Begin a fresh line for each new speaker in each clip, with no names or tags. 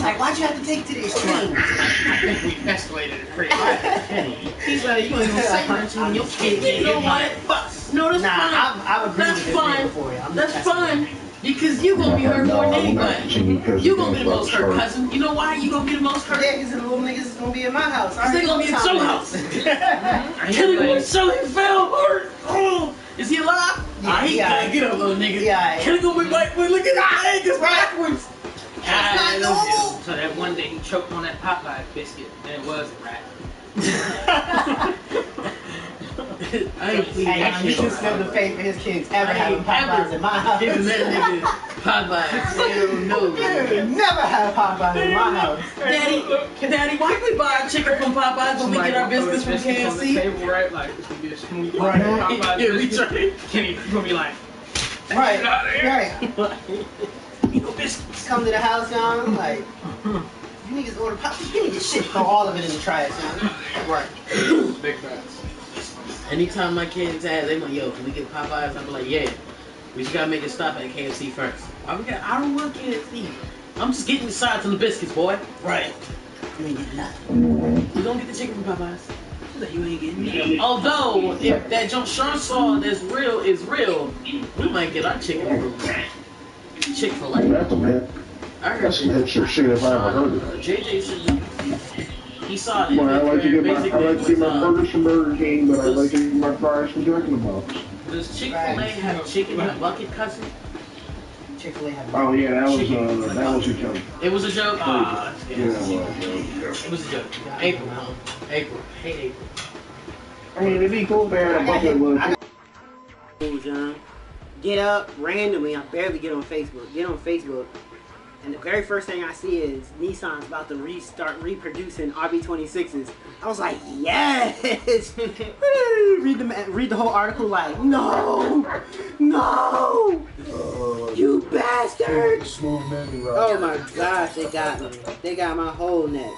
like, why'd you have to take to the extreme?
I think we escalated it pretty high. He's like, you ain't gonna say nothing when your kid get my bus. No, that's fine.
I've agreed with this nigga for you.
That's fine. Because you gonna be hurt more than anybody. You gonna be the most hurt, cousin. You know why you gonna be the most hurt?
Yeah, because the little niggas is gonna be in my house.
Cause they gonna be in your house. Kelly gonna show him fell hurt. Oh, is he alive?
Yeah,
He can't get up, little nigga.
Yeah.
Kelly gonna be like, look at his leg, it's backwards.
That's not normal.
So that one day he choked on that Popeye biscuit, and it was a rat.
I ain't pleading.
Hey, you should still the faith for his kids ever having Popeyes in my house.
Giving that nigga Popeyes. Hell no.
Dude, never have Popeyes in my house.
Daddy, why can we buy our chicken from Popeyes when we get our biscuits from KFC?
On the table, right? Like, this would be a smooth
Right. Yeah, we try.
Kenny gonna be like,
Right.
You know, biscuits.
Come to the house, y'all. Like, you niggas order Popeyes. Give me this shit. Throw all of it in the trash, y'all. Right.
big facts.
Anytime my kids ask, they like, yo, can we get Popeyes? I'm like, yeah. We just gotta make it stop at KFC first. I don't want KFC. I'm just getting the sides and the biscuits, boy. Right. You ain't getting nothing. You don't get the chicken from Popeyes. You ain't getting nothing. Although, if that John Sean saw that's real is real, we might get our chicken from Chick-fil-A.
That's a man.
I heard
That's some hipster shit if I ever heard of it.
JJ said he saw it.
Well, I like to get my burgers from Burger King, but I like to get my fries from Jack in the Box.
Does Chick-fil-A have chicken in a bucket, cousin?
Chick-fil-A have.
Oh yeah, that was a joke.
It was a joke?
Yeah, it was.
It was a joke. April. April. Hey, April.
I mean, it'd be cool if they had a bucket with
Cool, John. Get up randomly. I barely get on Facebook. Get on Facebook. And the very first thing I see is Nissan's about to restart reproducing RB26s. I was like, yes! read the whole article like, no! You bastards! Oh my gosh, they got me. They got my whole neck.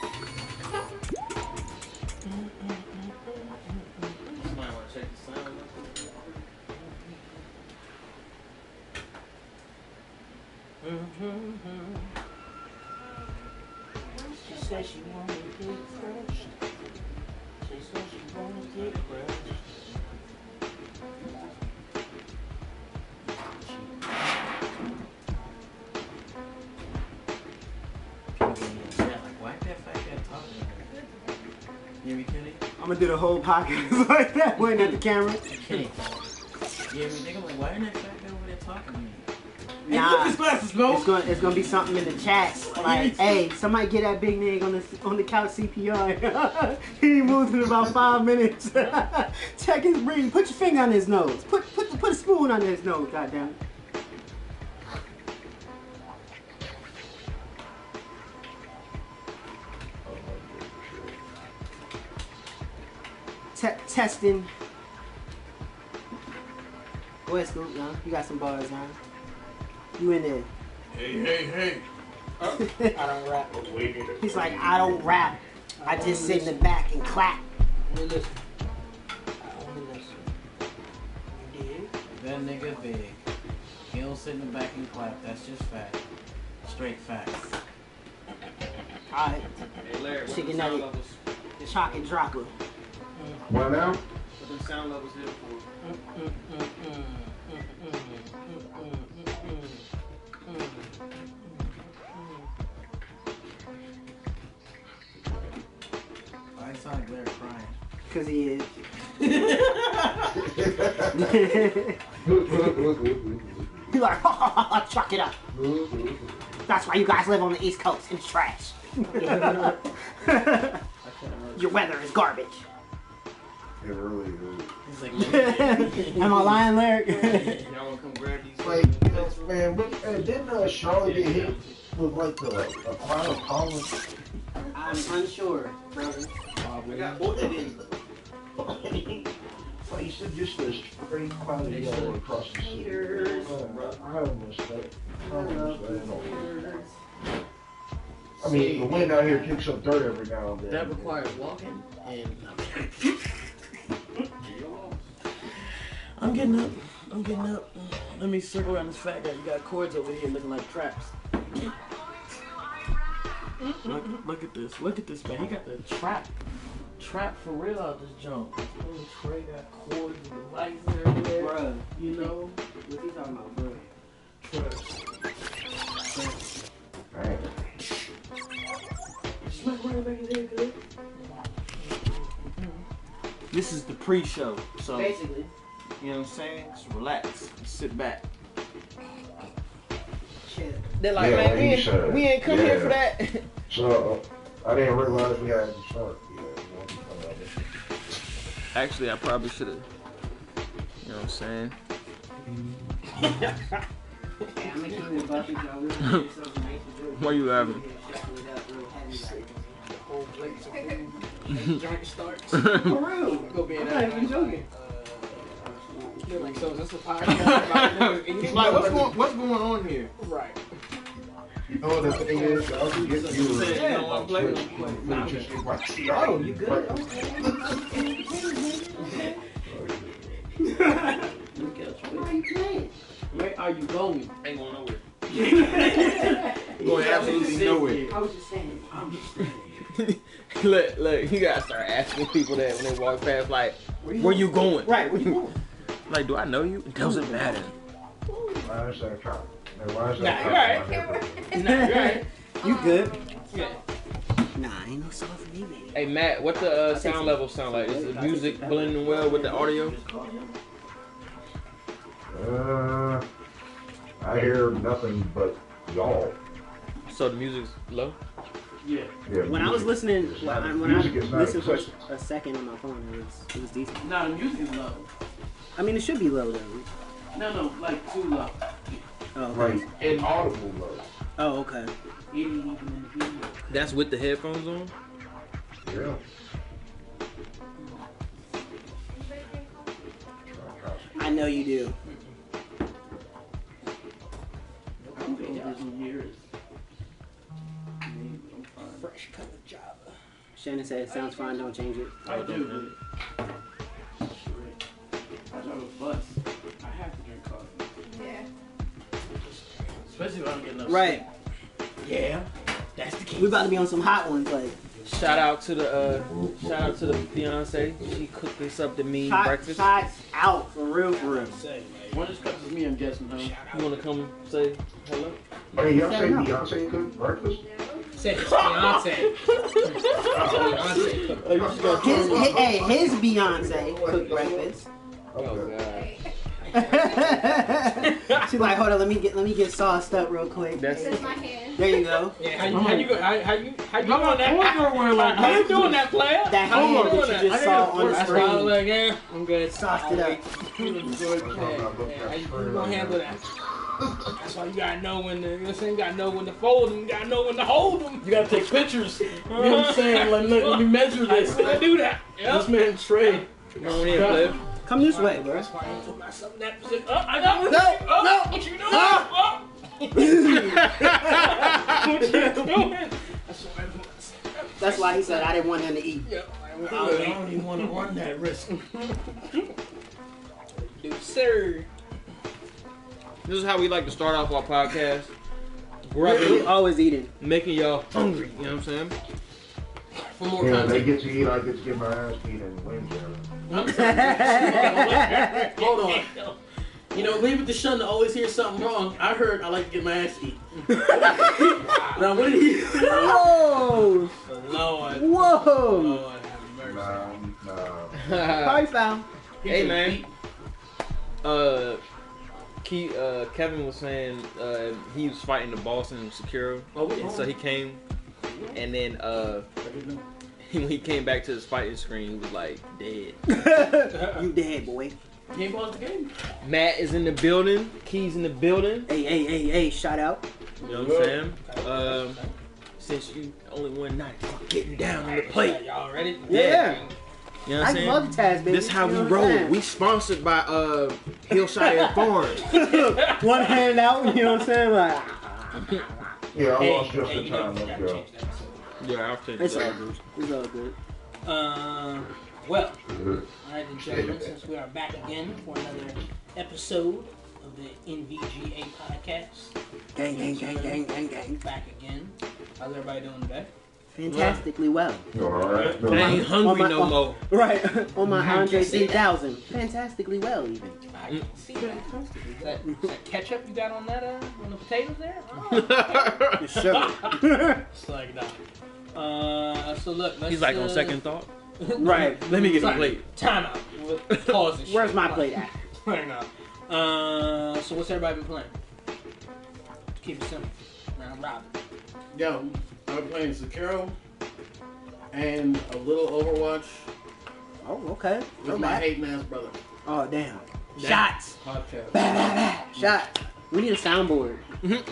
She said she wanna get crushed. She said she wanna get crushed. Why that fat guy talking? You hear me, Kenny?
I'm gonna do the whole podcast like that, pointing at the camera.
Kenny. You hear me? Think I'm like, why isn't that fat guy over there talking to me?
Nah,
his glasses, bro.
It's gonna be something in the chat. Like, hey, somebody get that big nigga on the couch CPR. He ain't moved in about 5 minutes. Check his breathing. Put your finger on his nose. Put a spoon on his nose. Goddamn. Testing. Go ahead, Scoop, y'all. You got some bars, huh? You in there?
Hey.
I don't rap.
He's like, I don't rap. I just sit in the back and clap.
Listen. I only listen. You did?
That nigga big. He don't sit in the back and clap. That's just fact. Straight facts.
Alright.
Hey Larry, what
Chicken
the sound
nugget.
levels?
The chocolate dropper.
What now?
What them sound levels here for?
Why I sound like Larry crying?
Cause he is. He's like, chuck it up. That's why you guys live on the East Coast. It's trash. Your weather is garbage.
It really is.
He's like,
Am I lying, Larry?
Y'all wanna come grab these?
Like, man, didn't Charlotte get hit with like a cloud of pollen?
I'm unsure, brother.
I got both of these.
It's like you said, just a straight cloud of yellow across the city. I almost that. I mean, the wind out here kicks up dirt every now and then.
that requires walking, and I'm getting up. Let me circle around this fat guy. You got cords over here looking like traps. Look at this. Look at this, man. He got the trap for real out this jump. Trey got cords and the lights and everywhere.
Bruh.
You know?
What's he talking about, bro?
Alright.
Smack right back his head, good. This is the pre-show, so
Basically.
you know what I'm saying? Just relax, sit back.
Shit.
They're like,
Yeah,
man,
he said,
we ain't come here
yeah.
for that.
So, I didn't realize we had to start.
Actually, I probably should have. You know what I'm saying?
Hey, I'm gonna keep it bucket, y'all. We're gonna do something nice to do.
Why you laughing?
Joint starts.
For real.
Go be
I'm
in
not even joking.
They're like, so is this a podcast about it?
Like, what's going on here?
Right.
You know what the thing is? I can get you.
You don't want to play?
Oh, you good? Where are you playing?
Where are you going? Ain't going nowhere.
Going
absolutely nowhere.
I was just saying.
Look, you gotta start asking people that when they walk past, like, where you going?
Right, where you going?
Like, do I know you? It doesn't matter.
Why is that cop? Why is
Nah,
that
you're
cop?
Nah, you're right.
You good?
Yeah.
Nah, ain't no sauce for me, baby.
Hey, Matt, what the sound level sound like? Is the music blending well with the audio?
I hear nothing but y'all.
So the music's low?
Yeah.
Yeah,
When I was listening, when I
music is not
listened for
existent.
a second on my phone, it was decent.
No, the music is low.
I mean, it should be low though.
No, like too low.
Oh, okay.
Like inaudible low.
Oh, okay.
It ain't even in the video.
That's with the headphones on?
Yeah.
I know you do. Fresh cut of Java. Shannon said, "Sounds fine. Don't change it."
I do. I drive a bus. I have to drink coffee.
Yeah.
Especially when I'm getting up.
Right.
Yeah, that's the key.
We about to be on some hot ones, like
Shout out to the fiance. She cooked this up to me breakfast.
shots out for real, for real.
One of the me, I'm guessing, huh? You wanna come say hello?
Hey, y'all say Beyonce cooked breakfast?
Said it's Beyonce.
His Beyonce cooked breakfast.
Oh god.
She's like, hold on, let me get sauced up real quick.
This is my hand.
There you go.
Yeah, how you doing that? How you doing that, player?
That hand that you just saw on the
That's why I was
screen.
like, yeah, I'm good.
Sauced it up.
How you gonna handle that? That's why you gotta know when to, you know what I'm saying? You gotta know when to fold them, you gotta know when to hold them.
You gotta take pictures. You know what I'm saying? Like, let me measure this.
I do that.
This man Trey. Come on in, player.
Come this way, bro.
That's why I told myself in that position. Oh, I got one.
No,
Oh,
no.
what you doing?
No.
Oh. What you doing?
That's why he said I didn't want him to eat.
Yep.
I don't even want to run that risk.
Yes, sir.
This is how we like to start off our podcast.
We always eating.
Making y'all hungry. You know what I'm saying? For more
Yeah, they
content.
get to eat, I get to get my ass beat in Wednesday.
Hold on. You know, leave it to Shun to always hear something wrong. I heard I like to get my ass eat. Now, what did he?
Whoa!
Lord.
Whoa!
Lord have mercy.
Probably found.
Hey, man. Kevin was saying he was fighting the boss in Sekiro. And so he came, and then when he came back to his fighting screen, he was like dead.
You dead, boy.
Game paused the game. Matt is in the building. Key's in the building.
Hey, shout out.
You know what I'm saying? Since you only one night, getting down on the plate.
Y'all ready?
Yeah.
You know what
I
I'm
can
saying?
multitask, baby.
This how
You
we
know what I'm
roll.
saying?
We sponsored by Hillshire Farms.
One hand out, you know what I'm saying? Like,
Yeah, I lost just in time. Let's go.
Yeah, I'll take
it's all
that.
good. It's all good.
Well, ladies and gentlemen, since we are back again for another episode of the NVGA Podcast.
Gang, gang, gang, gang, gang, gang.
Back again. How's everybody doing today?
Fantastically well.
Alright.
I ain't hungry no more.
Right. On my Andre 3000. Fantastically well, even.
I can see that. Is that ketchup you got on that on the potatoes there? Oh.
Sugar.
It's like that. So look, let's,
He's like on second thought.
Right.
Let me get a plate.
Time out. Pause this shit.
Where's my plate at?
Right now. So what's everybody been playing? Keep it simple. Round robin.
Yo, I've been playing Sekiro and a little Overwatch
Oh, okay.
with my hate man's brother.
Oh, damn. Shots.
Podcast.
Bah, bah, bah. Shot. We need a soundboard.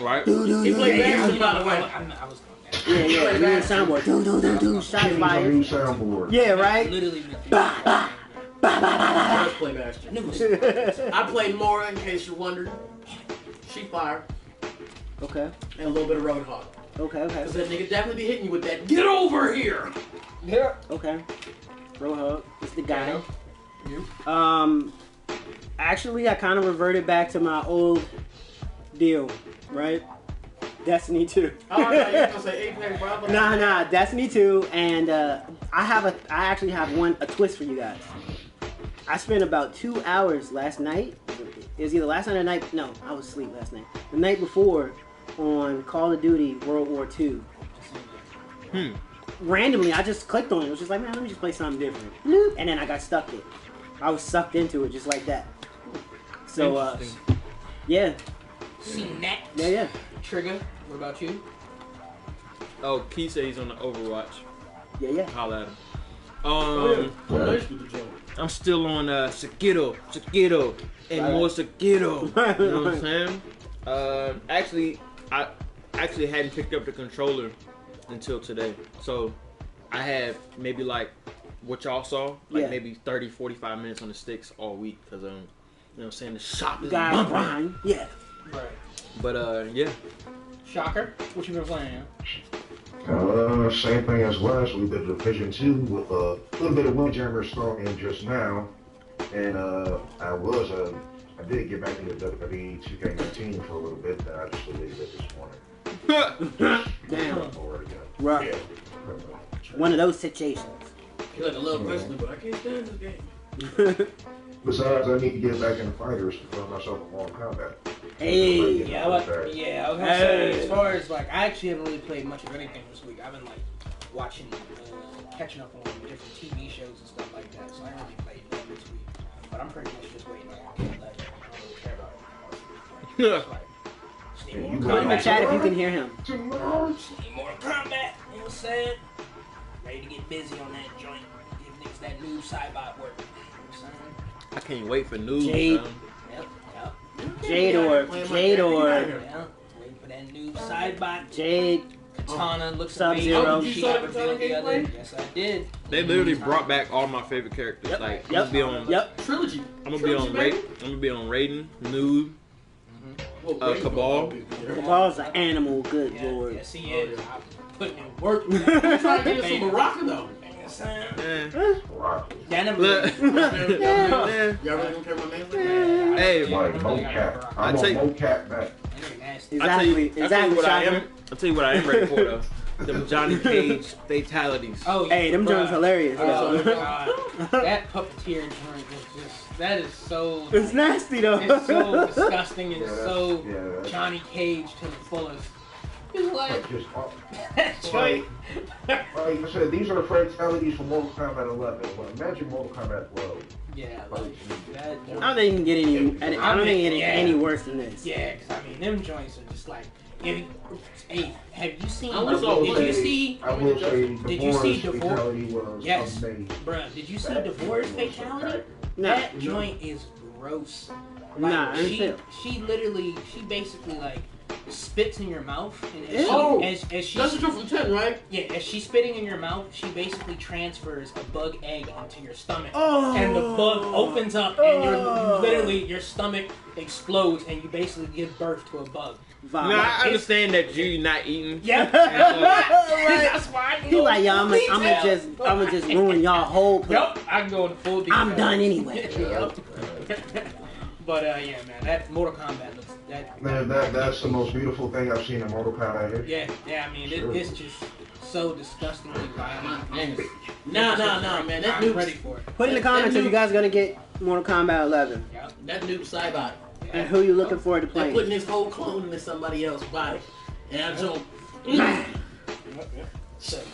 Right?
Do,
He played
yeah,
Bastion, by the way.
I was going
yeah, yeah. We need a soundboard. Do. Shots
Change a
fired.
new soundboard.
Yeah, right?
literally
Bah, bah. Bah, bah, bah, bah,
Let's play Bastion.
bah.
I played Mora, in case you're wondering. She fire
Okay.
and a little bit of Roadhog.
Okay.
Cause that nigga definitely be hitting you with that. Get over here!
Yeah.
Okay. Roadhog. It's the guy.
You?
Actually, I kind of reverted back to my old deal, right? Destiny 2.
Oh, no, you gonna say Apex, bro?
Nah, Destiny 2, and I actually have a twist for you guys. I spent about 2 hours last night. It was either last night or night. No, I was asleep last night. The night before, on Call of Duty World War II. Randomly, I just clicked on it. It was just like, man, let me just play something different. And then I got stuck in. I was sucked into it just like that. So, yeah.
Seen that.
Yeah.
Trigger, what about you?
Oh, Key said he's on the Overwatch.
Yeah.
Holla at him.
Nice with the joke.
I'm still on Sekiro, and more Sekiro. You know what I'm saying? Actually, I hadn't picked up the controller until today. So I have maybe like what y'all saw, like maybe 30, 45 minutes on the sticks all week because you know what I'm saying, the shop is bumping.
Grind. Yeah.
Right.
But yeah.
Shocker, what you been playing?
Same thing as last. We did Division 2 with a little bit of Windjammer thrown in just now. And I did get back into WWE 2K19 for a little bit, but I just deleted it this morning.
Damn.
Already got
Right.
Yeah.
One of those situations.
You're like a little person, but I can't stand this game.
Besides, I need to get back in the fighters to throw myself in Mortal Kombat.
Hey.
I was gonna say, as far as like, I actually haven't really played much of anything this week. I've been like watching, catching up on different TV shows and stuff like that, so I haven't really played anything this week. But I'm pretty much just waiting on that. I don't really care about it. Like,
Put in the chat if you can hear him.
Need Mortal Kombat, you know what I'm saying? Ready to get busy on that joint. Give niggas that new Cybot work. You know what I'm saying?
I can't wait for news.
Jade.
Yep.
Jador.
Yeah, waiting for that new Cybot.
Jade.
Katana looks
Sub-Zero.
amazing.
You saw the Katana gameplay?
Yes, I did.
They literally brought back all my favorite characters.
Yep.
Like
Yep.
I'm gonna be on.
Trilogy.
I'm gonna be on
baby.
I'm gonna be on Raiden, Noob, Cabal.
The ball's an animal, good
Yeah,
lord.
yes, he is. I'm putting in work.
I'm trying to get some Baraka though.
Wow.
Denim.
Look.
Y'all really don't care about names like that?
Hey,
Like mocap. I'm
I
on
take-
mocap back.
I'll tell you what I
Shocker.
am. I'll tell you what I am ready for though. Them Johnny Cage fatalities.
Oh,
Hey, them joints hilarious.
Oh,
yo.
God. That puppeteer joint is just, that is so,
It's nasty though.
it's so disgusting and so
that's-
Johnny Cage to the fullest. It's like,
Just,
that joint.
like I said, these are the fatalities from Mortal Kombat 11. Well, imagine Mortal Kombat 12.
Yeah, like, that
I
joint.
don't think you can get any. I don't think it get any worse than this.
Yeah, because I mean, them joints are just like, hey, have you seen,
I was always-
did you see,
I will say,
Did you see
Devorah's
Devor-
fatality was
Yes.
amazing.
bruh, did you see Devorah's fatality?
No.
That joint is gross.
Nah, I didn't
she literally, she basically like spits in your mouth, and as,
Oh,
she, as she,
That's the truth from 10, right?
yeah, as she's spitting in your mouth, she basically transfers a bug egg into your stomach,
Oh.
and the bug opens up, and you're literally your stomach explodes, and you basically give birth to a bug.
Vibe.
Now I understand that you not eating.
Yeah,
Right.
that's why.
He like, yo, I'ma just ruin y'all whole plan.
Yup, I can go into full detail.
I'm done anyway.
Yup. But yeah, man, that Mortal Kombat looks
That's the most beautiful thing I've seen in Mortal Kombat.
Yeah. I mean, it's just so disgustingly violent.
Nah, man. That
I'm
noob
ready for it.
Put in the comments if you guys gonna get Mortal Kombat 11
Yep.
That noob Cybot.
and who you looking forward to
They're
playing.
putting his whole clone into somebody else's body. And I don't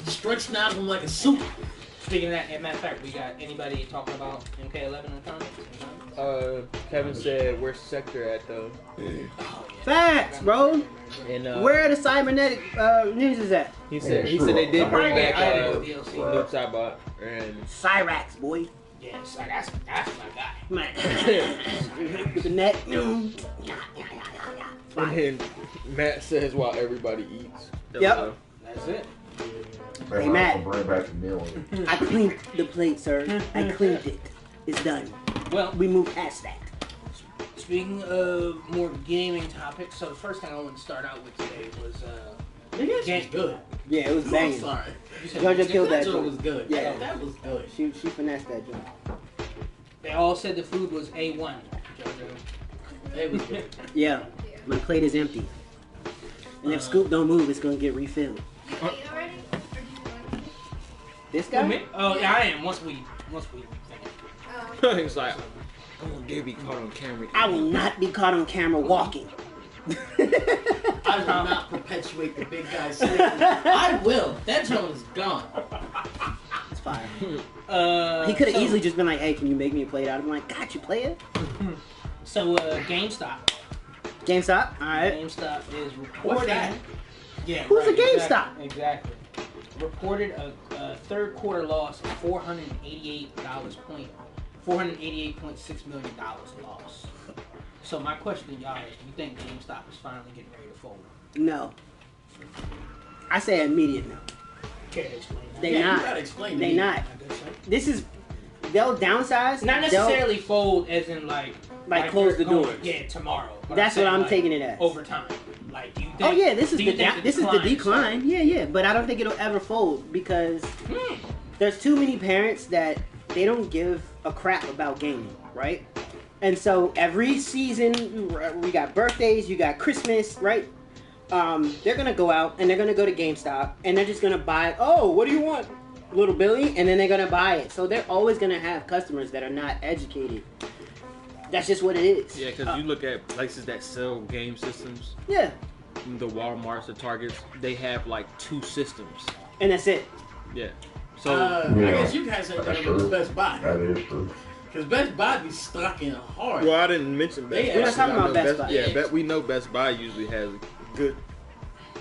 stretching out him like a suit.
Speaking of that, as a matter of fact, we got anybody talking about MK11 in the comments?
Kevin said, "Where's Sector at though?"
Facts, bro.
And
Where are the cybernetic ninjas at?
he said they did bring back
DLC.
Noob Saibot and
Cyrax, boy.
Yes, that's my guy.
Man. With the neck.
and then Matt says while everybody eats.
Yep.
That's it.
Hey, Matt.
Bring back the meal.
I cleaned the plate, sir. I cleaned it. It's done.
Well,
We move past that.
speaking of more gaming topics, so the first thing I wanted to start out with today was
Nigga, that's good.
Yeah, it was
I'm
banging.
sorry.
you said
Jojo killed that
That joint
joint.
was good.
Yeah.
That was good.
She finessed that joint.
they all said the food was A1. Jojo.
It was good.
Yeah, my plate is empty. And if Scoop don't move, it's gonna get refilled.
You ate already? Or do you want
This
Who,
guy?
me? Oh yeah, I am. Once we
He's like, "I won't dare be caught on camera."
I will not be caught on camera walking.
I will not perpetuate the big guy sleeping. I will. That joint is gone.
It's fine.
he
He could have easily just been like, "Hey, can you make me a plate out?" I'm like, "Got you, player."
So GameStop.
GameStop. All right.
GameStop is
What's
reporting.
that?
Yeah.
Who's a GameStop?
Exactly. Reported a third quarter loss of $488.6 million loss. So my question to y'all is, do you think GameStop is finally getting ready to fold?
No. I say immediate no.
Care to explain that?
They
Yeah, you
not.
gotta explain to
They
me.
not.
I guess so.
This is. They'll downsize.
Not
they'll-
necessarily fold as in like
close the
they're going-
doors.
Yeah, tomorrow. But
That's what
saying,
I'm
like,
taking it as.
over time. Like, do you think?
Oh yeah, this is
do
the
you think
this is the decline. Yeah, but I don't think it'll ever fold because there's too many parents that they don't give a crap about gaming, right? And so every season we got birthdays, you got Christmas, right? They're gonna go out and they're gonna go to GameStop and they're just gonna buy. Oh, what do you want, little Billy? And then they're gonna buy it. So they're always gonna have customers that are not educated. That's just what it is.
Yeah, because you look at places that sell game systems,
Yeah,
the Walmarts, the Targets, they have like 2 systems.
and that's it.
Yeah. So
I guess you guys ain't
That's
gonna go to
true.
Best Buy.
That is true.
Because Best Buy be stocking hard.
well, I didn't mention Best
We're
Buy.
not talking
I
about
know
Best Buy.
Yeah, we know Best Buy usually has good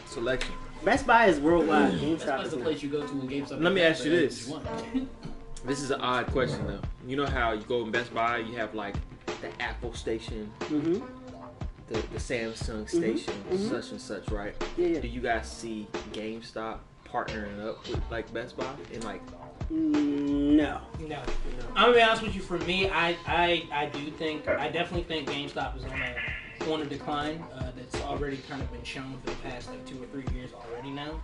selection.
Best Buy is worldwide.
Best
GameStop
Buy's
is
the
not.
place you go to when GameStop.
Let me ask you
has
this.
what you want.
This is an odd question though. You know how you go in Best Buy, you have like the Apple station,
Mhm.
the Samsung station,
mhm.
such and such, right?
Yeah.
Do you guys see GameStop partnering up with like Best Buy and like?
No.
No. I'm gonna be honest with you. For me, I definitely think GameStop is on a decline. That's already kind of been shown for the past like 2 or 3 years already now.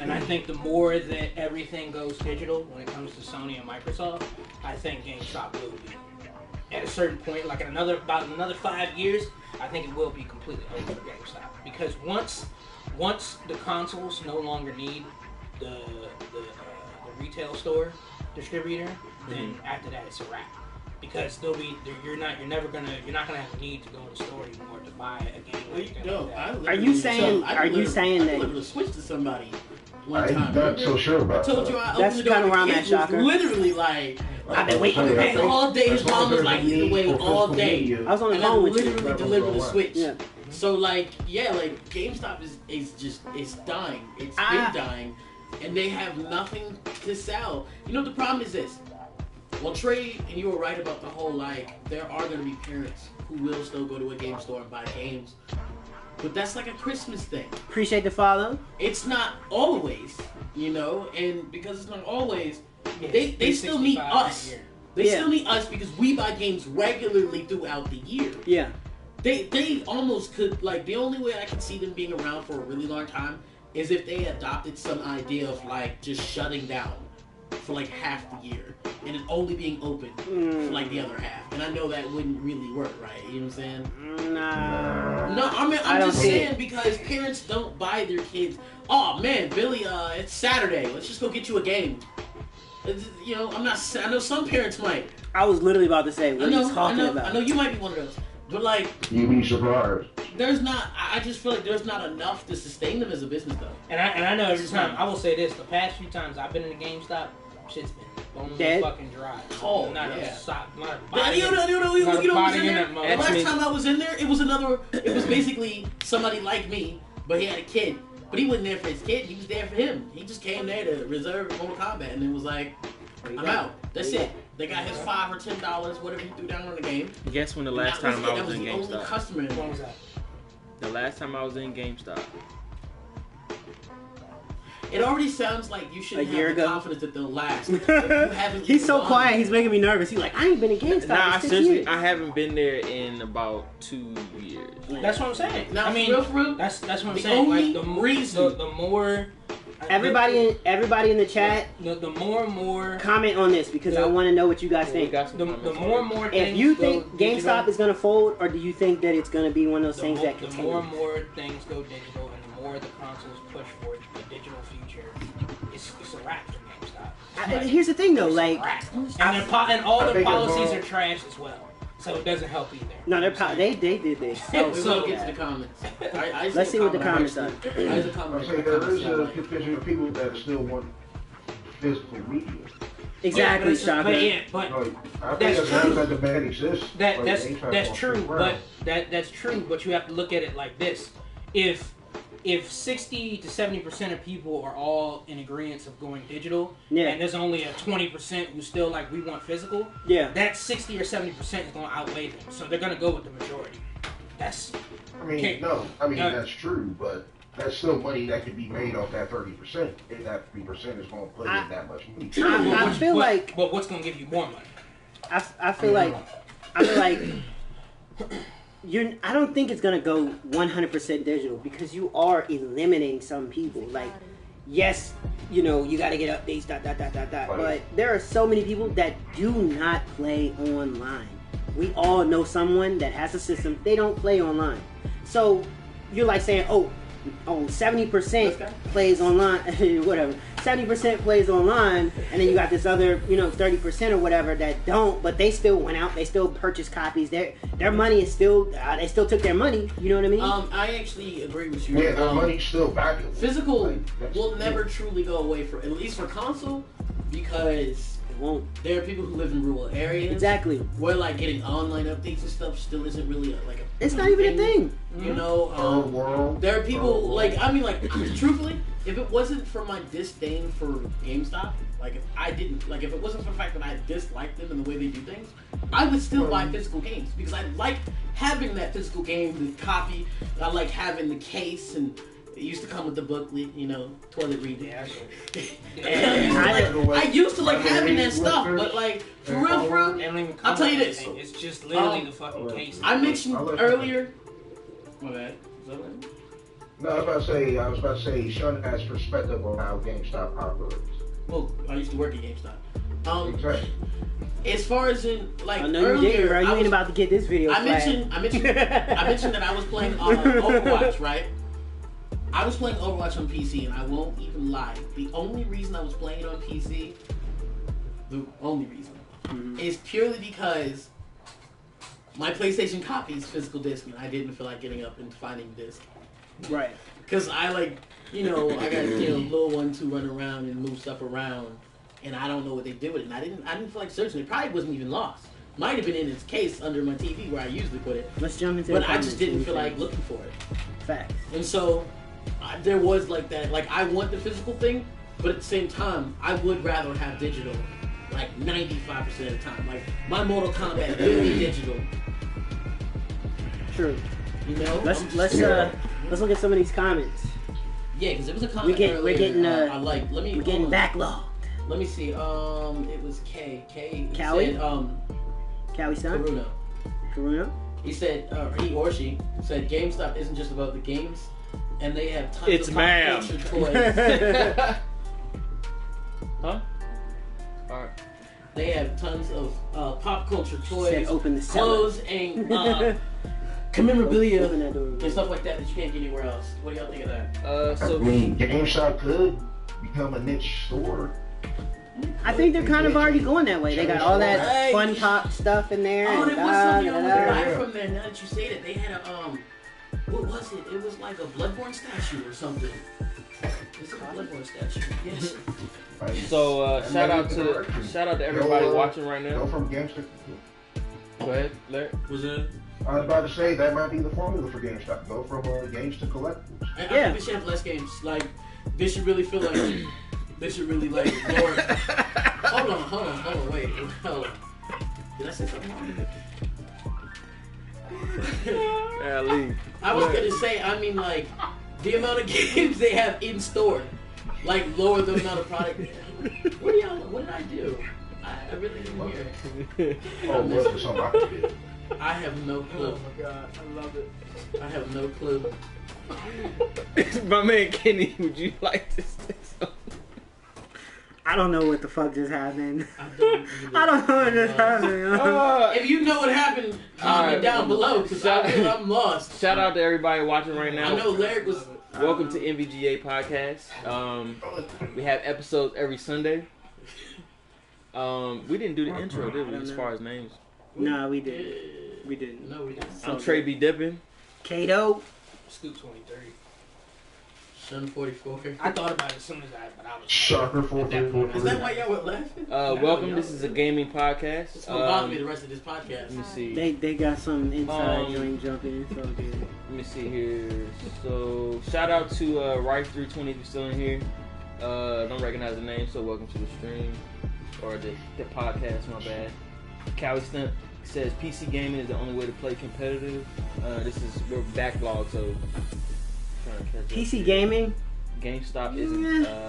And I think the more that everything goes digital when it comes to Sony and Microsoft, I think GameStop will be. At a certain point, like in about another 5 years, I think it will be completely over for GameStop. Because once the consoles no longer need the retail store distributor, then after that it's a wrap. Because you're not gonna have a need to go to the store anymore to buy a game.
Well, you don't.
Are you saying that-
I delivered a Switch to somebody one time.
I'm not so sure about
I told you
that.
I
That's
opened the door.
kinda where I'm
the
at,
kid was
Shocker.
Literally like,
I've been waiting.
okay, all day. His mom was like, either way, all day.
I was on the
And I
phone with you.
literally delivered the Switch.
Yeah.
So like, yeah, like GameStop is it's dying. It's
Ah.
been dying, and they have nothing to sell. You know the problem is this. Well, Trey, and you were right about the whole like there are gonna be parents who will still go to a game store and buy games, but that's like a Christmas thing.
Appreciate the follow.
It's not always, you know, and because it's not always,
Yeah,
they still need
365
us.
a year.
They
Yeah.
still need us because we buy games regularly throughout the year.
Yeah.
They almost could, like, the only way I can see them being around for a really long time is if they adopted some idea of like just shutting down for like half the year. and it only being open for like the other half. And I know that wouldn't really work, right? You know what I'm saying?
Nah.
No, I mean, I'm
don't
just
see
saying
it.
because parents don't buy their kids. Oh man, Billy, it's Saturday. Let's just go get you a game. You know, I'm not. I know some parents might.
I was literally about to say, what are you talking about?
I know you might be one of those, but like,
You'd be surprised.
there's not. I just feel like there's not enough to sustain them as a business, though.
And I know every time, I will say this, the past few times I've been in a GameStop, shit's been bone
Dead?
fucking dry.
Oh,
not
yeah.
a stop, not a
But
body.
you know what was in there? The last time I was in there, it was basically somebody like me, but he had a kid. But he wasn't there for his kid, he was there for him. He just came there to reserve Mortal Kombat, and it was like, I'm out. That's it. They got his $5 or $10, whatever he threw down on the game.
Guess when the
And
last
that
time
it.
I
That
was in
the only
GameStop?
customer in
When
there.
was that?
The last time I was in GameStop.
It already sounds like you shouldn't
A year
have the
ago?
confidence that they'll last. If you haven't
He's
even
so
gone
quiet,
there.
he's making me nervous. He's like, I ain't been in GameStop
Nah,
in 6
seriously,
years.
I haven't been there in about 2 years.
That's what I'm saying.
Now,
I mean,
for real,
that's what I'm
the
saying.
only
Like
reason-
the more
Everybody in the chat,
the more and more
comment on this because I want to know what you guys
We
think.
got some
the
comments
more
on
and more
If
things
you
go
think
digital,
GameStop is going to fold, or do you think that it's going to be one of those things that
the
continue?
more and more things go digital, and the more the consoles push for the digital future, it's a wrap for GameStop.
Here's the thing, though.
It's a
Like,
wrap. and all
I
their
think it's
policies
wrong.
are trash as well, so it doesn't help either.
no, they did this.
So, we
So-
will get to the comments. I
Let's see what the comments are.
There's a comment.
I'm saying there is a contingent of people that still want physical media.
Exactly,
but
Shaka.
Like, I think
That's
as long
true.
as that demand exists,
That's
GameStop
that's
won't
true,
stick
but
around.
that's true. But you have to look at it like this: if 60 to 70% of people are all in agreement of going digital,
Yeah.
and there's only a 20% who still like we want physical,
Yeah.
that 60 or 70% is going to outweigh them. So they're going to go with the majority. That's
I mean,
Okay.
no, I mean
No.
that's true, but that's still money that can be made off that 30%. If that 30% is going to put in that much money.
I feel like
But what's going to give you more money?
I feel like I don't think it's gonna go 100% digital because you are eliminating some people. Like, yes, you know, you got to get updates, but there are so many people that do not play online. We all know someone that has a system, they don't play online. So you're like saying, oh, 70% plays online, whatever. 70% plays online, and then you got this other, 30% or whatever that don't, but they still went out, they still purchased copies. Their money is still, they still took their money. You know what I mean?
I actually agree with you.
Yeah, the money's still valuable.
Physical
Like, that's-
will never truly go away for, at least for console, because
It won't.
there are people who live in rural areas.
Exactly.
Where like getting online updates and stuff still isn't really like a.
It's not even a thing.
You know,
Third world.
there are people
Third world.
like I mean like truthfully, if it wasn't for my disdain for GameStop, like if it wasn't for the fact that I disliked them and the way they do things, I would still buy physical games because I like having that physical game, the copy. I like having the case, and it used to come with the booklet, toilet reading.
Yeah,
I used to like having that stuff, but like for real,
They don't even come
I'll tell you
with
this.
anything. It's just literally the fucking case.
I mentioned earlier. My bad. Is that right?
No, I was about to say, Sean has perspective on how GameStop operates.
Well, I used to work at GameStop.
Exactly.
As far as in like
I know you
earlier,
did, bro. You
I
ain't
was-
about to get this video
I mentioned that I was playing Overwatch, right? I was playing Overwatch on PC, and I won't even lie. The only reason I was playing it on PC, is purely because my PlayStation copies physical disc, and I didn't feel like getting up and finding disc.
Right.
Because I I got little one to run around and move stuff around, and I don't know what they did with it. And I didn't feel like searching. It probably wasn't even lost. Might have been in its case under my TV where I usually put it.
Let's jump into
But
the
I just
comments.
didn't feel like looking for it.
Facts.
And so there was like that. Like I want the physical thing, but at the same time, I would rather have digital. Like 95% of the time. Like my Mortal Kombat will be digital.
True.
You know.
Let's look at some of these comments.
Yeah, because it was a comment
We're
earlier.
getting
I like. Let me.
we're getting
hold on.
backlogged.
Let me see. It was K. He
Cowie?
said,
Cowie son? Karuna?
He said, he or she said, GameStop isn't just about the games, and they have tons
It's
of
ma'am.
culture toys.
Huh? Alright.
They have tons of pop culture toys,
Said open the cellar.
clothes, and commemorabilia
Open that door.
and stuff like that you can't get anywhere else. What do y'all think of that?
I
So
mean, GameStop could become a niche store.
I think they're kind of already going that way. They got all that fun pop stuff in there.
Oh,
and
there was something I
da,
wanted
da,
to
da.
buy from there. Now that you say that, they had a what was it? It was like a Bloodborne statue or something. It's a Bloodborne statue. Yes.
Right?
So shout out to everybody watching right
Go
now.
from GameStop.
Go ahead, Larry.
Was it?
I was about to say that might be the formula for GameStop. Go from games to collectibles.
I think they should have less games. Like they should really feel like they should really like lower. Hold on, wait, hold on. Did I say something wrong?
Golly.
I was gonna say, I mean, like the amount of games they have in store, like lower the amount of product. What did I do? I really didn't hear.
Oh, well, for some opportunity.
I have no clue.
Oh my god, I love it.
I have no clue.
My man Kenny, would you like to say something?
I don't know what the fuck just happened.
I don't
I don't know what just happened.
If you know what happened, comment down below because I'm lost.
Shout out to everybody watching right now.
I know Larry was.
Welcome to NVGA Podcast. We have episodes every Sunday. We didn't do the intro, did we? As far as names,
Nah, we didn't. We didn't.
No, we didn't.
I'm Trey B. Dippin.
Kato.
Scoop 23.
Sun 44.
I thought about it as soon as but I was.
Shocker for
Is that why y'all were laughing?
Welcome. This is a gaming podcast.
It's gonna bother me the rest of this podcast.
Let me see.
They got some inside joint jumping. So good.
Let me see here. So shout out to Rife 320 if you're still in here. Don't recognize the name, so welcome to the stream or the podcast. My bad. Cowie Stunt says PC gaming is the only way to play competitive. We're backlog, so trying to catch up.
PC gaming.
GameStop isn't.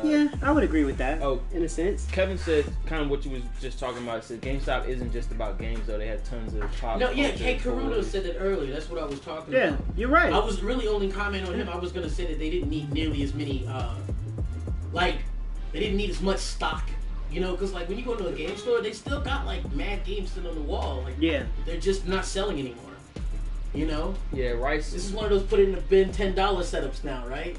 Yeah, I would agree with that.
Oh,
in a sense.
Kevin said kind of what you was just talking about. He said GameStop isn't just about games though. They had tons of pop.
No, yeah,
culture
Kate Caruno
toys.
said that earlier. That's what I was talking
Yeah,
about.
you're right.
I was really only commenting on him. I was gonna say that they didn't need nearly as many, they didn't need as much stock. You know, because like when you go to a game store, they still got like mad games sitting on the wall. Like
Yeah.
they're just not selling anymore. You know,
Yeah, Rice.
this is one of those put in the bin $10 setups now, right?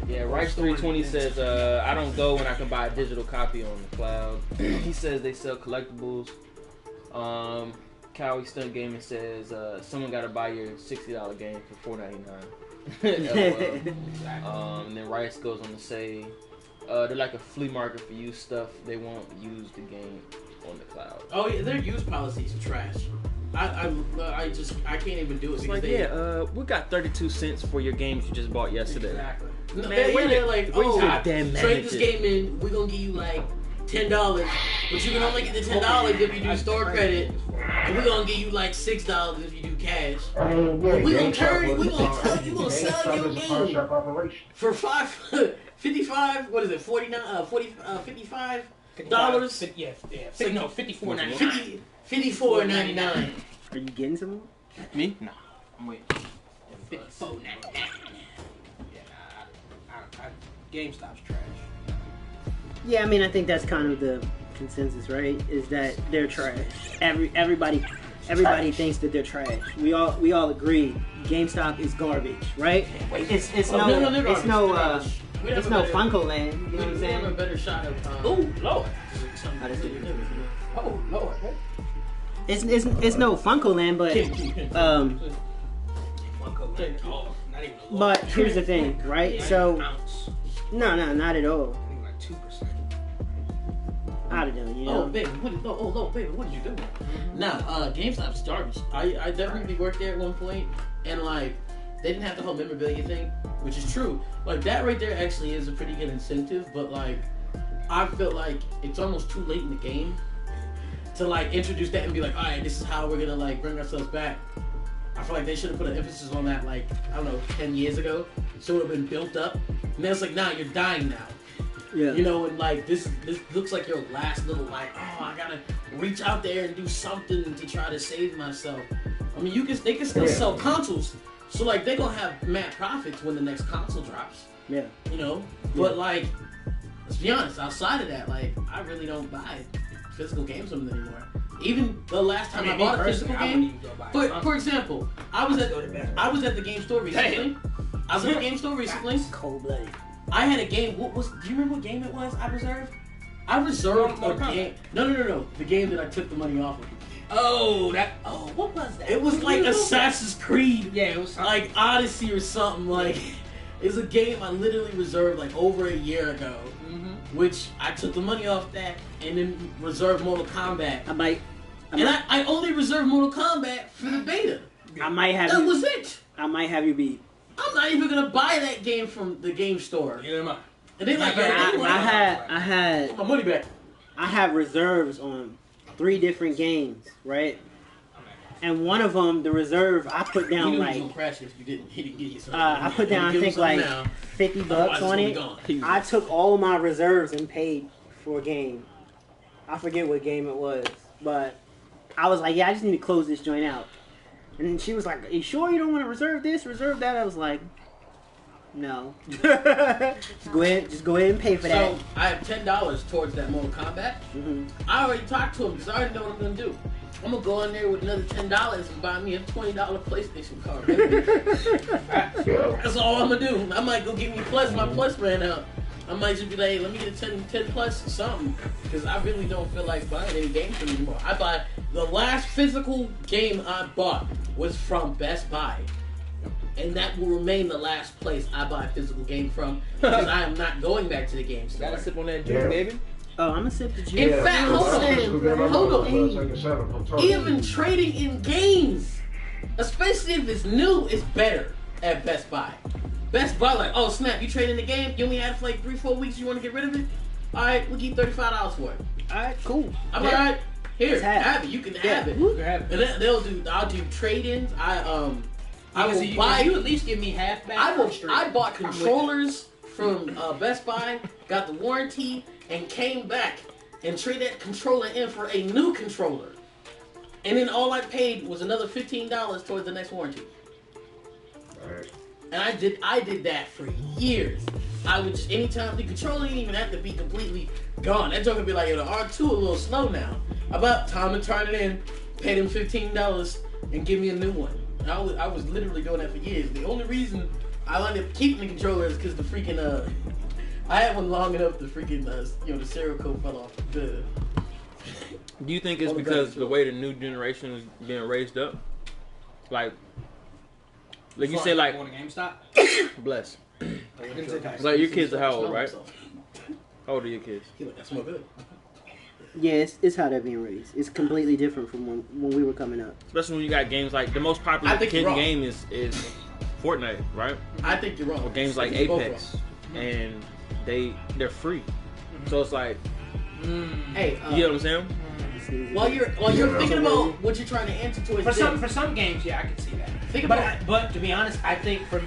Yeah, Rice 320 says, I don't go when I can buy a digital copy on the cloud. He says they sell collectibles. Cowie Stunt Gaming says, someone got to buy your $60 game for $4.99. And then Rice goes on to say, they're like a flea market for used stuff. They won't use the game on the cloud.
Oh yeah, their use policies are trash. I can't even do it.
It's
because
like, we got 32 cents for your games you just bought yesterday.
Exactly.
No,
Man,
they're like,
where's
oh,
your damn
trade this
manager?
game in. We're gonna give you like $10, but you can only get the $10 if you do store credit, and we're gonna give you like $6 if you do cash. We gonna sell your game for $55. What is it? $55.
Yeah, no, $54.99.
$54.99.
Are you getting some more?
Me? No. I'm waiting.
$54.99. Yeah, GameStop's trash.
Yeah, I mean, I think that's kind of the consensus, right? Is that they're trash. Everybody thinks that they're trash. We all agree. GameStop is garbage, right? It's no Funko Land. You know what I'm
We have a
saying?
better shot of.
Oh, Lord.
Oh, that's good.
Oh, Lord.
It's no Funko Land, but But here's the thing, right? So no, not at all.
Like 2%.
I don't know, you
Oh,
know.
baby, baby, what did you do? Nah, GameStop's garbage. I definitely worked there at one point, and like, they didn't have the whole memorabilia thing, which is true. Like, that right there actually is a pretty good incentive, but like, I feel like it's almost too late in the game to like introduce that and be like, alright, this is how we're gonna like bring ourselves back. I feel like they should have put an emphasis on that like, I don't know, 10 years ago, so it would have been built up. And then it's like, nah, you're dying now.
Yeah.
You know, and like this looks like your last little like, oh, I gotta reach out there and do something to try to save myself. I mean, they can still sell consoles, so like they gonna have mad profits when the next console drops.
Yeah.
You know, but like, let's be honest, outside of that, like I really don't buy physical games from them anymore. Even the last time I bought a physical game. But for example, I was at the game store recently.
Cold-blooded.
I had a game. Do you remember what game it was? I reserved a game. No. The game that I took the money off of.
What was that?
It was like Assassin's Creed.
Yeah, it was something.
Like Odyssey or something. Like it's a game I literally reserved like over a year ago. Which I took the money off that and then reserved Mortal Kombat. I only reserved Mortal Kombat for the beta. That was it.
I might have you beat.
I'm not even gonna buy that game from the game store.
Neither am I.
And they like,
I had
my money back.
I have reserves on 3 different games, right? And one of them, the reserve, I put down like
crash if you didn't get you something.
I put down I think like $50 on it. I took all my reserves and paid for a game. I forget what game it was, but I was like, yeah, I just need to close this joint out. And she was like, are you sure you don't want to reserve this, reserve that? I was like, no. just go ahead and pay for that.
So I have $10 towards that Mortal Kombat. I already talked to him because I already know what I'm gonna do. I'm gonna go in there with another $10 and buy me a $20 PlayStation card. That's all I'm gonna do. I might go get me Plus. My Plus ran out. I might just be like, hey, let me get a 10 Plus or something. Because I really don't feel like buying any games from anymore. The last physical game I bought was from Best Buy. And that will remain the last place I buy a physical game from. Because I am not going back to the game store.
Gotta sip on that juice, baby.
Oh, I'm gonna sip the juice.
In fact, hold on. Even trading in games, especially if it's new, is better at Best Buy. Best Buy, like, oh snap, you trade in the game, you only had it for like 3-4 weeks, you want to get rid of it? Alright, we'll give you $35 for it.
Alright, cool.
I'm alright, here, have it. You can have it. And then I'll do trade-ins. I will buy.
You at least give me half back.
I bought controllers from Best Buy, got the warranty, and came back and traded that controller in for a new controller. And then all I paid was another $15 towards the next warranty.
Alright.
And I did that for years. I would just, anytime the controller didn't even have to be completely gone. That joke would be like, yo, the R2 a little slow now. About time to turn it in, pay them $15 and give me a new one. And I was literally doing that for years. The only reason I ended up keeping the controller is because the freaking I had one long enough the freaking the serial code fell off. Do
you think it's because the way the new generation is being raised up? Like you say, like
going to GameStop.
Bless. Like your kids are how old, right? How old are your kids?
That's more good.
Yeah, it's how they're being raised. It's completely different from when we were coming up.
Especially when you got games like the most popular kid game is Fortnite, right?
I think you're wrong.
Or games like Apex, and they're free. So it's like,
hey,
you know what I'm saying?
While you're thinking about what you're trying to answer to
for some games, yeah, I can see that. But to be honest, I think for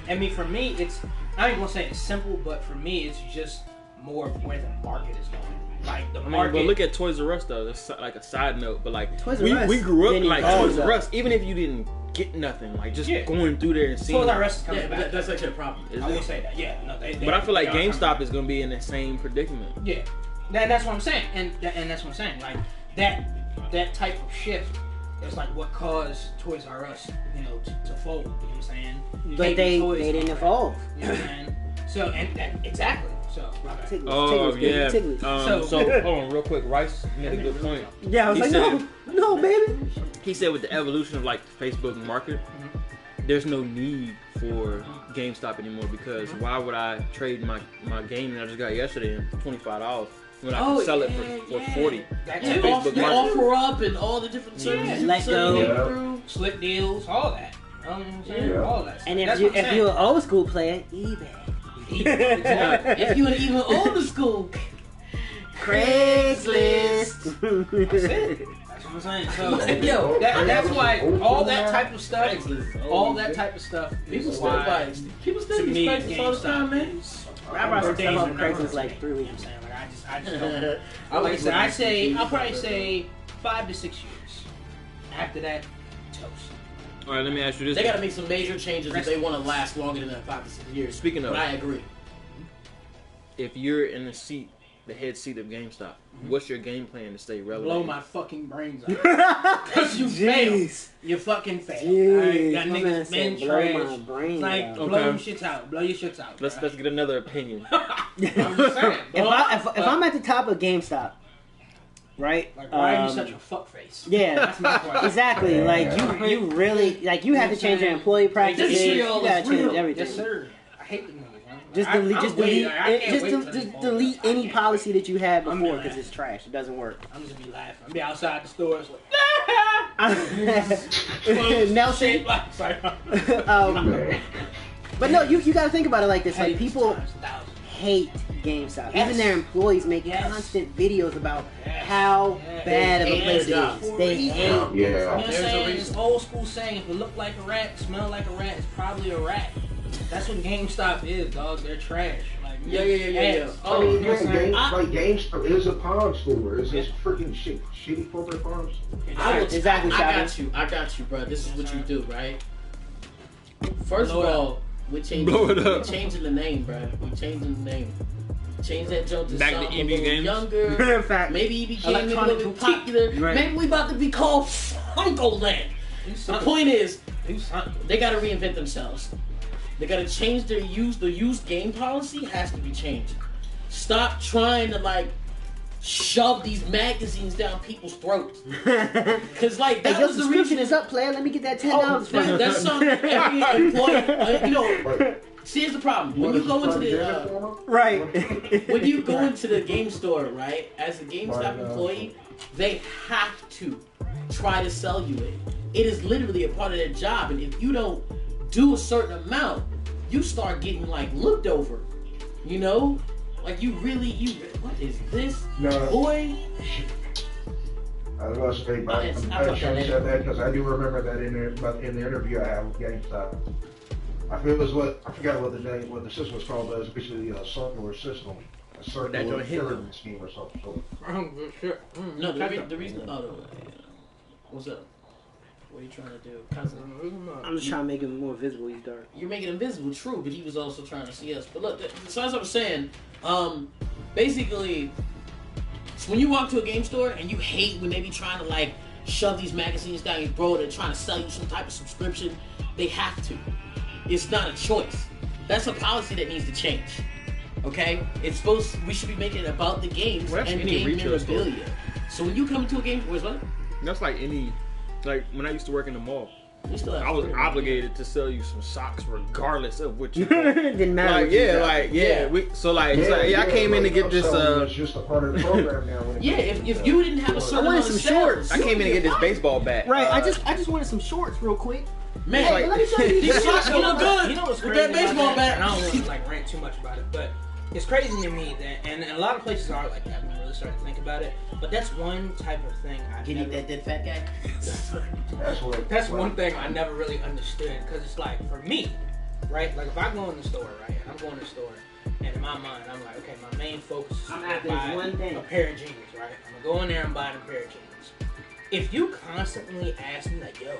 me, it's I'm not even gonna say it's simple, but for me, it's just more of where the market is going. Like the market.
But look at Toys R Us though. That's like a side note, but like
Toys R Us
we grew up like Toys R
up.
Us. Even if you didn't get nothing, like just going through there and seeing.
Toys R Us is coming back.
That's actually a problem.
I will say that. Yeah, no,
but I feel like GameStop is gonna be in the same predicament.
Yeah, that's what I'm saying, and that's what I'm saying. Like that type of shift is like what caused Toys R Us, to fold. You know what I'm saying?
But they didn't evolve.
You know what I'm saying? So exactly. So
so hold on real quick. Rice made a good point.
Yeah, I was no, baby.
He said with the evolution of like the Facebook market, there's no need for GameStop anymore because why would I trade my game that I just got yesterday in $25 when I can sell it for $40?
That
too. The offer up and all the different services.
Let go.
Slip deals, all that. All that.
And if you're an old school player, eBay.
If you're even older school,
Craigslist.
That's it. That's what I'm saying. So, that's why all that type of stuff,
people still buy. People still use Craigslist all the time, man.
I bought some stuff on Craigslist like 3 weeks.
I just don't. I'll probably say 5 to 6 years. After that, toast.
All right, let me ask you this.
They got to make some major changes if they want to last longer than that 5 to 6 years.
Speaking of,
but I agree.
If you're in the seat the head seat of GameStop. What's your game plan to stay relevant?
Blow my fucking brains out. Because you failed. You fucking failed.
Jeez,
That
my man
nigga's
said
been
blow
trash.
my brains
Like,
out.
blow
Okay.
them shits out. Blow your shits out.
Let's get another opinion.
I'm just saying.
If I'm at the top of GameStop, right?
Like, why are you such a fuckface?
Yeah,
That's my question.
exactly. Like you really like you have to change your employee practices.
This
You
real
gotta
is
change
real.
everything.
Yes, sir. I hate the niggas, man.
Just
Like,
delete,
I'm
just
waiting.
delete,
I can't
just
wait till
just
this
delete
fall. I
any
can't.
policy that you had
I'm
before
mad.
because it's trash. It doesn't work.
I'm just gonna be laughing. I'll be outside the store. It's like,
Nelson.
like, sorry.
But no, you gotta think about it like this. Like
Hey,
people
times 1,000.
hate GameStop.
Yes.
Even their employees make
Yes.
constant videos about
Yes.
how
Yes.
bad of
They
a
hate
place
their
it
job.
is. They hate.
Yeah.
You know what I'm
There's a
saying?
reason.
This old school saying, if it look like a rat, smell like a rat, it's probably a rat. That's what GameStop is, dog. They're trash. Like,
Yeah.
ass.
Oh,
I mean,
you know what I'm saying?
GameStop is a pawn store. It's this freaking shitty corporate pawn store.
Exactly,
I got you, bro. This is what you do, right? First
Blow
of
it
all, we're changing,
Blow it
we're
up.
changing the name, bro. We're changing the name. Change that joke to
Back to
something
EB
a little
games?
younger.
In fact,
Maybe he became a
Electronic
little bit
boutique.
popular.
Right.
Maybe we about to be called Funko-Land.
Do
The
something.
point is,
Do something.
they gotta reinvent themselves. They gotta change their the used game policy has to be changed. Stop trying to like shove these magazines down people's throats. Cause like
Hey,
that
your
was the
subscription
reason.
is up, player. Let me get that $10 for you.
That's something every employee. You know,
Right.
see, here's the problem. When you go into the
Right.
when you go into the game store, right? As a GameStop employee, they have to try to sell you it. It is literally a part of their job, and if you don't do a certain amount, you start getting like looked over. You know, like what is this,
No.
boy?
I was going to say, but
It's-
I'm
I thought
glad you
that
said that because I do remember that in the interview I had with GameStop. I feel it was I forgot what the system was called, but it was basically a circular system. A circular
joint hit them.
pyramid scheme or something. So,
No, the reason. Oh, no. What's up? What are you trying to do, cousin?
I'm just trying to make him more visible. He's dark.
You're making him visible, true, but he was also trying to see us. But look, so as I was saying, basically, so when you walk to a game store and you hate when they be trying to like shove these magazines down your throat, they're trying to sell you some type of subscription, they have to. It's not a choice. That's a policy that needs to change. Okay? We should be making it about the games
Well, that's
and
any
game
retail store.
memorabilia. So when you come into a game, where's what?
That's like when I used to work in the mall,
We still have
I was
Twitter.
obligated to sell you some socks regardless of what you
Didn't matter.
like.
what you
Yeah,
got.
like yeah. I came in to get this.
It's just a part of the program now. when it
Yeah,
comes
if
to,
you didn't have a certain
wanted
amount
some
of
shorts.
sales,
I came in to get this baseball bat.
Right.
Uh,
I just wanted some shorts real quick.
man,
Hey, let me show you
these
these
socks
shorts.
look good.
You know what's
with
crazy
that baseball
about that?
bat.
And I don't want to like rant too much about it, but it's crazy to me that, and a lot of places are like that when you really start to think about it. But that's one type of thing I
Can you eat that dead fat guy?
That's one thing I never really understood, because it's like, for me, right, like if I go in the store, right, and I'm going to the store, and in my mind, I'm like, okay, my main focus is
I'm
to
after
buy
this one thing.
a pair of jeans, right? I'm going to go in there and buy a pair of jeans. If you constantly ask me, like, yo,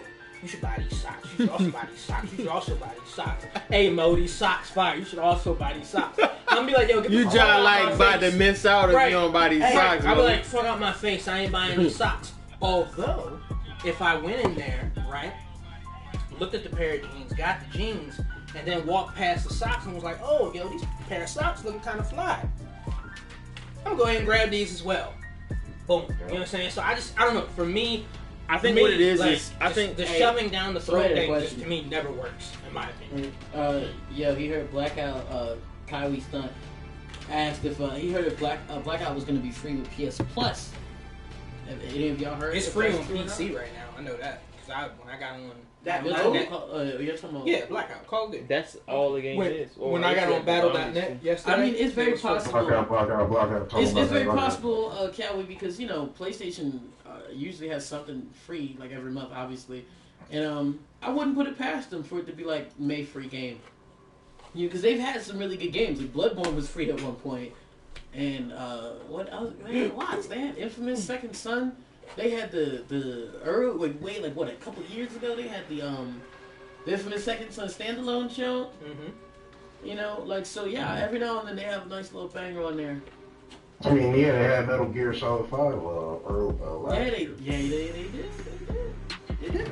you should buy these socks, you should also buy these socks, you should also buy these socks. Hey, Mo, these socks fire, you should also buy these socks. I'm going to be like, yo, get
You
the fuck
just
out
like
my
about
face.
to miss out if
Right.
you don't buy these
Hey,
socks.
I'll be
Mo.
like, fuck out my face, I ain't buying these socks. Although, if I went in there, right, looked at the pair of jeans, got the jeans, and then walked past the socks and was like, oh, yo, these pair of socks looking kind of fly. I'm gonna go ahead and grab these as well. Boom. You know what I'm saying? So I don't know. For me,
I think
me,
what it is
like,
is I think
the shoving down the
so I
throat
had a
thing just
question.
to me never works, in my opinion.
Yo, he heard Blackout, Kyrie Stunt asked if he heard that Blackout was going to be free with PS Plus. Have any of y'all heard?
It's
if
free
that's
on
true or not?
PC right now. I know that because when I got on
That
You're
low?
talking about,
yeah, Blackout, Call of Duty.
that's all the game
When,
is. Or
when I got
it's
on Battle.net yesterday,
I mean, it's very
it was free.
possible.
Blackout.
It's very possible, Callie, because PlayStation usually has something free like every month, obviously, and I wouldn't put it past them for it to be like May free game. Because they've had some really good games. Like Bloodborne was free at one point, and what else? They had lots. They had Infamous Second Son. They had the early wait like what, a couple years ago they had the Infamous Second Son standalone show.
Mm-hmm.
You know, like, so yeah, every now and then they have a nice little banger on there.
I mean, yeah, they had Metal Gear Solid 5 last
Yeah,
year.
they did. They did.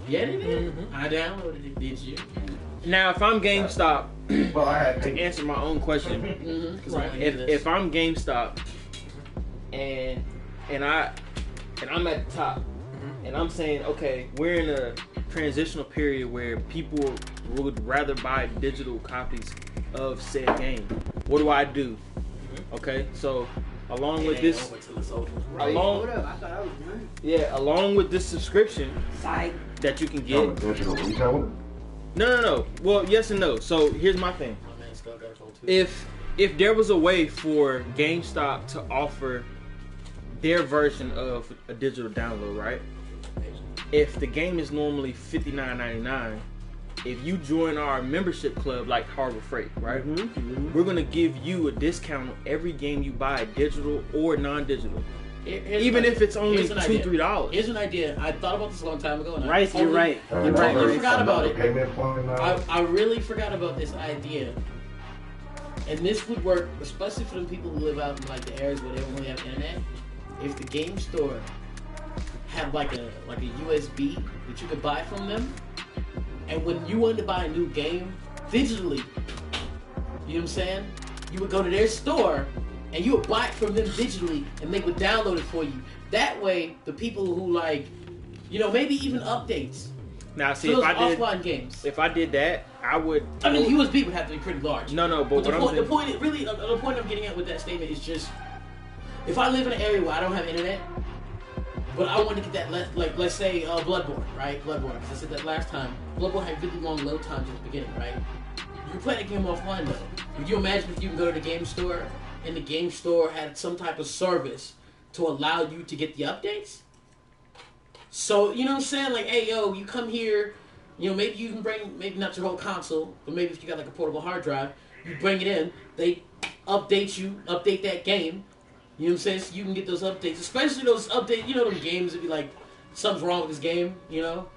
Yeah, they did. I downloaded it. Did you?
Now, if I'm GameStop,
Well, I had
to answer my own question, if I'm GameStop and I'm at the top and I'm saying, okay, we're in a transitional period where people would rather buy digital copies of said game, what do I do? Okay, so along with this, along with this subscription that you can get.
digital retailer.
No. Well, yes and no. So here's my thing. If there was a way for GameStop to offer their version of a digital download, right? If the game is normally $59.99, if you join our membership club like Harbor Freight, right? We're gonna give you a discount on every game you buy, digital or non-digital. Even if it's only $2-3.
Here's an idea. I thought about this a long time ago. And
You're right. You're right.
I forgot about it.
Payment plan,
I really forgot about this idea. And this would work, especially for the people who live out in like the areas where they don't really have internet. If the game store had like a USB that you could buy from them, and when you wanted to buy a new game digitally, you know what I'm saying? You would go to their store and you would buy it from them digitally and they would download it for you. That way, the people who like, you know, maybe even updates.
Now, see,
those
if I did
offline games.
If I did that, I would.
I mean, the USB would have to be pretty large.
No, but
the
what
point I'm getting at with that statement is just, if I live in an area where I don't have internet, but I want to get that, like let's say Bloodborne, right? Bloodborne, because I said that last time. Bloodborne had really long load times at the beginning, right? You can play the game offline though. Would you imagine if you can go to the game store and the game store had some type of service to allow you to get the updates? So, you know what I'm saying? Like, hey, yo, you come here, you know, maybe you can bring, maybe not your whole console, but maybe if you got like a portable hard drive, you bring it in, they update that game. You know what I'm saying? So you can get those updates, especially those updates, you know, them games that be like, something's wrong with this game, you know?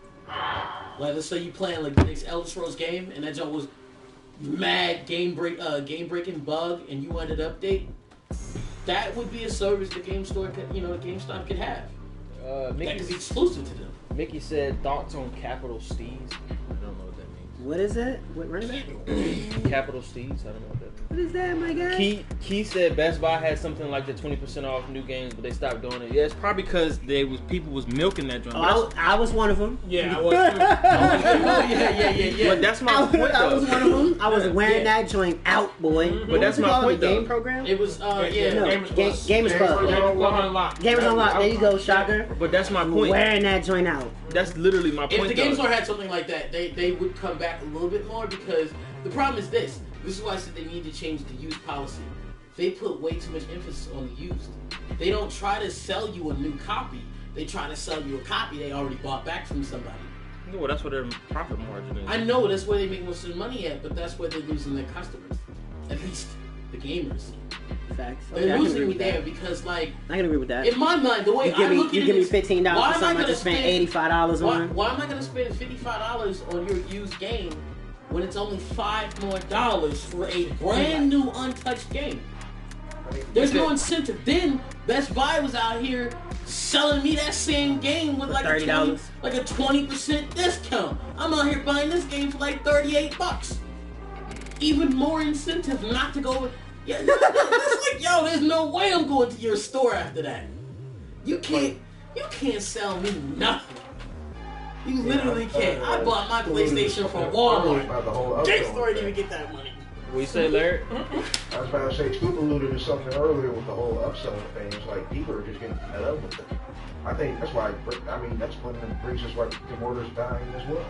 Like, let's say you playing like the next Elder Scrolls game, and that joint was mad game-breaking bug, and you wanted an update. That would be a service the game store could, you know, the GameStop could have. That could be exclusive to them.
Mickey said thoughts on Capital Steez. I don't know what that means.
What is that? What running back?
Capital Steez. I don't know what that means.
What is that, my guy?
Key said Best Buy had something like the 20% off new games, but they stopped doing it. Yeah, it's probably because people was milking that joint.
I was one of them.
Yeah, I was too.
Yeah.
But that's my point,
I was
though.
one of them. I was wearing that joint out, boy.
But that's my point,
The
though.
game program?
It was,
Gamers Club. Gamers Unlocked. There you go, shocker.
But that's my point.
Wearing that joint out.
That's literally my point.
If the game store had something like that, they would come back a little bit more, because the problem is this. This is why I said they need to change the used policy. They put way too much emphasis on the used. They don't try to sell you a new copy. They try to sell you a copy they already bought back from somebody.
No, that's where their profit margin is.
I know that's where they make most of their money at, but that's where they're losing their customers. At least the gamers.
Facts.
They're losing me there because, like,
I can agree with that.
in my mind, the way
you give
I look at it,
you give me $15 for something I just spent $85 on.
Why am I gonna spend $55 on your used game when it's only $5 more for a brand new untouched game? There's no incentive. Then Best Buy was out here selling me that same game with like
$30.
a 20% discount. I'm out here buying this game for like $38. Even more incentive not to go. Yeah, it's like, yo, there's no way I'm going to your store after that. You can't sell me nothing. You literally can't. I bought my PlayStation from Walmart. Game store didn't even get that money.
What you say, Larry?
I was about to say, Scoop alluded to something earlier with the whole upselling thing. It's like people are just getting fed up with it. I think that's why, that's when it brings us like the orders dying as well.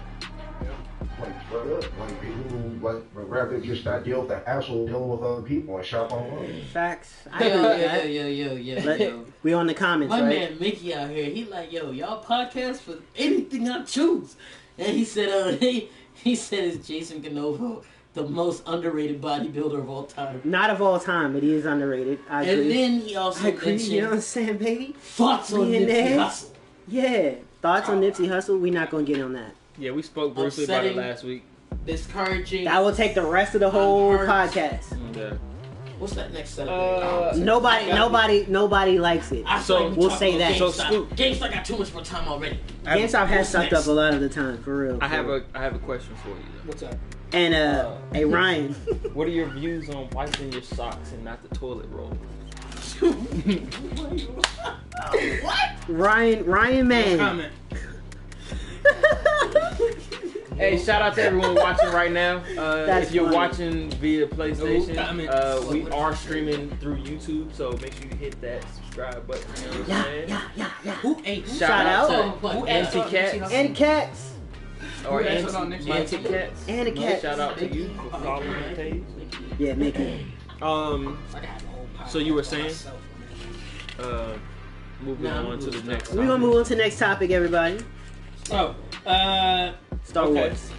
Like, straight up. Like, people who, like, would rather just not deal with the hassle of dealing with other people and shop online.
Facts. I agree with that.
Yo.
We on the comments,
My
right?
man Mickey out here, he like, yo, y'all podcast for anything I choose. And he said, he said it's Jason Canovo, the most underrated bodybuilder of all time.
Not of all time, but he is underrated. I agree.
And then he also mentioned,
you know what I'm saying, baby?
thoughts on Nipsey Hussle.
Yeah. Thoughts on Nipsey Hussle? We're not going to get on that.
Yeah, we spoke briefly about it last week.
Discouraging.
That will take the rest of the whole podcast.
Yeah.
What's that next set of games?
Nobody likes it. We'll say that.
GameStop got too much more time already.
GameStop has sucked up a lot of the time, for real.
I have a question for you.
What's up?
And hey Ryan,
what are your views on wiping your socks and not the toilet roll?
What?
Ryan man.
Comment.
Hey, shout out to everyone watching right now. If you're watching via PlayStation, we are streaming through YouTube, so make sure you hit that subscribe button. You know what I'm saying?
Yeah.
Who ate?
Shout out
to Anti-Cats.
And cats.
Or
Anti-Cats.
Anti-Cats.
And the cats.
Shout out to you for following the page.
Yeah, Mickey.
So you were saying? Moving on to the next.
We're gonna move on to the next topic, everybody.
So,
Star Wars.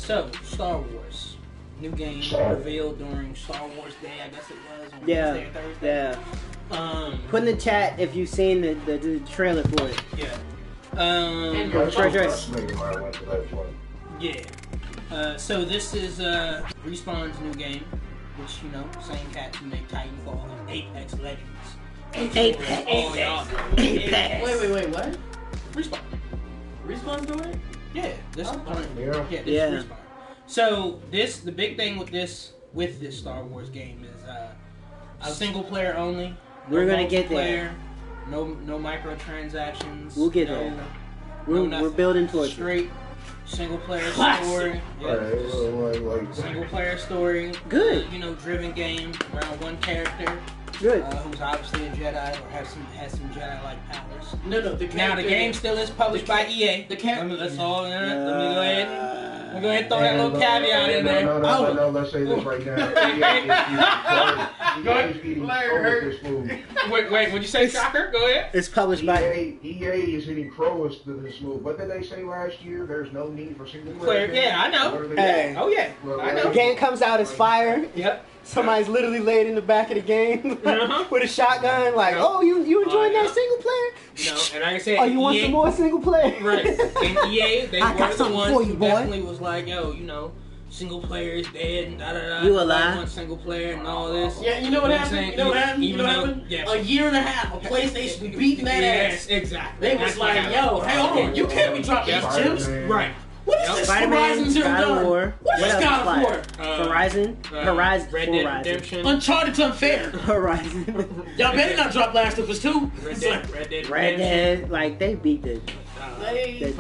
So Star Wars, new game revealed during Star Wars Day, I guess it was on Wednesday or Thursday.
Yeah. Put in the chat if you've seen the trailer for it.
Yeah. Yeah. So this is Respawn's new game, which same cats who make Titanfall and Apex Legends.
Apex.
Oh, y'all.
Apex.
Wait, what?
Respawn.
Respawn's doing it?
Yeah, this is
Yeah.
Respawn. So the big thing with this Star Wars game is single player only.
We're gonna get there.
No microtransactions.
We'll get there. We're building towards it.
Straight single player story. Single player story.
Good.
Driven game around one character.
Good.
Who's obviously a Jedi or has some Jedi-like powers.
No. The
game still is published by EA. Let's all. Let me go ahead and throw that little caveat in there.
No, let's say this right now.
Wait, what'd you say, Shocker? Go ahead.
It's published by
EA is hitting crowers to this move. What did they say last year? There's no need for single player.
Yeah, I know.
Hey.
Oh yeah, I know.
The game comes out as fire.
Yep.
Somebody's literally laid in the back of the game with a shotgun, like, oh, you enjoying that single player?
And like I said,
oh, you want some more single player?
Right. And EA, they
I got
were the
something
ones
for you,
who
boy.
definitely was like, single player is dead and da-da-da.
You a lie?
Want single player and all this.
Yeah, you know what happened? You know what happened?
Yeah.
A year and a half of PlayStation beating that ass.
Yes, exactly.
They was like, yo, hey, hold on, you can't be dropping these gems.
Right.
What is this
Spider-Man,
Horizon Zero
God of
Dawn?
War.
What is God of War?
Horizon.
Red Dead Redemption.
Uncharted's unfair.
Horizon.
Y'all better not drop Last of Us 2.
Red Dead
Red Dead, like they beat the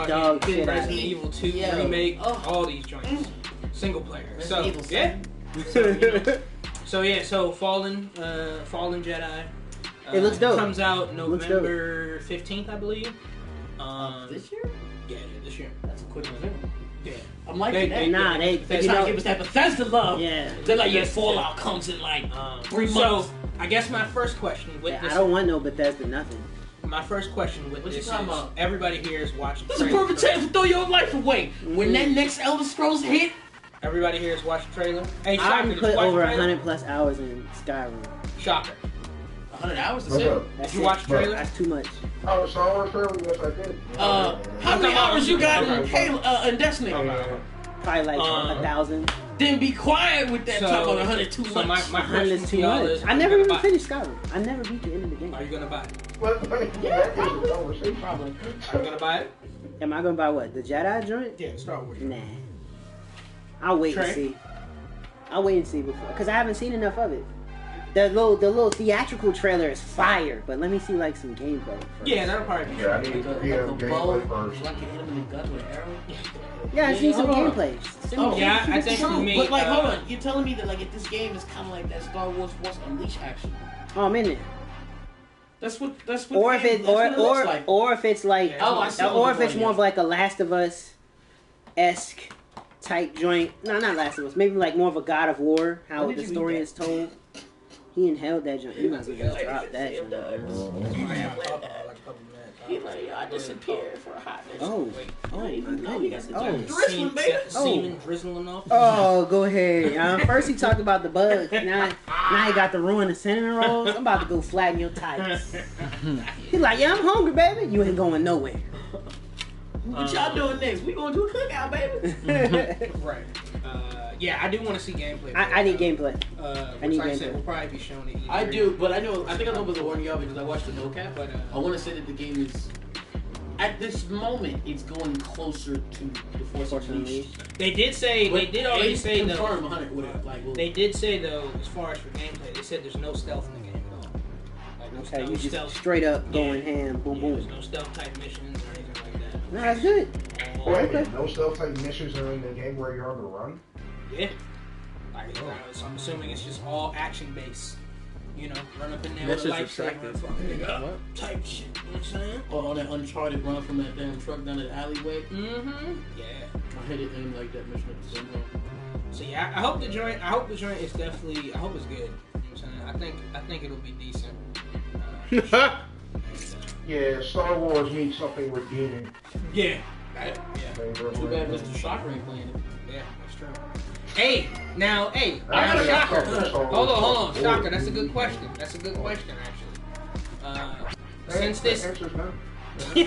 dog shit out of
Resident
it.
Evil 2 remake, all these joints. Single player. So,
Evil
yeah. So Fallen Jedi.
It looks dope.
Comes out November 15th, I believe.
This year?
Yeah, this year.
That's a quick review.
Yeah.
I'm liking that.
Nah, they
That's how give us that Bethesda love.
Yeah.
They're like, yeah, Fallout comes in like 3 months.
So, I guess my first question with this.
I don't want no Bethesda nothing.
My first question with
What
this
you talking
is,
about?
everybody here is watching.
This is a perfect chance to throw your life away. When that next Elder Scrolls hit,
Everybody here is watching trailer. Hey, Shocker,
I've
did
put
you watch
over
the trailer?
100+ hours in Skyrim.
Shocker.
100 hours is
What's
it.
up?
That's
Did you
it.
watch the trailer?
That's too much.
Oh, Star Wars trailer? Yes, I did.
How many hours you got in Halo, in Destiny?
Probably like 1,000.
Then be quiet with that talk on 100 too
So
much.
my
100
question
is
to
too
y'all
much.
is,
I never even finished Skyrim. I never beat the end of the game.
Are you gonna buy it?
Well,
Yeah,
that is a conversation.
Probably.
Are you gonna buy it?
Am I gonna buy what? The Jedi joint?
Yeah, Star Wars.
Nah. I'll wait and
Trey?
see. I'll wait and see before, because I haven't seen enough of it. The little theatrical trailer is fire, but let me see like some gameplay first.
Yeah, that'll probably be.
Yeah, I need to see
The bow,
gameplay first.
like you hit him in the gut with an arrow.
Yeah, I see some
hold on.
gameplay.
Oh,
Yeah, I think for
true.
me,
But like, hold on, you're telling me that like if this game is kind of like that Star Wars Force Unleashed action.
Oh, I'm in there.
That's what.
Or if it, or
looks like.
or if it's like,
Oh, I see
or
what
if
you're
it's
going
more
at.
of like a Last of Us esque type joint. No, not Last of Us. Maybe like more of a God of War. How
When
the
did you
story
eat
is told. He inhaled that joint. He must have just dropped that joint.
He like, yo, I disappeared for a hot minute.
Oh, oh my goodness. Oh.
Drizzling, baby.
Semen drizzling off.
Oh, go ahead. First he talked about the bugs. Now he got to ruin the cinnamon rolls. I'm about to go flatten your tires. He's like, yeah, I'm hungry, baby. You ain't going nowhere.
What y'all doing next? We gonna do a cookout, baby.
Right. Yeah, I do want to see gameplay.
I need gameplay.
I
need
like I
gameplay.
said, we'll probably be showing it.
I do, but I think I know what's warning y'all because I watched the no-cap.
But
I want to say that the game is, at this moment, it's going closer to the Force Unleashed.
they did say
But
they did already say though.
confirm 100 whatever. Like, well,
They did say though, as far as for gameplay, they said there's no stealth in the game at all. Like, no
Okay, you just
stealth.
straight up going ham, boom, boom.
There's no stealth type missions or anything like that.
No, that's good.
Wait a minute, no stealth type missions are in the game where you're on the run?
Yeah. Like, so I'm assuming it's just all action based. You know, run up in there with a lightsaber and fucking nigga up type shit. You know what I'm saying?
or on that Uncharted run from that damn truck down the alleyway.
Mm-hmm. Yeah.
I hit it in like that mission at the same time.
So yeah, I hope the joint is definitely. I hope it's good. You know what I'm saying? I think it'll be decent.
Yeah, Star Wars needs something redeeming.
Yeah.
Too bad Mr. Shocker ain't playing it.
Yeah, that's true. Hey, now,
I got
Shocker.
Star
Hold on,
Wars.
Shocker. That's a good question. Actually. Since this,
Answer's no.
you're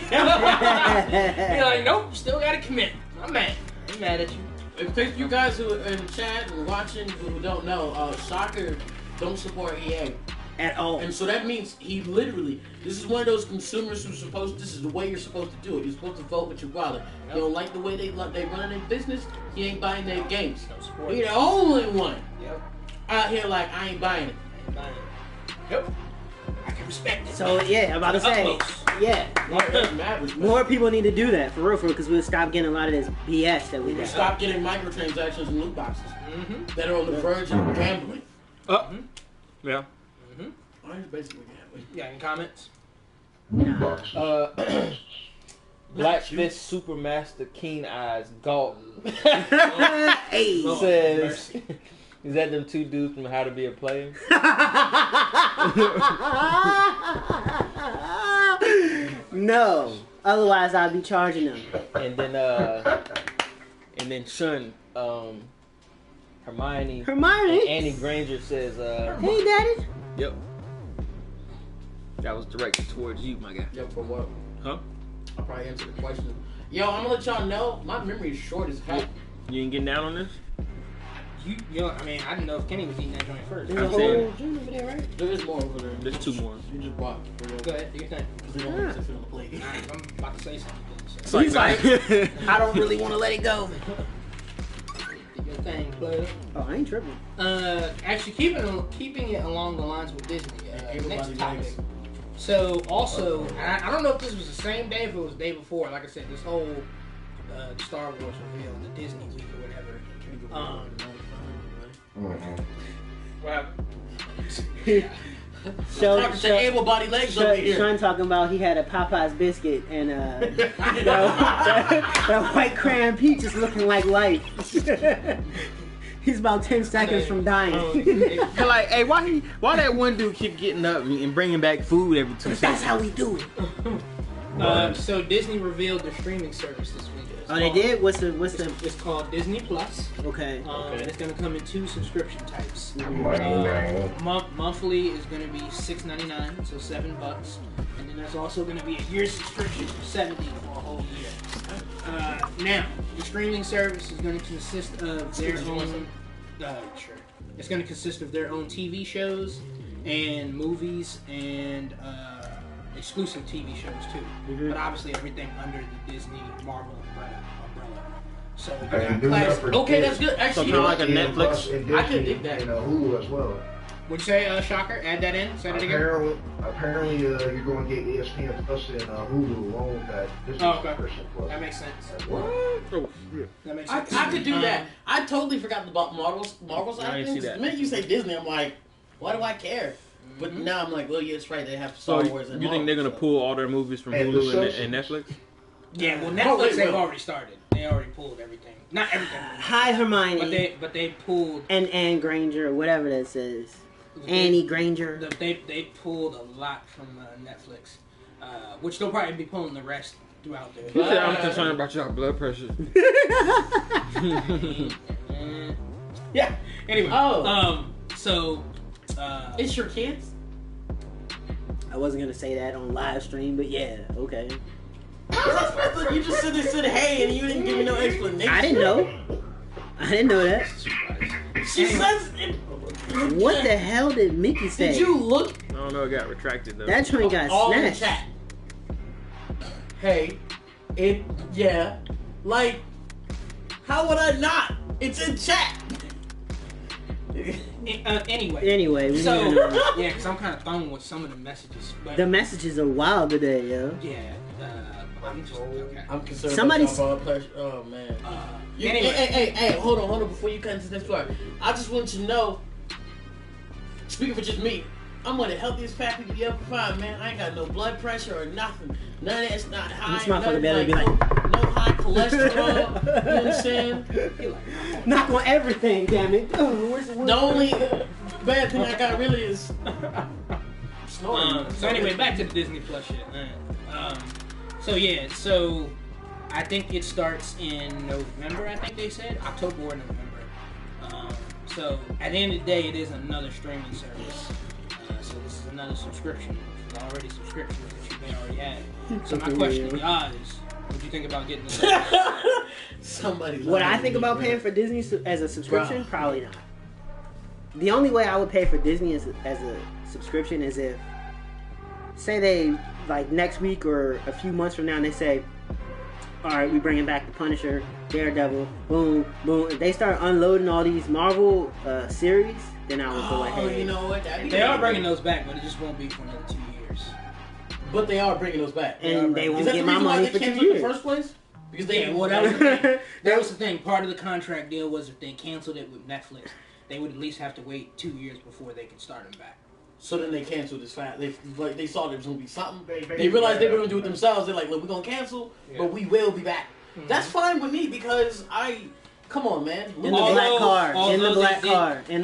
like, nope, still gotta commit. I'm mad. I'm mad at you.
If you guys who are in the chat and watching who don't know, Shocker don't support EA.
At all.
And so that means he literally, this is one of those consumers who's this is the way you're supposed to do it. You're supposed to vote with your wallet. You don't like the way they run their business, he ain't buying their games.
No support.
He the only one
Yep.
out here like, I ain't buying it.
Yep. I can respect it.
So yeah, I'm about to say, yeah,
Mad respect.
more people need to do that for real, because we'll stop getting a lot of this BS that we
We
got.
stop getting microtransactions and loot boxes
Mm-hmm.
that are on the verge of gambling.
Yeah.
Mine's basically gambling.
Yeah, any comments?
Black Fist Supermaster Keen Eyes Galt
Hey.
says, is that them two dudes from How to Be a Player?
No. Otherwise, I'd be charging them.
And then Shun, Hermione, and
Hermione.
Annie Granger says,
Hey, Daddy.
yep. That was directed towards you, my guy.
Yo, for what?
Huh?
I'll probably answer the question. Yo, I'm gonna let y'all know, my memory is short as hell.
You ain't getting down on this?
I mean, I didn't know if Kenny was eating that joint first.
There's a
I'm
whole
saying-
gym over there, right?
There is more over there.
There's two more.
You just bought.
Go ahead, do your thing.
Because they don't want to sit on the plate.
Alright, I'm about to say something.
So
He's like, I don't really want to let it go.
Do your thing, player.
Oh, I ain't tripping.
Actually, keeping it along the lines with Disney.
Everybody
Next topic.
likes.
So, also, I don't know if this was the same day, if it was the day before. Like I said, this whole Star Wars reveal, the Disney week or whatever. Well,
Talking to able-bodied legs over here.
Sean talking about he had a Popeye's biscuit and that white crayon peach is looking like life. He's about 10 seconds from dying.
Like, hey, why that one dude keep getting up and bringing back food every 2 seconds?
That's how we do it.
so Disney revealed their streaming service this week. It's
Oh, they
called-
did? What's the?
It's called Disney Plus.
Okay.
And it's going to come in 2 subscription types.
$9.99.
Monthly is going to be $6.99, so $7, and then there's also going to be a year subscription for $70 for a whole year. Now, the streaming service is going to consist of their own. Sure. It's going to consist of their own TV shows and movies and exclusive TV shows too. But obviously everything under the Disney Marvel umbrella. So you
And
got
do
classic.
not
Okay, that's good. Actually, you know
Something
what?
like a Netflix.
And
I could
Disney
dig that.
And Hulu as well.
What'd you say, Shocker? Add that in. Say that again.
Apparently, you're going to get ESPN Plus and Hulu along with that Disney
Oh, okay.
subscription Plus.
That makes sense.
as well.
Oh, yeah.
That makes
I
sense.
could do that. I totally forgot about Marvel's
I
side
didn't
of things.
see that.
The minute you say Disney, I'm like, why do I care? But now I'm like, well, yeah, it's right. They have
So
Star Wars and
you think they're
Marvel,
gonna pull all their movies from
And
Hulu
the
and Netflix?
Yeah, well,
Oh,
Netflix
wait,
they've
wait.
already started. They already pulled everything. Not everything,
Hi, Hermione.
but they pulled.
and Anne Granger, whatever that says. Annie Granger.
They pulled a lot from Netflix, which they'll probably be pulling the rest throughout
He
their.
said, I'm concerned about your blood pressure.
Yeah. Anyway.
Oh.
So.
It's your kids.
I wasn't gonna say that on live stream, but yeah, okay.
You just sit there and said hey, and you didn't give me no explanation.
I didn't know that.
She says it.
What the hell did Mickey say?
Did you look?
I don't know. It got retracted though.
That joint got
all in the
snatched.
chat. Hey, yeah. Like, how would I not? It's in chat.
Anyway,
we
so
need to-
yeah, because I'm kind of thrown with some of the messages. But
The messages are wild today, yo.
yeah, I'm just okay.
I'm concerned
Somebody's-
about blood pressure. Oh man.
Anyway.
Hey, hold on, before you cut into this next part. I just want you to know, speaking for just me, I'm one of the healthiest fat people you ever find, man. I ain't got no blood pressure or nothing. None of that's not high.
This motherfucker
nothing,
better be
no high cholesterol. You know what I'm saying?
Knock on everything, damn it.
The only bad thing I got really is snoring.
So anyway, back to the Disney Plus shit. So I think it starts in November. I think they said October or November. So at the end of the day, it is another streaming service. So this is another subscription. It's already subscriptions that you may already have. So my question to y'all is, what do you think about getting this?
Somebody.
What I think about paying for Disney as a subscription? Probably not. The only way I would pay for Disney as a subscription is if, say they, like next week or a few months from now, and they say, alright, we bringing back the Punisher, Daredevil, boom, boom. If they start unloading all these Marvel series, then I would go ahead.
You know what?
They are bringing those back, but it just won't be for another 2 years.
But they are bringing those back.
And they won't
Is that
get
the
my
reason why
money
they
for 2
canceled it in
years.
the first place? Because they
That was the thing. That was the thing. Part of the contract deal was if they canceled it with Netflix, they would at least have to wait 2 years before they could start them back.
So then they canceled this fast. They saw there was gonna be something. They realized they were gonna do it themselves. They're like, look, we're gonna cancel, but we will be back.
Mm-hmm.
That's fine with me because come on, man.
In the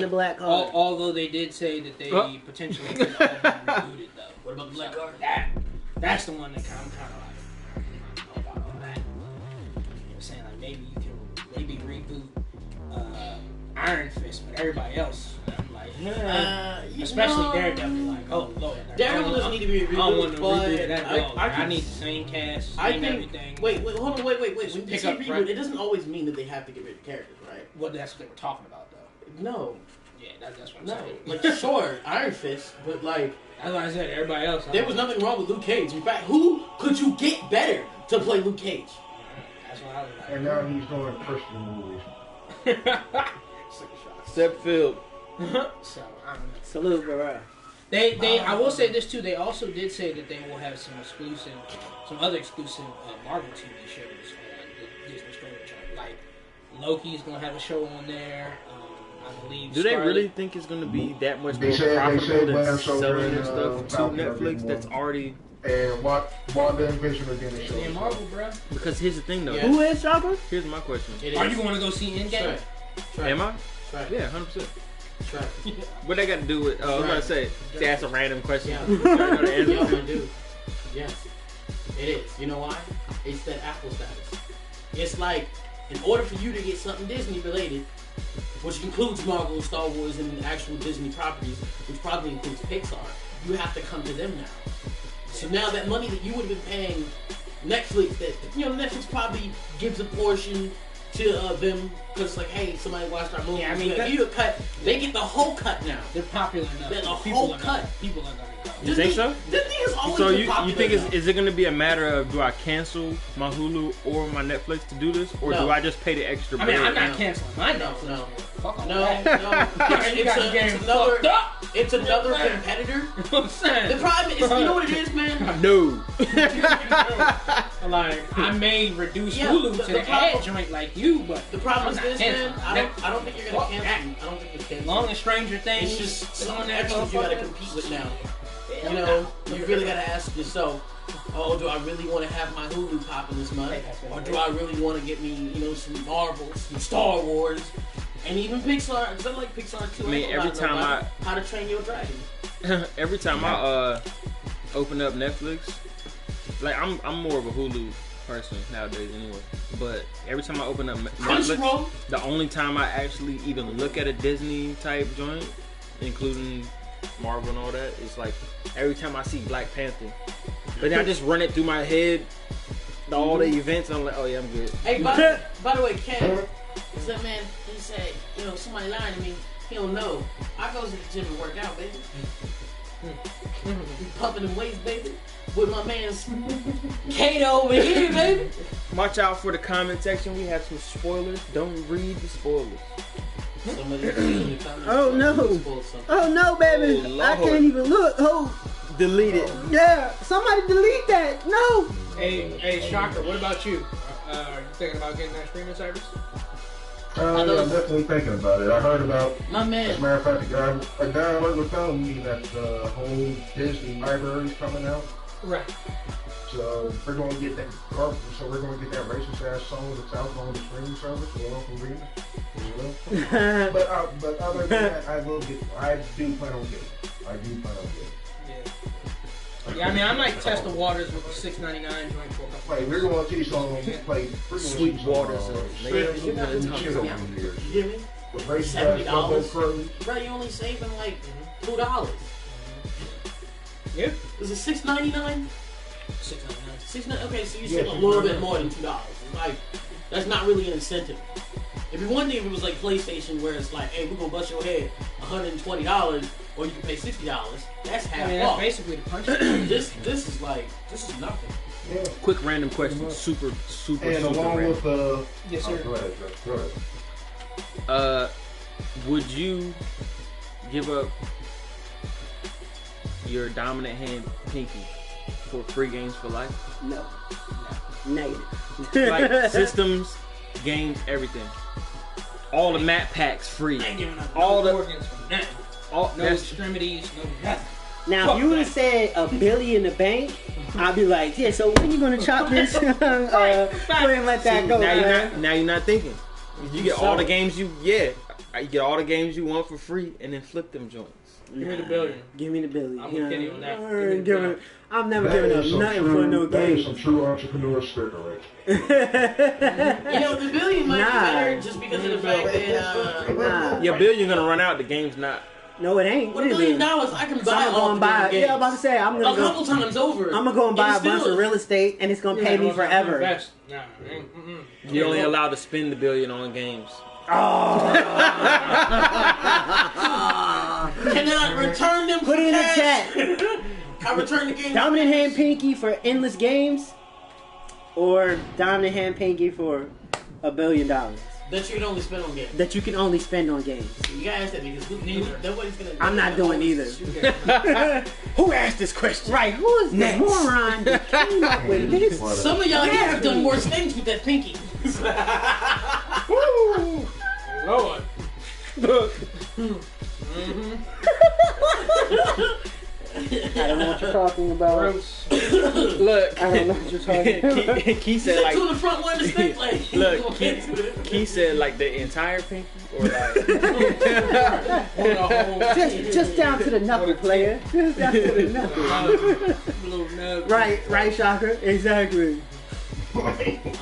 black car.
Although they did say that they potentially could all be rebooted, though.
What about the black car?
That's the one that I'm kind of like, I don't know about all that. You know what I'm saying? Like, maybe you can reboot Iron Fist, but everybody else, I'm like, especially Daredevil, like, oh, Lord.
Daredevil doesn't need to be
I don't want
rebooted,
to
but
reboot it at all. I
can-
need the same cast,
I
same
think.
everything.
Wait, hold on, wait. When you
pick
say
up
reboot,
front.
it doesn't always mean that they have to get rid of characters, right?
Well, that's what they were talking about, though.
No,
Yeah, that's what I'm
no.
saying.
Like, sure, Iron Fist, but like,
That's why I said everybody else.
there was nothing wrong with Luke Cage. In fact, who could you get better to play Luke Cage?
That's what I was like.
And now he's doing personal movies.
Stepfield.
So I don't know.
Salute, bro.
They I will say this too. They also did say that they will have some other exclusive Marvel TV shows on the Disney streaming channel. Like Loki's gonna have a show on there. I believe.
Do they
Scarlet-
really think it's gonna be that much
They
more
said- they
profitable
said
than
Winter Soldier
selling
and,
their stuff to
Falcon are
Netflix
big
that's
more.
already?
And Wanda and Vision are getting the show.
in Marvel, bro?
Because here's the thing though.
Yeah.
Who is Chopper?
Here's my question.
It
Are
is.
you going to go see Endgame?
Right.
Am I?
Right.
Yeah, 100%.
Right.
What they got to do with? I was gonna say, ask a random question.
Yeah.
I know the answer.
Yeah, my dude. Yes. It is. You know why? It's that Apple status. It's like, in order for you to get something Disney related, which includes Marvel, Star Wars, and actual Disney properties, which probably includes Pixar, you have to come to them now. So now that money that you would have been paying Netflix, that Netflix probably gives a portion to them because it's like, hey, somebody watched our movie.
Yeah, I mean,
we give you a cut. They get the whole cut now.
They're popular enough.
They're the
People
whole
are
cut.
People are going to go.
You think so?
Disney has always
So
been
you
popular
think
now.
is it gonna be a matter of do I cancel my Hulu or my Netflix to do this, or
No.
do I just pay the extra?
I mean, I'm
bread?
not canceling my
No,
Netflix.
no.
Fuck all
No,
that. You guys are getting fucked up.
it's another
Yeah.
competitor.
You know what I'm saying?
The problem is, you know what it is, man?
No.
Like, I may reduce
Yeah,
Hulu
the
to the
problem-
ad joint like you, but
The problem
I'm
is
not
this, man.
canceling.
I don't think you're gonna
Fuck
cancel.
that.
I don't think you're canceling.
Long as Stranger Things,
It's just
is on
some
that
extras you gotta
motherfucker.
compete with now. You know, you really gotta ask yourself, oh, do I really want to have my Hulu popping this month? Or do I really want to get me, some Marvel, some Star Wars, and even Pixar? Because I like Pixar too.
I mean,
ain't
every
gonna lie,
time
no, How to Train Your Dragon.
Every time I open up Netflix, like I'm more of a Hulu person nowadays anyway. But every time I open up Netflix,
Crunchyroll.
the only time I actually even look at a Disney type joint, including Marvel and all that, is like every time I see Black Panther. But then I just run it through my head all the events. I'm like, oh yeah, I'm good.
Hey, by the way, Ken, is that man? He said, somebody lying to me. He don't know. I go to the gym and work out, baby. Pumping them weights, baby. With my man's Kato over here, baby.
Watch out for the comment section. We have some spoilers. Don't read the spoilers.
Oh no! Oh no, baby!
Oh,
I can't even look. Oh,
Delete it.
yeah! Somebody delete that! No!
Hey, Shocker, what about you? Are you thinking about getting that streaming service?
Yeah, I'm definitely thinking about it. I heard about,
My man.
as a matter of fact, a guy was telling me that the whole Disney library is coming out.
Right.
So we're going to get that. So we're going to get that racist ass song that's out on the streaming service. Well, for real. But other than that, I do plan on getting.
Yeah, I mean, I might test the waters with the $6.99 joint for a couple.
We're going to teach on
Sweet waters and
You hear me? $70. Bro, you only saving like $2.
Yeah.
Is it $6.99? $6.99. Okay, so you save a little bit more than $2. It's like that's not really an incentive. It'd be one thing if it was like PlayStation, where it's like, hey, we're gonna bust your head $120, or you can pay $60. That's half
That's
off.
basically the punch.
This is nothing.
Yeah.
Quick random question. Super
And
super
along
random.
with the.
Yes, sir.
Go ahead, Jeff. Go ahead.
Would you give up your dominant hand pinky for free games for life?
No. Negative.
Like systems, games, everything. All the map packs free.
I ain't giving up
All
no
the-
organs for nothing.
All
No
that's
extremities, no nothing.
Now,
Fuck
if you would
that.
have said $1 billion in the bank, I'd be like, yeah, so when you going to chop this? Go ahead and let that go, man.
now you're not thinking. You get all the games you get all the games you want for free, and then flip them joints.
Give me the billion.
Give me the billion.
I'm with Kenny on that.
I'm never
That
giving
is
up
some
nothing
true-
for no
That is
game.
some true entrepreneur spirit right
The billion might be
Nah.
better just because of the fact that
Nah.
Your billion gonna run out. The game's not.
No, it ain't.
with $1 billion, I can
So
buy
I'm
all
gonna
the
buy.
damn games.
Yeah, I'm about to say I'm
a
gonna
couple
go.
times over.
I'm gonna go and buy a
It's
bunch
still-
of real estate, and it's gonna pay me forever.
Nah,
You're only allowed to spend the billion on games.
Can I return them?
Put it in the
cash?
chat.
I return the game.
Dominant hand pinky for endless games, or dominant hand pinky for $1 billion
That you can only spend on games.
that you can only spend on games.
You gotta ask that because nobody's gonna.
I'm not doing either.
Who asked this question?
Right? Who is the moron that came up with this?
Some of y'all have done worse things with that pinky.
Lord.
I don't know what you're talking about.
Gross.
Look,
I don't know what you're talking about.
Key said like.
Two in the front, one in the stick. Like,
Look, Key said like the entire pinky, or like.
Just down to the knuckle, player. Just down to the knuckle.
Little nub.
Right, Shocker. Exactly.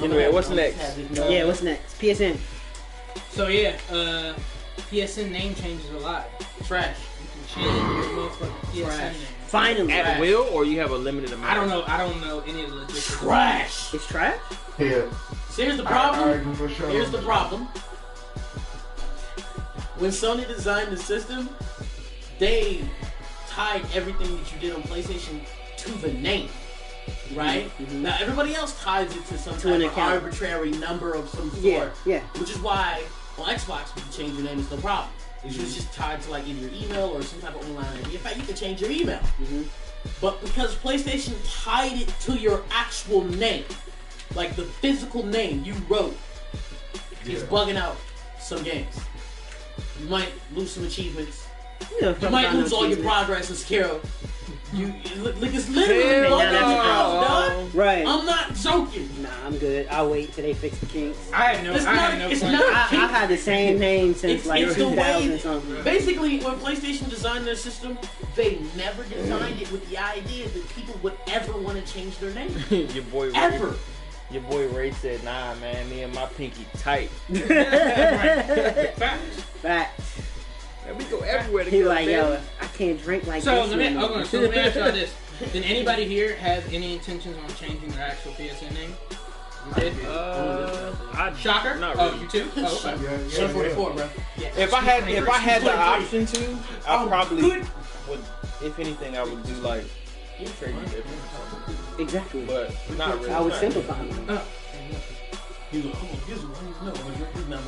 Anyway, what's next?
Yeah, what's next? PSN.
So yeah, PSN name changes a lot.
Trash.
You can change your motherfucking PSN name.
Finally.
At will, or you have a limited amount?
I don't know any of the logistics.
Trash.
It's trash?
Yeah.
So here's the
I
problem.
agree for sure.
Here's the problem. When Sony designed the system, they tied everything that you did on PlayStation to the name. Right?
Mhm.
Now everybody else ties it to some
To an
type of
account.
arbitrary number of some sort.
Yeah.
Which is why on Xbox you can change your name, it's no problem. It's just tied to like either your email or some type of online ID. In fact, you can change your email.
Mhm.
But because PlayStation tied it to your actual name, like the physical name you wrote, it's bugging out some games. You might lose some achievements.
You
might lose all your progress in Sekiro. Like it's literally
Hell
bugging
no.
you out, dog.
Right.
I'm not joking.
Nah, I'm good. I'll wait till they fix the kinks.
I had no
It's
fun.
not.
I had the same name since like
It's the
2000
way.
or something.
Basically, when PlayStation designed their system, they never designed it with the idea that people would ever want to change their name.
Your boy Ray,
Ever.
Your boy Ray said, "Nah, man, me and my pinky tight.
Facts.
Facts.
And we go everywhere
He
together."
like,
baby.
yo, I can't drink like
So
this.
let me
no more.
ask y'all this: Did anybody here have any intentions on changing their actual PSN name? You did? Shocker?
Not
Oh,
really.
you too? Oh, okay.
Shun 44, bro.
Yeah.
If I had the
23.
option to, I probably
good.
would. If anything, I would do like trade me different,
Exactly.
but not really.
I would
not
simplify it.
He's like, oh, here's one. No, he's not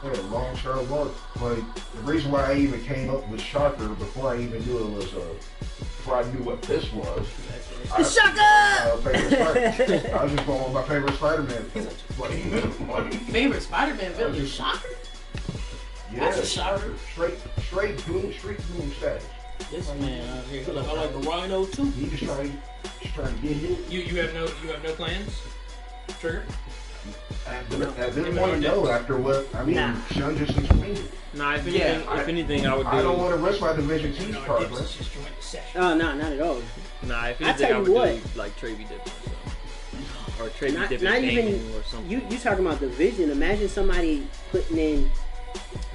Yeah, long term work. Like the reason why I even came up with Shocker before I even knew it was before I knew what this was.
Shocker!
Favorite Spider. I was just going with my favorite Spider-Man film.
Favorite Spider-Man villain is Shocker?
Yeah,
That's a shocker.
Straight gloom status.
This man out here, look, I like the Rhino too.
He just trying to get hit.
You have no plans? Trigger?
At this point, no. After what Sean just explained.
Nah, if anything, I would do.
I don't want to rush my Division 2's progress.
Oh, no, not at all.
Nah, if
I
anything,
tell
I
you
would
what.
do like trade me different. Or trade me
Not
different
even
gaming or something.
you talking about Division. Imagine somebody putting in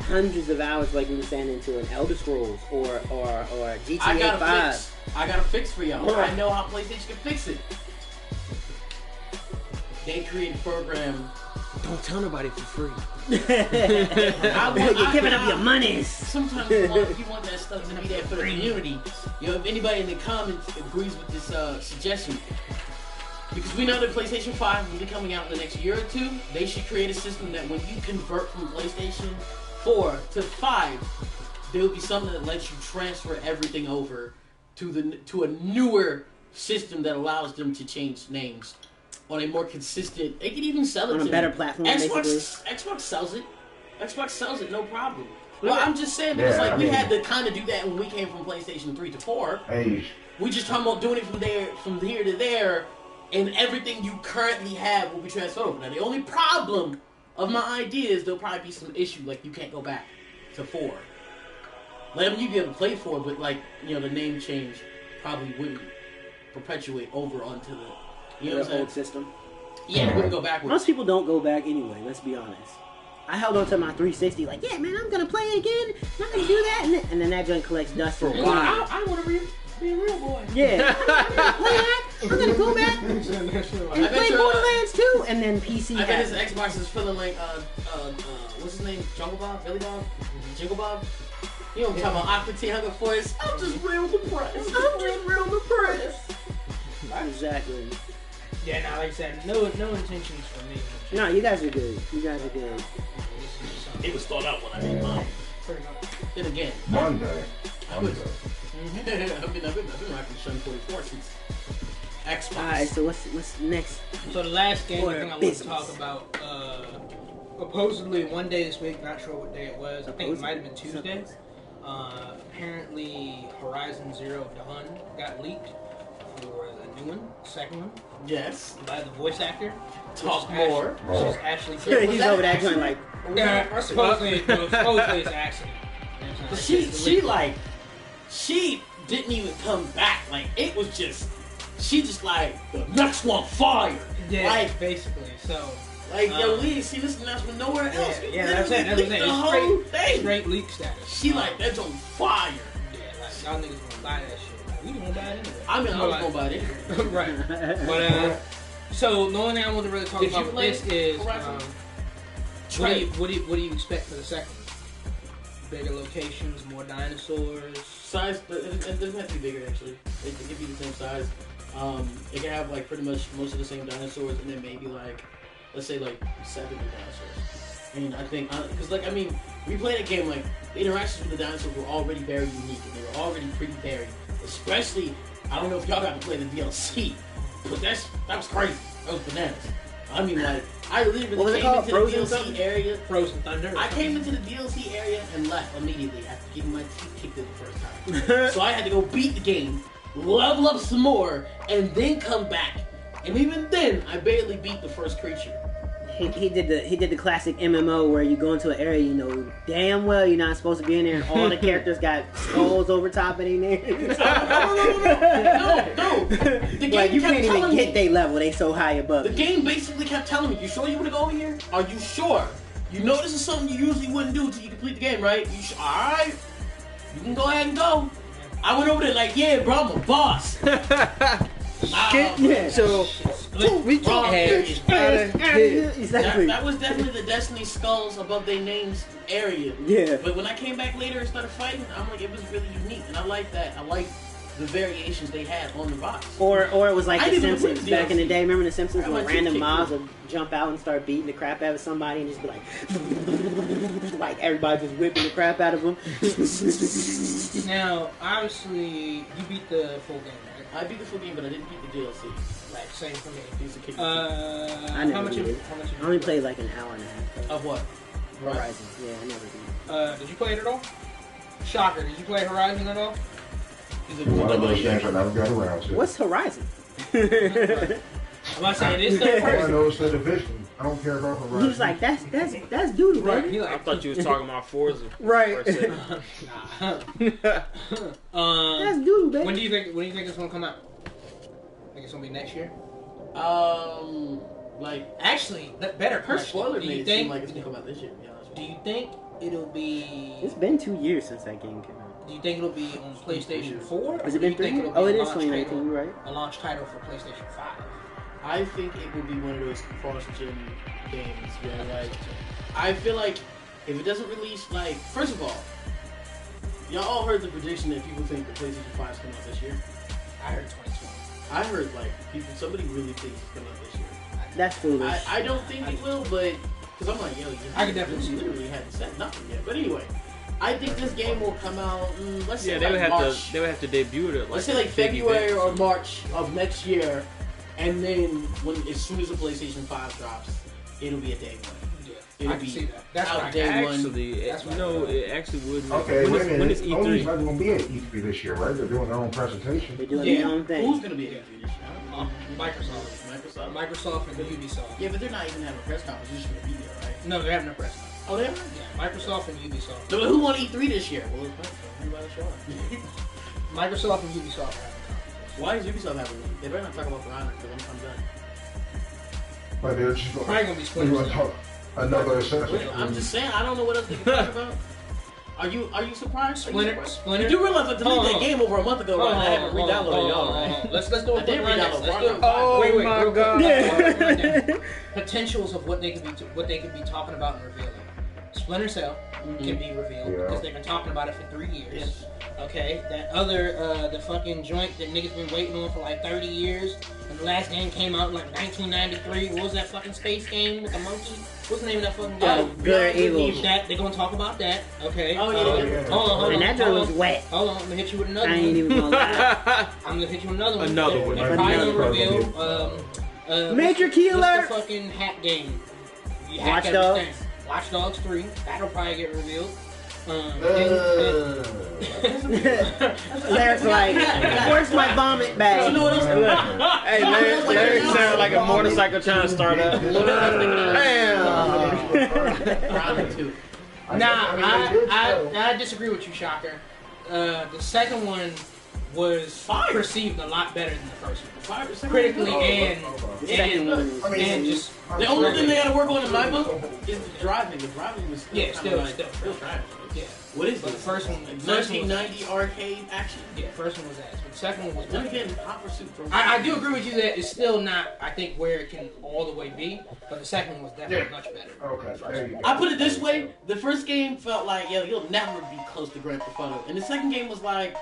hundreds of hours, like we were saying, into an Elder Scrolls or GTA
I got a
5.
fix. I got a fix for y'all. I know how PlayStation can fix it. They create a program.
Don't tell nobody for free.
You're giving up your monies.
Sometimes you want that stuff to be there for the community. You know, if anybody in the comments agrees with this suggestion, because we know that PlayStation 5 will be coming out in the next year or two, they should create a system that when you convert from PlayStation 4 to 5, there will be something that lets you transfer everything over to a newer system that allows them to change names on a more consistent. They can even sell it
On a
to
better
them.
platform,
Xbox sells it. Xbox sells it, no problem. Well, I'm just saying because we had to kind of do that when we came from PlayStation 3 to 4.
Hey,
We just talking about doing it from here to there, and everything you currently have will be transferred over. Now, the only problem of my idea is there'll probably be some issue, like you can't go back to 4. Like, I mean, you'd be able to play 4, but like, you know, the name change probably wouldn't perpetuate over onto the, you know what I'm saying?
Old system.
Yeah, it wouldn't go backwards.
Most people don't go back anyway. Let's be honest. I held on to my 360, like, yeah, man, I'm gonna play it again. I'm gonna do that, and then that joint collects dust for a while.
I want to be a real boy.
Yeah, I'm gonna play that. I'm gonna go back and play Borderlands 2, and then PC.
I bet his Xbox is feeling like what's his name? Jungle Bob, Billy Bob, Jingle Bob. You know what I'm talking about? Aqua Teen Hunger Force. I'm just real depressed.
Exactly.
Yeah, nah, like I said, no intentions for me.
No, you guys are good. You guys are good.
It was thought out when I made mine.
Pretty much.
Then again,
Monday.
I've been rocking Shun 44 since Xbox.
Alright, so what's next?
So the last game I
Order
think I want
business.
to talk about, supposedly one day this week, not sure what day it was. I think it might have been Tuesday. Apparently Horizon Zero Dawn got leaked for the new one, second one,
Yes.
by the voice actor.
Talk more.
Which is Ashley
He's
Tippett.
over that joint like,
Yeah, supposedly it's accident.
But she didn't even come back. Like, it was just, she just like, the next one fire.
Yeah,
Like,
basically. So,
we didn't see this announcement nowhere else.
yeah, that's it.
Literally leaked the whole thing.
Straight leak status.
She like, that's on fire.
Yeah, like y'all niggas gonna buy that shit. Like, we gonna buy it anyway.
I mean, I was gonna buy it.
Right. But so the only thing I want to really talk
Did you
about with
play
this is
Horizon?
what do you expect for the second one? Bigger locations, more dinosaurs.
Size, but it doesn't have to be bigger actually. It can be the same size. It can have like pretty much most of the same dinosaurs, and then maybe like, let's say like 7 new dinosaurs. And I think, because like, I mean, we played a game, like, the interactions with the dinosaurs were already very unique, and they were already pretty varied. Especially, I don't know if y'all got to play the DLC, but that was crazy. That was bananas. I mean, like, I literally
What was it
came
called?
into the
Frozen
DLC
something?
area.
Frozen Thunder.
I came into the DLC area and left immediately after getting my teeth kicked in the first time. So I had to go beat the game, level up some more, and then come back. And even then, I barely beat the first creature.
he did the classic MMO where you go into an area you know damn well you're not supposed to be in there, and all the characters got skulls over top of their names.
No. The game
Like you
kept
can't even
telling
get
me.
they level. They so high above.
The
you.
game basically kept telling me, "You sure you want to go over here? Are you sure? You know this is something you usually wouldn't do until you complete the game, right? You all right? You can go ahead and go." I went over there like, yeah, bro, I'm a boss.
Yeah.
So we
Wrong
can't
area.
Exactly.
That was definitely the Destiny skulls above their names area.
Yeah.
But when I came back later and started fighting, I'm like, it was really unique, and I like that. I like the variations they had on the box.
Or it was like
I
The
didn't even
Simpsons
read
back in the day. Remember The Simpsons
I
when
went to
random
kick
mobs
you.
would jump out and start beating the crap out of somebody and just be like everybody just whipping the crap out of them.
Now, obviously, you beat the full game, right?
I beat the full game, but I didn't beat the DLC.
Like, same for me.
Piece of cake.
I
How
never
much?
did it.
How much?
I only played like an hour and a half.
Of what?
Horizon. Yeah, I never did.
Did you play it at all? Shocker. Did you play Horizon at all?
Is it
One of those things I never got around to.
What's Horizon?
I'm not saying it is third
All I
person.
know is the division. I don't care about Horizon.
He was like, that's doodle,
Right.
baby.
He
I
like,
thought you was talking about Forza.
Right.
For a second.
That's doodle, baby.
when do you think it's gonna come out? Think it's gonna be next year?
Like,
Actually, that better
her
question.
spoiler
Do
made
you
it seem
think?
like it's gonna come out this year, to be honest with
Do
you.
you think it'll be?
It's been 2 years since that game came out.
Do you think it'll be on PlayStation 4?
Has it
or do
been
you
3
think
years?
it'll be
Oh, it
a
is
launch
2019,
title-
you're right.
A launch title for PlayStation 5.
I think it will be one of those cross-gen games where, like, I feel like if it doesn't release, like, first of all, y'all all heard the prediction that people think the PlayStation 5 is coming out this year.
I heard 2020.
I heard, like, somebody really thinks it's coming out this year.
That's foolish.
I don't think it will, but, because I'm like, yo,
I could definitely see
you
it.
literally haven't said nothing yet. But anyway, I think this game will come out, let's say,
Yeah, they would
like
have
March.
to. They would have to debut it. Like
Let's say like
a big
February
event.
or March of next year, and then as soon as the PlayStation 5 drops, it'll be a day one.
Yeah,
It'll
I can
be
see that. That's
out
what I
day
can.
one.
Actually,
That's
you
what
know,
I
it actually would.
Okay,
when
wait
is,
a minute.
when is
Only's
E3?
not going to be at E3 this year, right? They're doing their own presentation.
They're doing
Yeah.
their own thing.
Who's gonna be at E3 this year? I don't know.
Microsoft.
Microsoft.
Microsoft and Ubisoft.
Yeah, but they're not even having a press conference. They're just gonna be there, right?
No, they're having a press conference.
Oh, they are.
Yeah, Microsoft and Ubisoft.
So who won E3 this year? Well, it's Microsoft. Everybody show up.
Microsoft and Ubisoft are having conferences.
Why is Ubisoft having one? They better not talk about For Honor because I'm done.
But they're just
Probably gonna be
they're
Splinter
going to
Cell.
talk another assessment.
I'm just saying, I don't know what else they can talk about. Are you surprised?
Splinter.
You do realize I
Hold
deleted
on.
that game over a month ago, right? I haven't re-downloaded it, all right?
Let's do
I
a
did
quick rundown.
re-download
Let's do
Far Cry.
Oh
wait,
my
real quick.
God.
Yeah.
Potentials of what they could be talking about and revealing. Splinter Cell can be revealed
Yeah.
because they've been talking about it for 3 years.
Yes.
Okay, that other the fucking joint that niggas been waiting on for like 30 years, and the last game came out in like 1993. What was that fucking space game with the monkey? What's the name of that fucking game?
Good or evil.
That they're gonna talk about that. Okay.
Oh, yeah.
Hold on.
And that joint was wet.
Hold on, I'm gonna hit you with another
I
one.
ain't even gonna lie.
I'm gonna hit you with another one.
Another one.
They're probably gonna reveal.
Major key
what's
alert.
the fucking hack game? You hack
Watch Dogs.
everything. Watch Dogs 3. That'll probably get revealed.
Larry's like, where's my vomit bag?
You know what I'm
Hey, Larry sound like a motorcycle trying to start up. Damn.
Round 2.
I disagree with you, Shocker. The second one was
Fire.
perceived a lot better than the first one.
Critically
Critically and
Second one.
just
The only thing they gotta work on in my book is the driving. The driving was still
Yeah,
kinda
still
trash.
yeah.
What is
But
this?
the first one,
Like
the first one was
1990 arcade action.
yeah, first one was ass, but the second one was
Then
better.
again, Hot Pursuit.
I do agree with you that it's still not, I think, where it can all the way be, but the second one was definitely much better.
Okay, there you go.
I put it this way: the first game felt like, yo, you'll never be close to Grand Theft Auto, and the second game was like,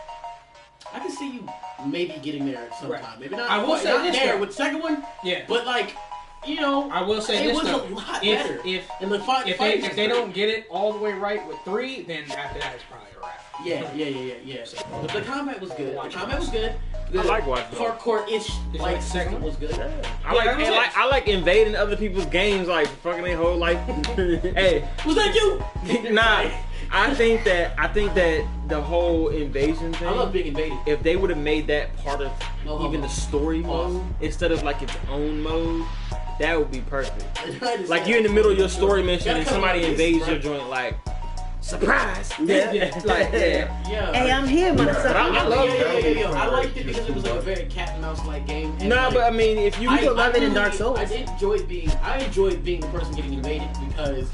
I can see you maybe getting there sometime.
Right.
Maybe not.
I will say
not
this,
there
though.
with the second one,
Yeah,
but like, you know,
I will say
it
this
was
though.
a lot better.
If
And the fight,
if they don't get it all the way right with 3, then after that it's probably a wrap.
Yeah. But the combat was good. The combat was good. The
I like Watch Dogs.
parkour-ish
Did you
like
like the second
system was good.
I like invading other people's games, like fucking their whole life. Hey,
Was that you?
nah. I think that the whole invasion thing.
I love being invaded.
If they would have made that part of
No
even the story mode instead of like its own mode, that would be perfect. Like you're in the middle of your story mission and somebody invades your joint, like surprise.
Yeah.
Like yeah.
Yeah.
Hey, I'm here, motherfucker.
But I love
Yeah. I liked it because it was like a very cat and mouse like game. And
Nah,
like,
but I mean, if you
still love it in Dark Souls.
I enjoyed being the person getting invaded because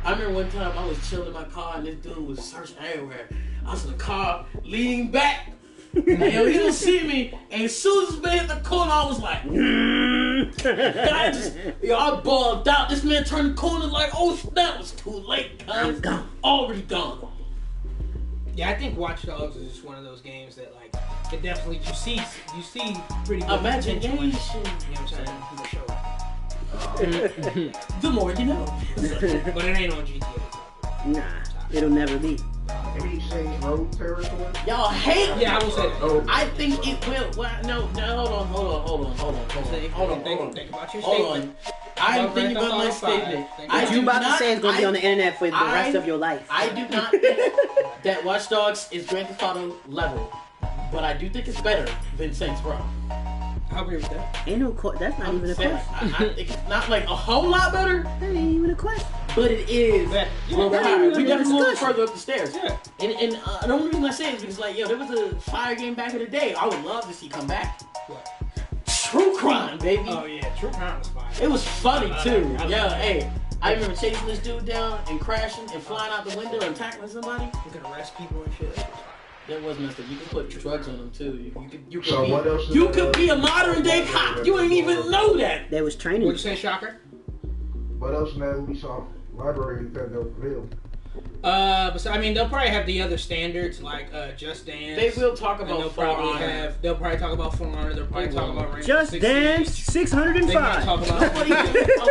I remember one time I was chilling in my car and this dude was searching everywhere. I was in the car, leaning back, Yo, he don't see me, and as soon as this man hit the corner, I was like, I balled out. This man turned the corner like, oh, that was too late,
I'm
cuz.
gone.
Already gone.
Yeah, I think Watch Dogs is just one of those games that like it definitely you see pretty good
Imagination.
potential in it. You know what I'm saying? For sure.
The more you know.
But it ain't on GTA.
Nah, it'll never be.
Any Saints Row territory?
Y'all hate
Yeah, I will say that.
Oh,
I think it will. Well, no, hold on.
Think about your
Hold
statement.
on. I'm thinking about my statement. I
What you
do
about to
not-
say is gonna be on the internet for the rest of your life.
I do not think that Watch Dogs is Grand Theft Auto level, but I do think it's better than Saints Row.
I agree with that.
Ain't no that's not even a
saying,
question.
I think it's not like a whole lot better,
That ain't even a question.
but it is.
Yeah.
Well,
Yeah,
higher. We
yeah,
got to move
discussion.
further up the stairs.
Yeah.
And the only reason I say it is because, like, yo, there was a fire game back in the day. I would love to see come back.
What?
True crime, baby.
Oh yeah, True Crime was fine.
It was funny too.
I
Yo,
love it.
hey, I remember chasing this dude down and crashing and flying out the window and tackling somebody.
You could arrest people and shit.
That was messed up. You could put drugs on them too. You
So what else is
you
there?
could be a modern day cop. You ain't even know that.
There was training.
What'd you say, Shocker?
What else in that Ubisoft library that they'll reveal?
But I mean, they'll probably have the other standards like Just Dance.
They will talk
And
about
they'll
For
probably
Honor.
they'll probably talk about For Honor. They'll probably
They
talk
will.
about Rainbow
Just
Six
Dance
Siege.
605.
They may talk about
Nobody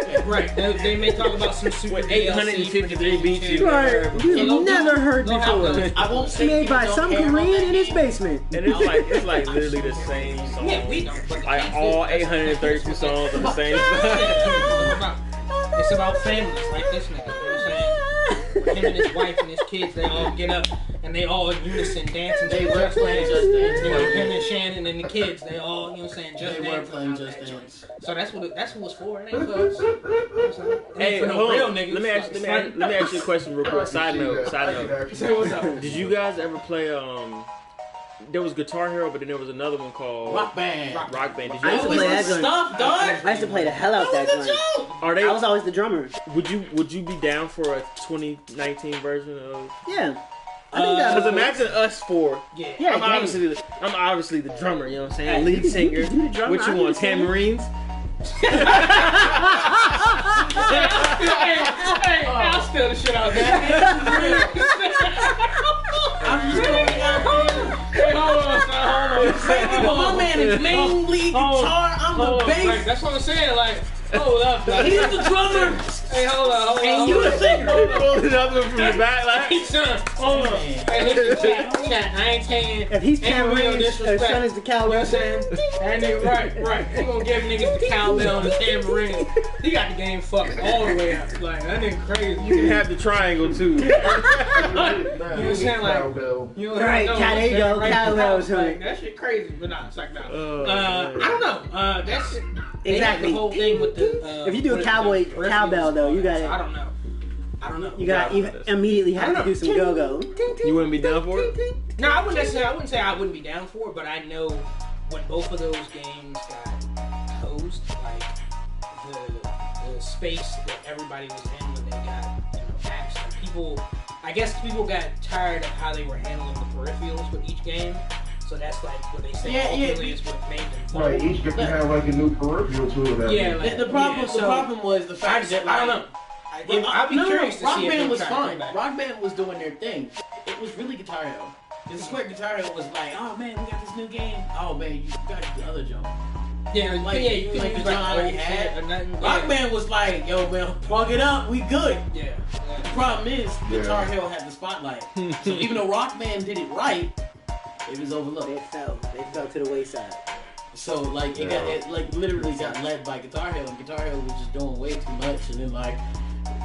okay.
right. They may talk about some super
With
DLC
853
for Division
beats
2.
you
Right,
And
you've
they'll
never
do-
heard
they'll have
before.
those.
I won't say
Made
people
by
don't
some
care about
Korean
that
in his
game.
basement.
And it's like literally the same song.
Yeah, we don't. But
Like all 832 songs are the same
It's about families like this nigga. You know what I'm saying? Him and his wife and his kids, they all get up and they all in unison dancing.
They
to
were
Just
playing
Dance.
Just Dance.
You know, him and Shannon and the kids, they all, you know what I'm saying, Just
They were
Dance.
playing Just Dance.
So that's what it's for. It ain't for us. You know what I'm saying? It ain't
Hey,
for no
hold
real
on.
niggas.
Let me ask you a question real quick. Side note.
Say what's up.
Did you guys ever play there was Guitar Hero, but then there was another one called
Rock Band.
Rock Band. Did
I
you
used to
ever
play
Always
that
the
joint.
stuff, dog.
I used to play the hell out that
That was a
joint.
joke.
Are they?
I was always the drummer.
Would you be down for a 2019 version of?
Yeah. I think that
Because imagine us four.
Yeah.
Yeah,
I'm
gang.
obviously the drummer. You know what I'm saying?
Hey,
Lead
you
singer.
can do the drummer,
What you
I
want?
understand.
Tamarines?
Hey, I'll steal the shit out of that.
I'm just throwing out there.
Hey, hold on.
But my man is main lead guitar. I'm the
Like,
bass.
that's what I'm saying. Like, hold up.
He's the drummer.
Hey, hold on.
And you the singer.
Pull another one from the back, like.
Hey, son, hold on. Hey, listen, chat. I ain't saying.
If he's
ain't real
Cameron,
disrespect.
son is the
You know what I'm
cowboy.
saying? And then, right. You gonna give niggas the cowbell and the tambourine. He got the game fucked all the way out. Like, that nigga crazy.
You can have the triangle too.
You know what I'm saying? Like, you know,
Right,
know,
there you go,
right,
cowbells,
like,
honey.
that shit crazy, but nah, it's like nah.
Oh,
I don't know. That's they have
Exactly.
the whole thing with the.
If you do a
what is it,
cowboy
the peripherals
cowbell, though,
and
you
all that.
gotta-
I don't know.
You got you immediately have to do some go-go.
You wouldn't be down for it?
No, I wouldn't say I wouldn't be down for it, but I know when both of those games got hosed, like the space that everybody was in when they got apps. Like I guess people got tired of how they were handling the peripherals with each game. So that's like what they say. Ultimately, is what made them.
Right, each can have like a new peripheral to it.
Yeah, like,
The problem was the fact that,
I don't know. I'd be curious to
Rock
see if
Band
they
was
try to
fine.
come back.
Rock Band was doing their thing. It was really Guitar Hero. This is where Guitar Hero was like, oh man, we got this new game. Oh man, you got the other jump.
Yeah,
Like,
you
like
can
the
use
John already
old
had.
shit or nothing.
Rock Band was like, yo man, plug it up, we good.
Yeah.
The problem is, Guitar Hero had the spotlight. So even though Rock Band did it right, it was overlooked.
They fell to the wayside.
So like it literally got led by Guitar Hero, and Guitar Hero was just doing way too much. And then like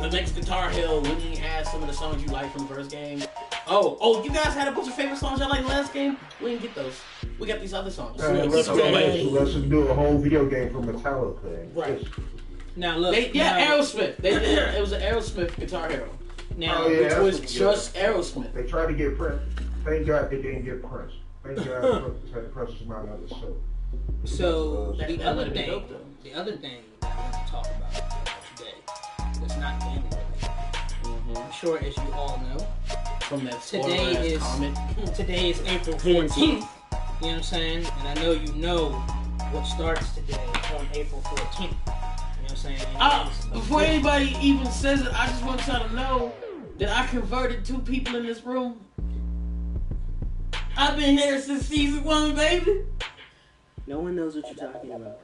the next Guitar Hero, when he had some of the songs you liked from the first game. Oh, you guys had a bunch of favorite songs y'all liked in the last game? We didn't get those. We got these other songs.
Let's just do a whole video game from Metallica.
Right.
Now look.
Aerosmith. It was an Aerosmith Guitar Hero.
Now,
Which was just Aerosmith.
They tried to get Prince. Thank God they didn't get Prince. Thank God Prince was not out of the show.
so
That
the
might
other
have been
thing,
dope, though.
that I want to talk about today, that's not gaming related. I'm sure, as you all know,
From that
today is
comment.
April 14th. You know what I'm saying? And I know you know what starts today on April 14th. You know what I'm saying?
Before anybody even says it, I just want y'all to know that I converted 2 people in this room. I've been here since season 1, baby.
No one knows what you're talking about.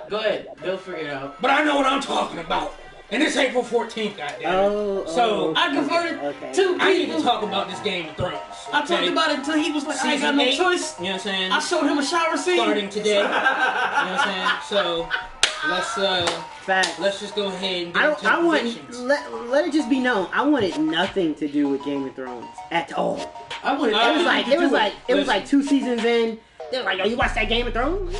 Go ahead, they'll figure it out.
But I know what I'm talking about. And it's April 14th, goddamn. So
I converted 2 people.
I need to talk about this Game of Thrones.
I talked about it until he was like, I ain't got no choice.
You know what I'm saying?
I showed him a shower scene.
Starting today. You know what I'm saying? So let's just go ahead and get
I want let it just be known. I wanted nothing to do with Game of Thrones at all.
I wanted.
It was like 2 seasons in. They're like, "Oh, you watch that Game of Thrones?"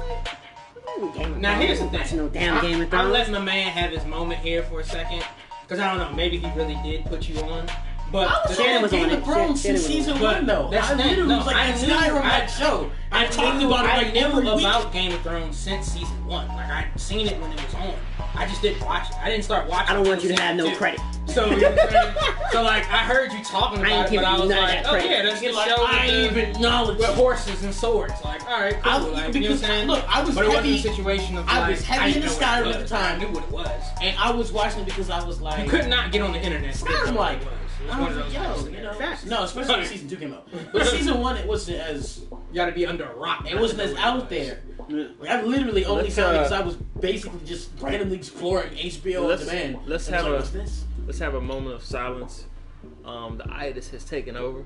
Now here's the thing.
No damn Game of Thrones.
I'm letting my man have his moment here for a second, because I don't know. Maybe he really did put you on. But
I was on Game of Thrones since season 1, though.
I literally was like,
I knew that show.
I talked about it like every week. About Game of Thrones since season 1. Like I'd seen it when it was on. I just didn't watch it. I didn't start watching.
I don't want you to have no credit.
So, you know what I'm saying? So like I heard you talking about it, but I was like, oh yeah, that's the show with horses and swords. Like, all right, cool. Like, you know what I'm saying?
Look, I was
but
heavy.
It wasn't a situation of
I was heavy in the Skyrim at the time.
I knew what it was,
and I was watching it because I was like,
you could not get on the internet.
I'm like,
I was like, yo,
you know, no, especially when season 2 came out. But season 1, it wasn't as.
You gotta be under a rock.
It wasn't as out there. Like, I literally only found it because I was basically just randomly exploring HBO on demand.
Let's have a moment of silence. The itis has taken over.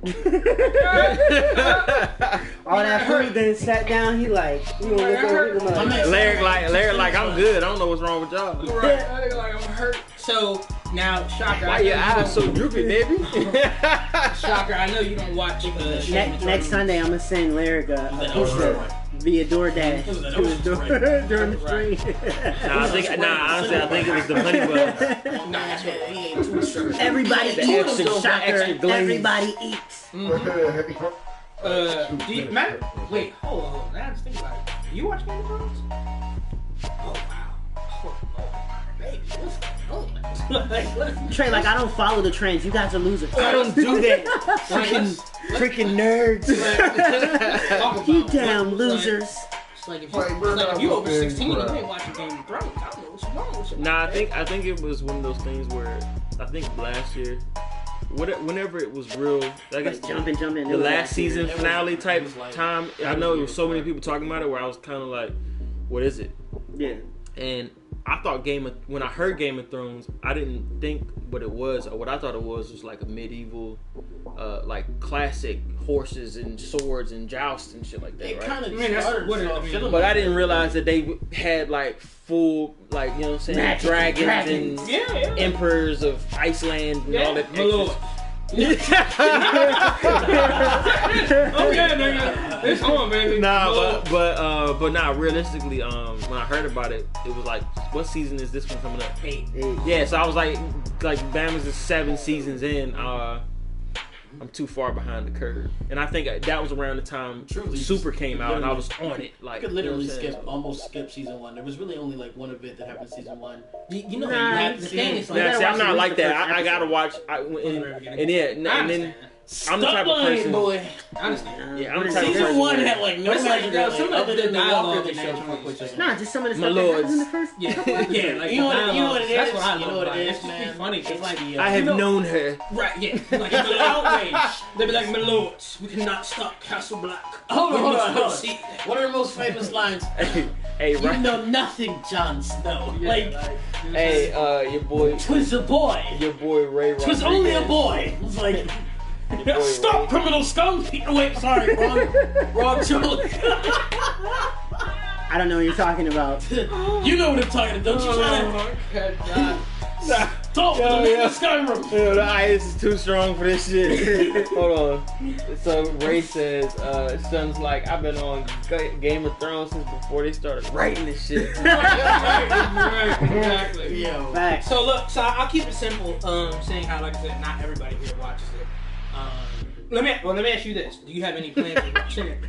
All that food, then sat down. He like, you know, look over.
Larry like, I'm good. I don't know what's wrong with y'all.
Right, like I'm hurt. So now, Shocker.
Why your eyes so droopy, baby?
Shocker, I know you don't watch.
Next Sunday, I'm gonna send Larry a pizza via DoorDash during the stream.
Honestly, I think it was the honey bun.
Everybody eats. Shocker. Everybody eats.
Wait, hold on. I have to think about it. You watch Game of Thrones? Oh wow. Oh Lord, baby, what's going on?
Trey, like I don't follow the trends. You guys are losers.
I don't do that. Freaking nerds.
You damn losers.
It's like if you over 16, you ain't watching Game of Thrones. I don't know what's wrong with you.
Nah, I think it was one of those things where I think last year, whenever it was real, I guess
jumping.
The last season finale type time. I know there was so many people talking about it where I was kind of like, what is it?
Yeah.
And I thought when I heard Game of Thrones, I didn't think what it was, or what I thought it was like a medieval, like classic horses and swords and joust and shit like that.
It
right?
kind of started.
But I didn't realize that they had like full, like, you know what I'm saying, dragons and emperors of Iceland and all that.
Okay, nigga. It's on, baby.
Nah, but nah. Realistically, when I heard about it, it was like, what season is this one coming up?
8.
Yeah, so I was like Bama's is 7 seasons in. I'm too far behind the curve, and I think that was around the time Super came out, and I was on it. Like,
I could literally almost skip season 1. There was really only like one event that happened in season 1.
You know, the thing is,
like, see, I'm not like that. I gotta watch. And then I'm the type of person.
Boy.
I understand.
Yeah, I'm the type of person.
Season 1 had like no magic
some of the dialogue in that joint.
Nah, just some of the stuff that happens in the first.
Yeah, like
you know what it is.
That's what I love.
You know what it is,
It's
man.
just funny. It's like
I have known her.
Right, yeah. Like it's an outrage. They be like, my lords, we cannot stop Castle Black.
Hold on. One of the most famous lines.
Hey,
You
right.
know nothing, Jon Snow.
Hey, your boy.
'Twas a boy.
Your boy Ray.
'Twas only a boy. It's like. Stop, criminal scum! Wait, sorry, wrong joke.
I don't know what you're talking about.
You know what I'm talking about, don't you? Stop with the name of Skyrim.
Yo, the ice is too strong for this shit. Hold on. So Ray says, son's like, I've been on Game of Thrones since before they started writing this shit.
Right, exactly.
Yo.
Facts.
So look, I'll keep it simple. Saying how, like I said, not everybody here watches it. Let me ask you this: do you have any plans of watching it?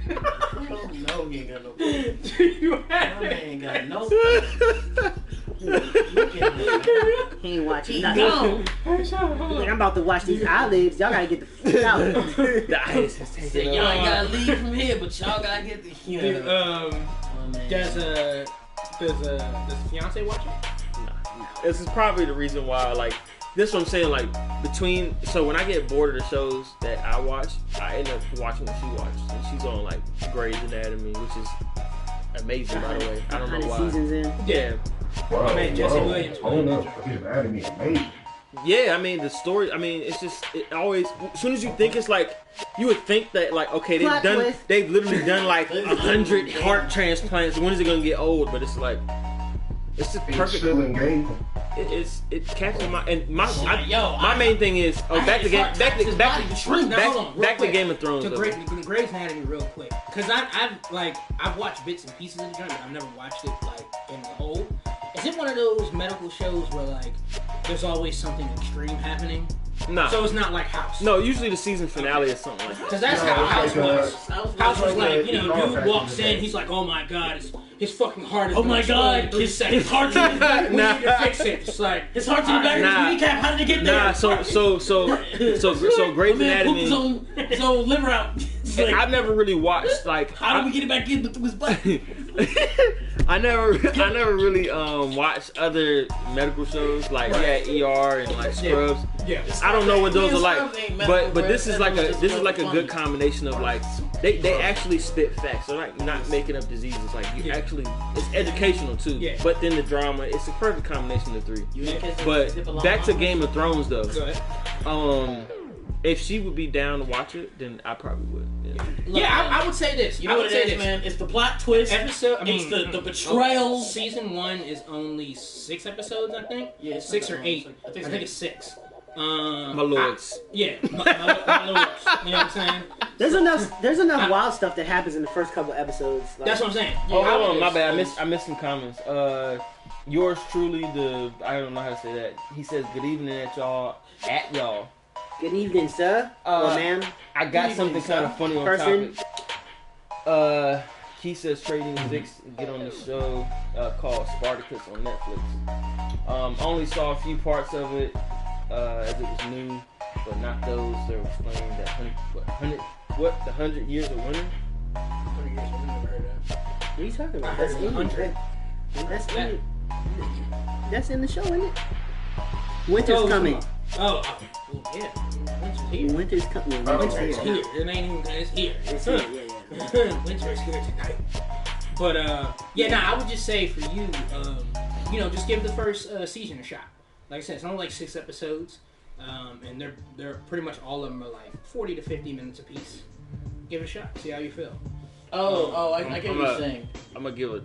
No, he ain't got no plans.
Do you have
Ain't got no.
He ain't watching
No.
nothing. He's like, I'm about to watch these eyelids. Y'all gotta get the fuck out.
The ice is
Said,
taking
y'all
over.
ain't gotta leave from here, but y'all gotta get the
Dude, does the fiance watch it?
This is probably the reason why, like, this is what I'm saying, like, so when I get bored of the shows that I watch, I end up watching what she watches. And she's on, like, Grey's Anatomy, which is amazing, by the way. I don't know
100
why.
seasons in.
Yeah.
My man Jesse Williams.
Hold up. Grey's Anatomy is amazing.
Yeah, I mean, the story, it's just, it always, as soon as you think it's like, you would think that, like, okay,
Plot twist.
they've literally done, like, 100 heart transplants. When is it going to get old? But it's like, it's just
It's
perfect.
still engaged.
It catches my, and my
I-
main thing is, back to Game of Thrones.
To
though.
Grey's Anatomy real quick, because I've watched bits and pieces of the joint, but I've never watched it like in the whole. Is it one of those medical shows where like there's always something extreme happening?
Nah.
So it's not like House.
No, usually the season finale is something like that.
Because that's how House was. House was like, dude walks in, he's like, oh my god, his fucking heart is
Oh my god,
in 3 seconds.
his heart's in his back.
We need to fix it. It's like,
His heart's in the back of
Nah.
his kneecap. How did it get there?
Nah, so Grey's
My man pooped
Anatomy.
his own liver out. It's like,
I've never really watched like.
how do we get it back in through his butt?
I never really watched other medical shows like ER and like Scrubs.
yeah.
I don't know what those are like,
Scrubs ain't medical,
but
bro.
this is like
That's just
a
funny.
good combination of like they actually spit facts. They're like not making up diseases. Like you actually, it's educational too.
Yeah.
But then the drama, it's a perfect combination of the three.
You ain't catch
But
the
back to Game of Thrones though.
Go ahead.
If she would be down to watch it, then I probably would. Yeah.
Look,
Yeah, I would say this.
You know
I
what
would
it
say
is,
this.
man? It's the plot twist.
It's
the betrayal.
Season 1 is only 6 episodes, I think.
Yeah, it's
6
not
or
that
8.
long.
I think it's 6.
My lords.
my lords. You know what I'm saying?
There's enough wild stuff that happens in the first couple episodes. Like,
That's what I'm saying.
Oh,
Yeah,
hold on, my bad. I missed some comments. Yours truly, I don't know how to say that. He says, "Good evening at y'all."
Good evening, sir. Or ma'am.
I got something kind of funny on
Person.
topic. He says Trading Six get on the show called Spartacus on Netflix. Only saw a few parts of it as it was new, but not those that were explaining that 100 years of winter.
What are you talking about?
I heard
That's
it was
in
100.
That's in the show, isn't it? Winter's coming.
Yeah. Winter's here.
Winter's coming.
Winter's here. It ain't even. It's here.
It's here. Yeah.
Winter's here tonight. But I would just say for you, just give the first season a shot. Like I said, it's only like 6 episodes, and they're pretty much all of them are like 40 to 50 minutes apiece. Give it a shot. See how you feel.
I get what you're saying.
I'm gonna give it.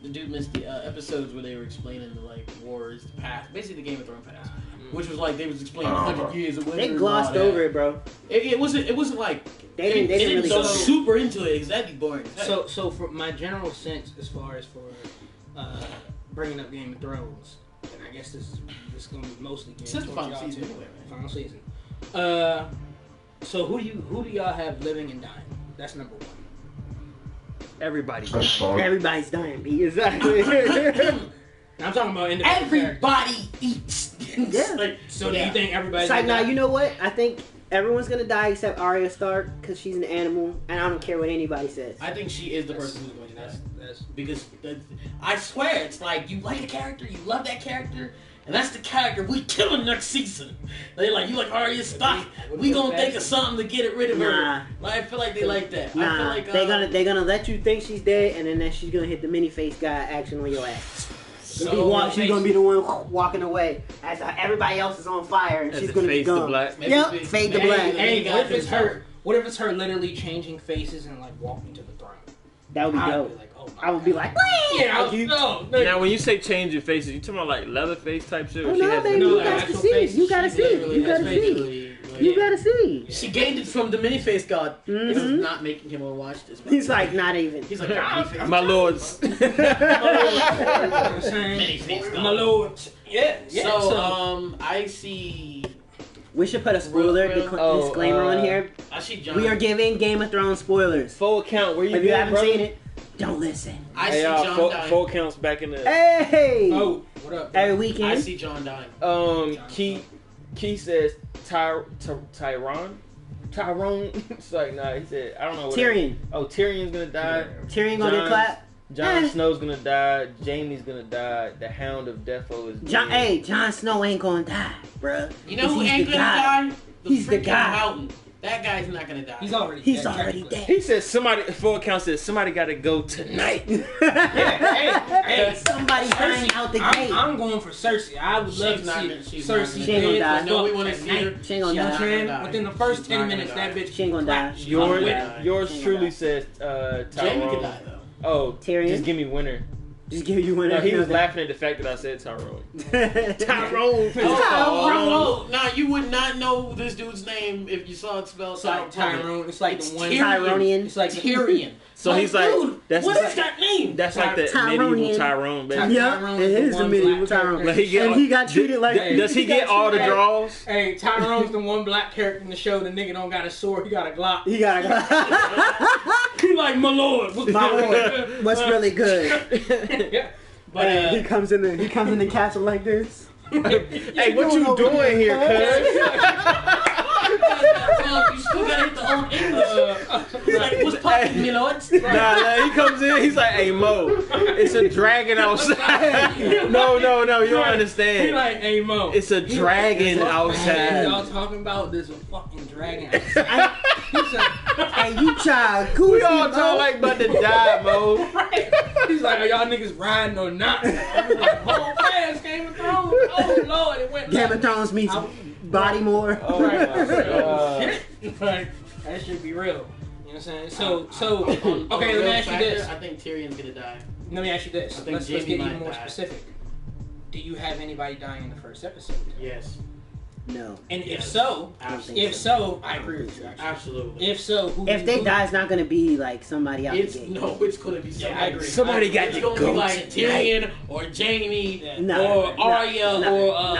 The dude missed the episodes where they were explaining the like wars, the past, basically the Game of Thrones past, which was like they was explaining 100 years of winter.
They
and
glossed
all that.
over it, bro.
It wasn't like
They didn't really
go
go
super into it. Exactly boring.
So for my general sense, as far as for bringing up Game of Thrones, and I guess this is going to be mostly Game
Since
of
the
Thrones.
final season, anyway, man.
Final season. So who do y'all have living and dying? That's number 1.
Everybody.
That's solid.
Everybody's dying, B. Exactly.
I'm talking about individual characters.
Everybody eats.
Yeah.
Like,
So do you think everybody's
It's like,
gonna
nah,
die?
you know what? I think everyone's gonna die except Arya Stark because she's an animal, and I don't care what anybody says.
I think she is the person who's going to die.
That's
Because I swear, it's like you like a character, you love that character, and that's the character we killing next season. They like you like Arya Stark. We gonna think of something to get rid of her.
Nah.
Like, I feel like they like that. I feel
Nah,
like
they're gonna let you think she's dead, and then she's gonna hit the mini face guy action on your ass. She's gonna be the one walking away as everybody else is on fire, and
As
she's
it
gonna be
fades to
gone.
black.
Yep, fade to black.
Hey,
God,
what if it's
this
her? What if it's her literally changing faces and like walking to the throne?
That would be
I'd
dope.
be like, oh my
I would be
God.
like,
yeah,
Like you-
no.
Now, when you say change your faces, you talking about like Leatherface type shit? Or
Oh,
she
no,
has
baby,
no,
you
like
got to
actual
see.
face.
You gotta
She
see.
literally
You
has
gotta
faces.
see. You gotta see.
She gained it from the mini-face god. This is not making him want to watch this.
He's like, not even.
He's like, mini-face
My lords.
Mini-face god.
My lord. Yeah.
So, I see.
We should put a spoiler disclaimer on here.
I see John.
We are giving Game of Thrones spoilers.
Full account. Where you
If you
been,
haven't
brother?
seen it, don't listen.
I
Hey
see
y'all,
John dying.
full counts back in the.
Hey!
Oh, what up?
Every
I
weekend.
see John dying.
Key says Tyrone. It's like, nah, he said, I don't know what.
Tyrion.
Tyrion's gonna die.
Tyrion gonna get clapped.
Jon Snow's gonna die. Jamie's gonna die. The Hound of Defo is dead.
Jon Snow ain't gonna die, bruh.
You know who
He's
ain't
the
gonna
guy.
die?
He's the
freaking
guy.
Mountain. That guy's not gonna die.
He's already
He's
dead,
already
technically.
dead.
He said full account says somebody gotta go tonight.
Hey,
Somebody dying out the gate.
I'm going for Cersei. I would love to see Cersei
She ain't gonna die.
dead.
No, we wanna see her.
She ain't gonna
You know what I'm
die.
saying?
die.
Within the first
She's
10
not
minutes,
gonna
that bitch.
She ain't gonna die.
She's
Yours,
not gonna die.
yours
She ain't
truly
gonna
says
Jamie
Tyrone.
could die though.
Oh,
Tyrion?
just give me winner.
Just give you one.
No, he was laughing at the fact that I said Tyrone.
Tyrone.
Oh, now you would not know this dude's name if you saw it spelled
It's like Tyrone. It's like the one.
Tyronian.
It's like
Tyrion.
So he's like,
dude,
that's
what is that name?
That's like the
Tyronian.
medieval Tyrone, baby.
Yeah,
Tyrone
it
is the
is the
one
medieval
black
Tyrone.
character.
Like,
And he got treated like.
Does he get all the
treated-
draws?
Hey, Tyrone's the one black character in the show. The nigga don't got a sword. He got a Glock.
He got a.
He like, my lord. What's
My
going
lord.
on?"
What's really good?
Yeah.
But
He comes in the castle like this.
Hey, what you doing here, cuz?
you still gotta hit the old English. He's like, what's poppin', me lords?
Nah, he comes in, he's like, hey, Mo, it's a dragon outside. No, you don't
He
understand.
like, hey, Mo.
It's a dragon
Hey,
outside.
y'all talking about there's a fucking dragon outside. He said,
Hey, you child, cool.
We all talk like about to die, Mo.
right. He's like, are y'all niggas riding or not? I was like, hold fast, Game of Thrones. Oh, Lord, it went
Game of Thrones meets Bodymore.
Oh, my God.
Like, that should be real. You know what I'm saying? So,
On
okay,
a
let me
real
ask you
factor,
this.
I think Tyrion's gonna die.
Let me ask you this.
I think
Let's
Jamie
get
might
even more
die.
specific. Do you have anybody dying in the first episode?
Yes.
No.
And
Yes.
if so,
Absolutely.
I agree with you. Actually.
Absolutely.
If so, who?
If they die, it's not gonna be like somebody out
It's
the gate.
no, it's gonna be somebody.
I agree.
Somebody got
It's
to
gonna
go
be like
tonight.
Tyrion or Jamie
No,
or Arya
no,
or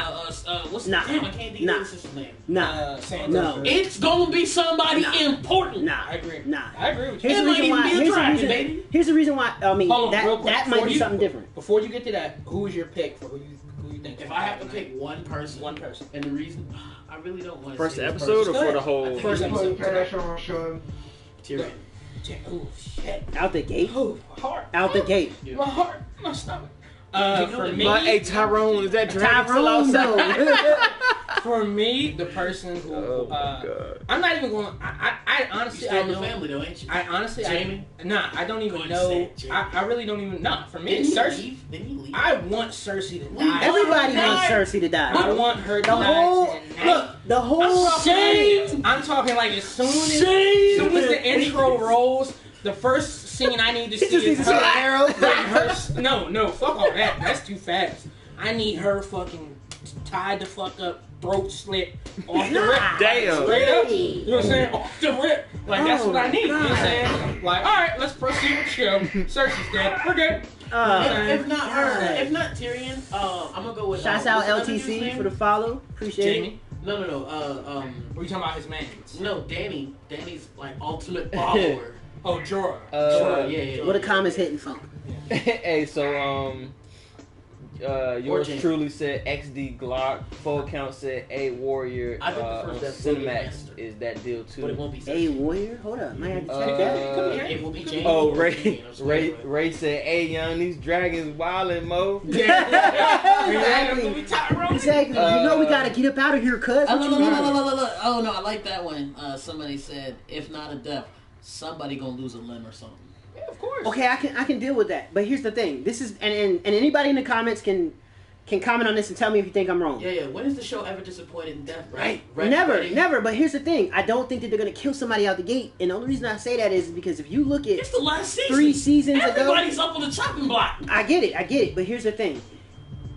what's
no,
damn, I can't think
no.
of his sister's name.
Nah.
Sansa.
No.
It's gonna be somebody important.
Nah.
I agree.
Nah.
I agree with you.
Here's
It
the
might
reason
even
why.
be a
Here's the
dragon,
reason.
baby.
Here's the reason why. I mean,
Hold on, real quick.
that might be something different.
Before you get to that, who is your pick for who you think?
If I have to pick one person, and the reason I really don't want to
First
say this
episode or
person.
for the whole?
First episode.
Cash on, Sean.
Tyrion.
Oh shit.
Out the gate.
Oh, heart.
Out the gate.
Yeah.
My heart. My stomach. For me,
But, hey, Tyrone, is that dragon still
Tyrone,
outside?
though.
for me, the person who
Oh, my God.
I'm not even going. I honestly,
You still
I
in the
don't.
family though, ain't you?
I honestly,
Jamie?
I don't even
Go
know.
ahead, Jamie.
I really don't even know. For me,
Didn't
it's
he
Cersei.
leave? Didn't he leave?
I want Cersei to
Leave.
die.
Everybody
Die.
wants Cersei to die.
I want her to
The
die
whole
tonight.
look. The whole
I'm talking like as soon as the intro rolls, the first scene I need to see
just
is
needs to
her.
see an arrow.
No, fuck all that. That's too fast. I need her fucking tied the fuck up, throat slit, off the rip.
Damn.
Straight up. You know what I'm saying? Off the rip. Like, that's
Oh
what I
my
need. You know what I'm
God.
saying? Like, alright, let's proceed with the show. Cersei's dead. We're good.
If not her, if not Tyrion, I'm gonna go with.
Shouts out
what's the other dude's
LTC
name?
for the follow. Appreciate
Jamie.
No.
What are you talking about? His man?
No, Danny. Danny's like ultimate follower.
Oh, Jorah.
Sure, yeah.
it. What the comments hitting from?
Hey, so yours
Jamie.
truly said XD Glock. Full count said A Warrior.
I think the
On
first that's William
Cinemax
Lannister.
is that deal too.
But it won't be.
A warrior? Hold up. Might have to check that.
Come here.
It will be Jamie.
Oh,
or
Ray,
Tyrion, or
Ray,
something.
Ray said, "Hey, young, these dragons wildin', Mo."
Exactly.
Tyrone.
Exactly. You know we gotta get up out of here, cuz.
Oh,
What
look,
you
look,
mean?
look, look. Oh no, I like that one. Somebody said, if not a death, somebody gonna lose a limb or something.
Yeah, of course.
Okay, I can deal with that. But here's the thing. This is and anybody in the comments can comment on this and tell me if you think I'm wrong.
Yeah. When is the show ever disappointed in death? Right.
Never. But here's the thing. I don't think that they're gonna kill somebody out the gate. And the only reason I say that is because if you look at
It's the last season.
3 seasons ago,
Everybody's up on the chopping block.
I get it. But here's the thing.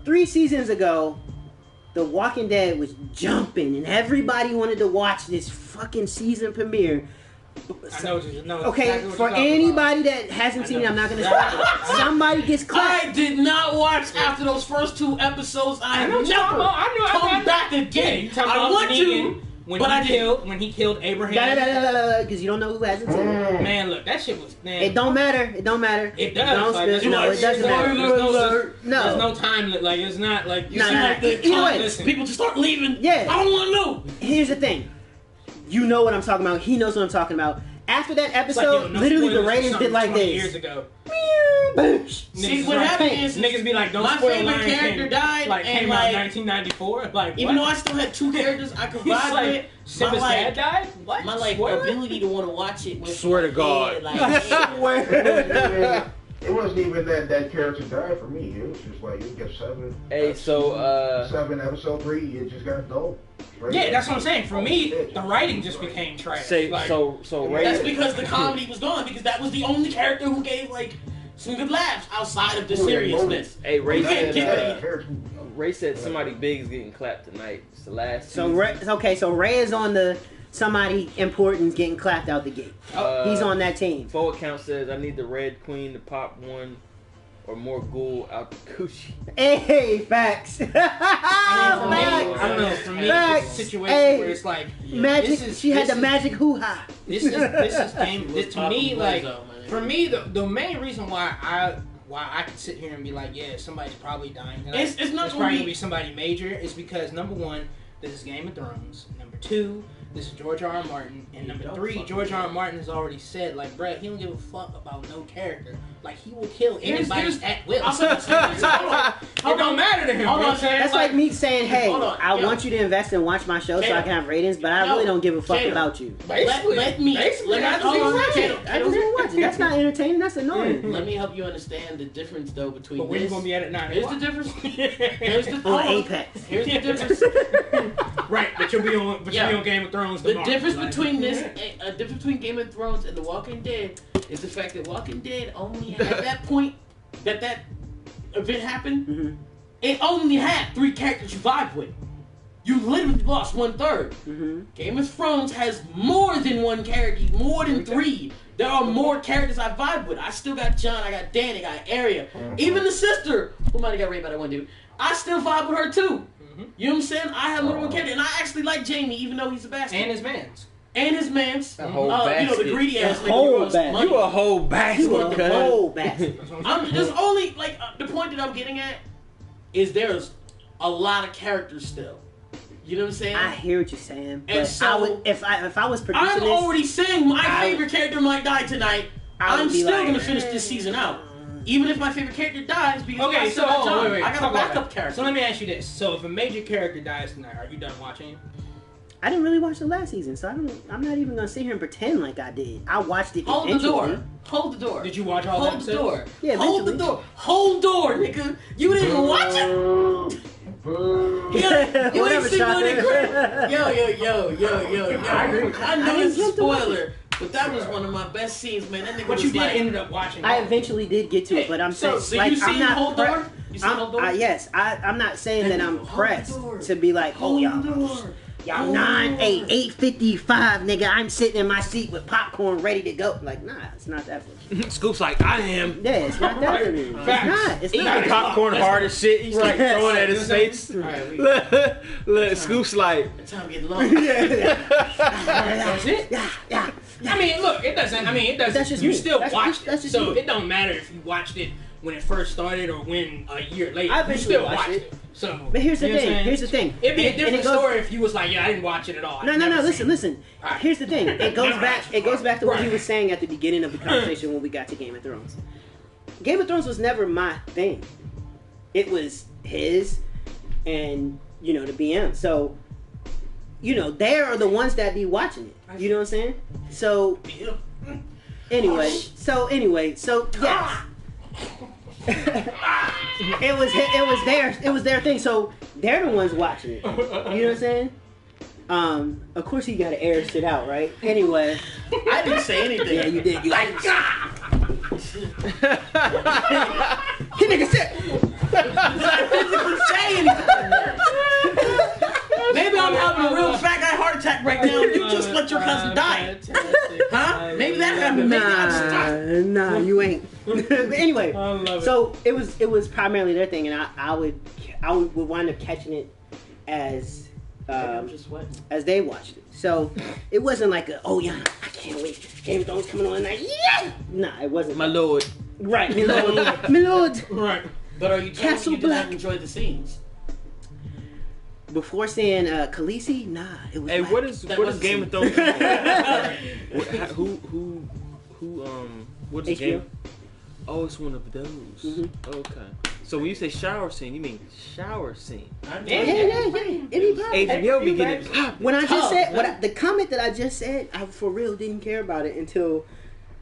3 seasons ago, The Walking Dead was jumping, and everybody wanted to watch this fucking season premiere.
I know what you know.
Okay,
exactly what
for
you're talking
anybody that hasn't seen it, I'm not gonna spoil it. Somebody gets clapped.
I did not watch after those first 2 episodes. I
know what
never
you're talking about. I know.
come back again.
You talking
I
about
want
Negan.
to,
when he killed Abraham.
Because you don't know who hasn't seen it.
Man, look, that shit was. Man,
It don't matter. It don't matter.
It does.
No, it doesn't matter.
There's no time. Like it's not like you
Nah,
see
nah,
like the
either way,
listen.
People just start leaving.
Yeah.
I don't want to know.
Here's the thing. You know what I'm talking about. He knows what I'm talking about. After that
It's like,
episode,
no
literally the
spoilers
ratings
for
did like
something 20
this.
years ago.
See,
Niggas
what
like,
happened is
niggas be like, don't
my
spoil
favorite
Lion
character
King.
died,
Like
and
came out in
like
1994. Like
even though
what?
I still had 2 characters I could
He's
vibe
like,
with,
Simba's
my,
dad died. What?
my like
Spoiler?
ability to want to watch it was
Swear to God.
It wasn't even that character died for me. It was just like it got 7.
Hey, so
7 episode 3. It just got dull. Right?
Yeah, that's what I'm saying. For me, the writing just became trash.
say
Like,
so Ray.
That's because the comedy was gone, because that was the only character who gave like some good laughs outside of the seriousness.
Hey, Ray
You can't
said,
get it.
Ray said somebody big is getting clapped tonight. It's the last.
So
season.
so Ray is on the somebody important getting clapped out the gate. He's on that team.
Forward count says I need the Red Queen to pop one or more ghoul out the coochie.
Hey, facts.
I don't know. For me, it's
Facts.
a situation
Hey.
where it's like
Magic. She had the
is-
magic hoo-ha.
This is game. This, to me, like for me, the main reason why I can sit here and be like, yeah, somebody's probably dying tonight.
It's not
It's
gonna
probably
be-
gonna be somebody major. Is because number 1, this is Game of Thrones. Number 2, this is George R. R. Martin. And number 3, George R. R. Martin has already said, like, bruh, he don't give a fuck about no character. Like, he will kill anybody at will.
I'll say this.
It don't matter to him.
Hold
you know
on,
what I'm saying?
That's like me saying, hey,
Hold on,
I
yo.
want you to invest and watch my show so I can have ratings, but I
Yo,
really don't give a fuck
Jada.
about you.
Basically,
Let me
that's
hold on, Jada.
I just want to watch it. That's not entertaining. That's annoying.
Let me help you understand the difference though between
But when you
this.
gonna be at it 9
Here's the
o'clock?
difference. Here's the
On Apex.
Here's the difference.
Right, but you'll be on Game of Thrones
The
tomorrow.
difference
Like-
between this, a difference between Game of Thrones and The Walking Dead, is the fact that Walking Dead only at that point that event happened,
Mhm.
it only had 3 characters you vibe with. You literally lost 1/3.
Mhm.
Game of Thrones has more than 1 character, more than 3. There are more characters I vibe with. I still got John, I got Danny, I got Arya. Even the sister, who might have got raped by that one dude, I still vibe with her too. You know what I'm saying? I have more than 1 character, and I actually like Jamie, even though he's a bastard.
And his mans.
And his mans.
A whole
You know, the
basket.
greedy ass
A
nigga
whole
who wants
basket.
money.
You a whole
You
bastard,
want the
cuz.
whole basket.
There's only, like, the point that I'm getting at is there's a lot of characters still. You know what I'm saying?
I hear what you're saying, but
And so-
I would if I was producing
I'm
this,
already saying my
I-
favorite character might die tonight.
I would
I'm
be
still
like,
gonna finish this season out. Even if my favorite character dies, because I
Okay,
still
so
got John.
wait,
I got a
talk about
backup
that.
character.
So let me ask you this: so if a major character dies tonight, are you done watching him?
I didn't really watch the last season, so I'm not even gonna sit here and pretend like I did. I watched it
Hold the
eventually.
door. Hold the door.
Did you watch all
Hold
that?
the door.
Yeah,
Hold the
eventually.
door. Hold door, nigga. You didn't even watch it. Yeah, you ain't
Whatever,
seen one
Shaka.
in crib. Yo. I know it's a spoiler, but that was one of my best scenes, man. That nigga
But
was
you did
like,
end up watching.
I
all.
eventually did get to it, but I'm saying
So
like
you seen
I'm not
Hold Door? You seen Hold Door?
Yes, I'm not saying that I'm
Hold the
pressed
door.
to be like, oh
Hold
y'all,
the door.
y'all
Hold
8:55, nigga. I'm sitting in my seat with popcorn ready to go. Like, nah, it's not that for me.
Scoop's like, I am.
Yeah, it's not that for me. It's
Facts.
not. It's
Eating
not.
popcorn hard as shit. He's like
Right.
throwing it at his face.
Alright, we-
Look, Scoop's like,
The time getting low.
That's it.
Yeah.
I mean, look, it doesn't. I mean, it doesn't.
That's just
you
me.
still
That's
watched
just
it, so
me.
it don't matter if you watched it when it first started or when a year later.
I
You
eventually
still
watched
watched
it.
it. So,
But here's the
you know what I'm
thing.
saying?
Here's the thing.
It'd be a
And it
different
goes-
story if you was like, yeah, I didn't watch it at all.
No.
I've never seen it.
Listen.
Alright.
Here's the thing. It goes back. It goes back to what he
Right.
was saying at the beginning of the conversation when we got to Game of Thrones. Game of Thrones was never my thing. It was his, and the BM. So, they are the ones that be watching it. You know what I'm saying? So anyway, so yes. It was their thing. So they're the ones watching it. You know what I'm saying? Of course he got to air shit out, right? Anyway,
I didn't say anything.
yeah, you did. You
I
He nigga said.
physically say anything. Maybe I'm having a real fat guy heart attack right now. You just let your cousin die. Huh? Maybe that happened. Maybe I just died.
Nah, you ain't. But anyway,
I love it.
so it was primarily their thing, and I would wind up catching it as as they watched it. So it wasn't like oh yeah, I can't wait. Game of Thrones coming on like yeah. Nah, it wasn't.
My lord.
Right, my lord. My lord.
Right. But are you
Castle
telling me you did
Black.
not enjoy the scenes?
Before saying Khaleesi, nah, it was.
Hey,
like,
what is Game of Thrones? What is
HBO?
Game? Oh, it's one of those.
Mhm.
Okay. So when you say shower scene, you mean shower scene?
I know.
Yeah. It be poppin'.
HBO be getting it popping.
When I just
Tough,
said
man.
the comment that I just said, I for real didn't care about it until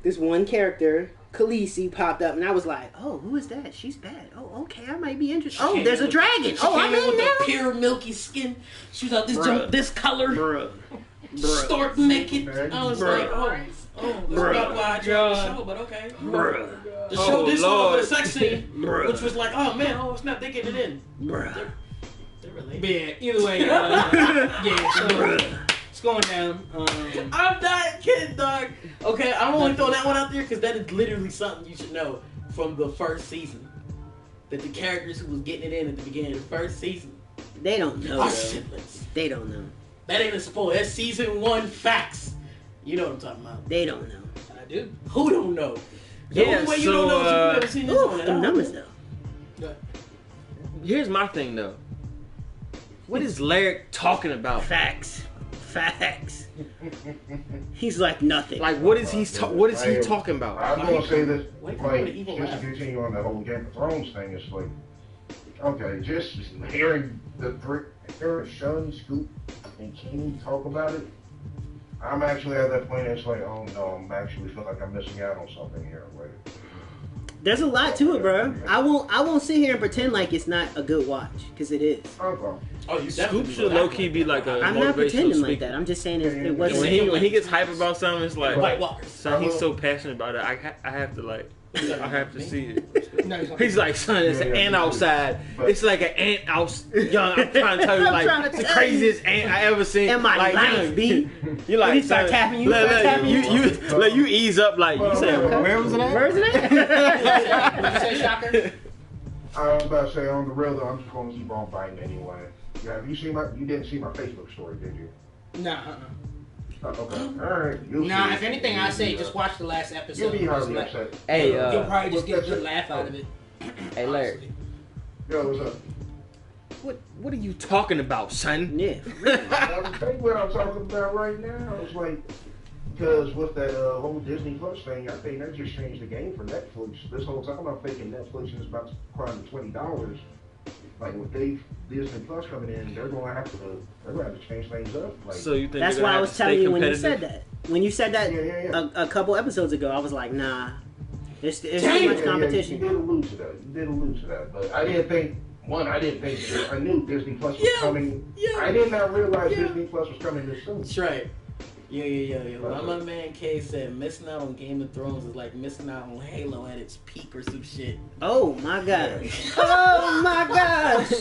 this one character, Khaleesi, popped up, and I was like, "Oh, who is that? She's bad. Oh, okay, I might be interested. Oh, there's a dragon. Oh, I'm in
with
now."
the pure milky skin. She was out this
Bruh.
this color.
Bruh.
Stark naked. I was like,
Bruh.
oh, that's not why I joined the show, but okay.
Bruh.
The show
Oh,
did start
Lord.
with a sex scene,
Bruh.
which was like, oh man, oh snap, they getting it in.
Bruh.
They're related.
But yeah, either way, yeah, so it's going down.
I'm not kidding, dog. Okay, I'm only throwing that one out there because that is literally something you should know from the first season. That the characters who was getting it in at the beginning of the first season
They don't know.
are
though.
shitless.
They don't know.
That ain't a spoil. That's season 1 facts. You know what I'm talking about.
They don't know.
I do.
Who don't know? The
Yeah,
only way you
so,
don't know is if you've never seen this
Ooh,
one at
the
all.
numbers though.
Here's my thing though. What is Larry talking about?
Facts. He's like nothing.
Like, what is he talking about?
I'm gonna say this,
Wait for
like,
the evil
just to
laugh.
continue on the whole Game of Thrones thing, it's like, okay, just hearing Sean, Scoop, and King talk about it, I'm actually at that point, it's like, oh no, I'm actually feel like I'm missing out on something here. Like,
There's a lot to it, bro. I won't sit here and pretend like it's not a good watch, because it is.
okay.
Oh, you
Scoop
definitely
should
will.
low key be like a
I'm not
motivational
pretending like
speaker.
that. I'm just saying it
And
wasn't.
when he gets hype about something, it's like,
White Walkers.
son, he's so passionate about it. I have to like, I have to see it.
No,
He's like, son, it's an ant outside. It's like an ant out. Young, I'm trying to tell you,
I'm
like,
trying to
the
tell
craziest ant I ever seen.
In my
like,
life,
young,
B.
You like,
When he start
son,
tapping you,
look,
start tapping you.
you ease up, like, you say, where was it at?
Where is it at?
What you say, Shocker?
I was about to say, on the real though, I'm just gonna keep on fighting anyway. Yeah, you didn't see my Facebook story, did you?
Nah.
Okay, alright.
Nah, if anything, I say just watch the last episode.
You'll be hardly
Just
upset.
Hey,
You'll probably just get a good laugh out of it.
Hey, Larry.
Yo, what's up?
What are you talking about, son?
Yeah.
I'm telling you what I'm talking about right now. It's like, because with that whole Disney Plus thing, I think that just changed the game for Netflix. This whole time I'm thinking Netflix is about to climb to $20. Like with Disney Plus coming in, they're gonna have to change things up. Like,
So you think
That's
they're
why
gonna
I
have
was
to stay
telling you when you
competitive?
said that. When you said that
Yeah.
a couple episodes ago, I was like, nah. There's too
Dang.
much competition.
You did allude to that. But I didn't think. I knew Disney Plus was coming.
yeah.
I did not realize Disney Plus was coming this soon.
That's right. Yeah. My man K said missing out on Game of Thrones is like missing out on Halo at its peak or some shit.
Oh my gosh. Oh my gosh.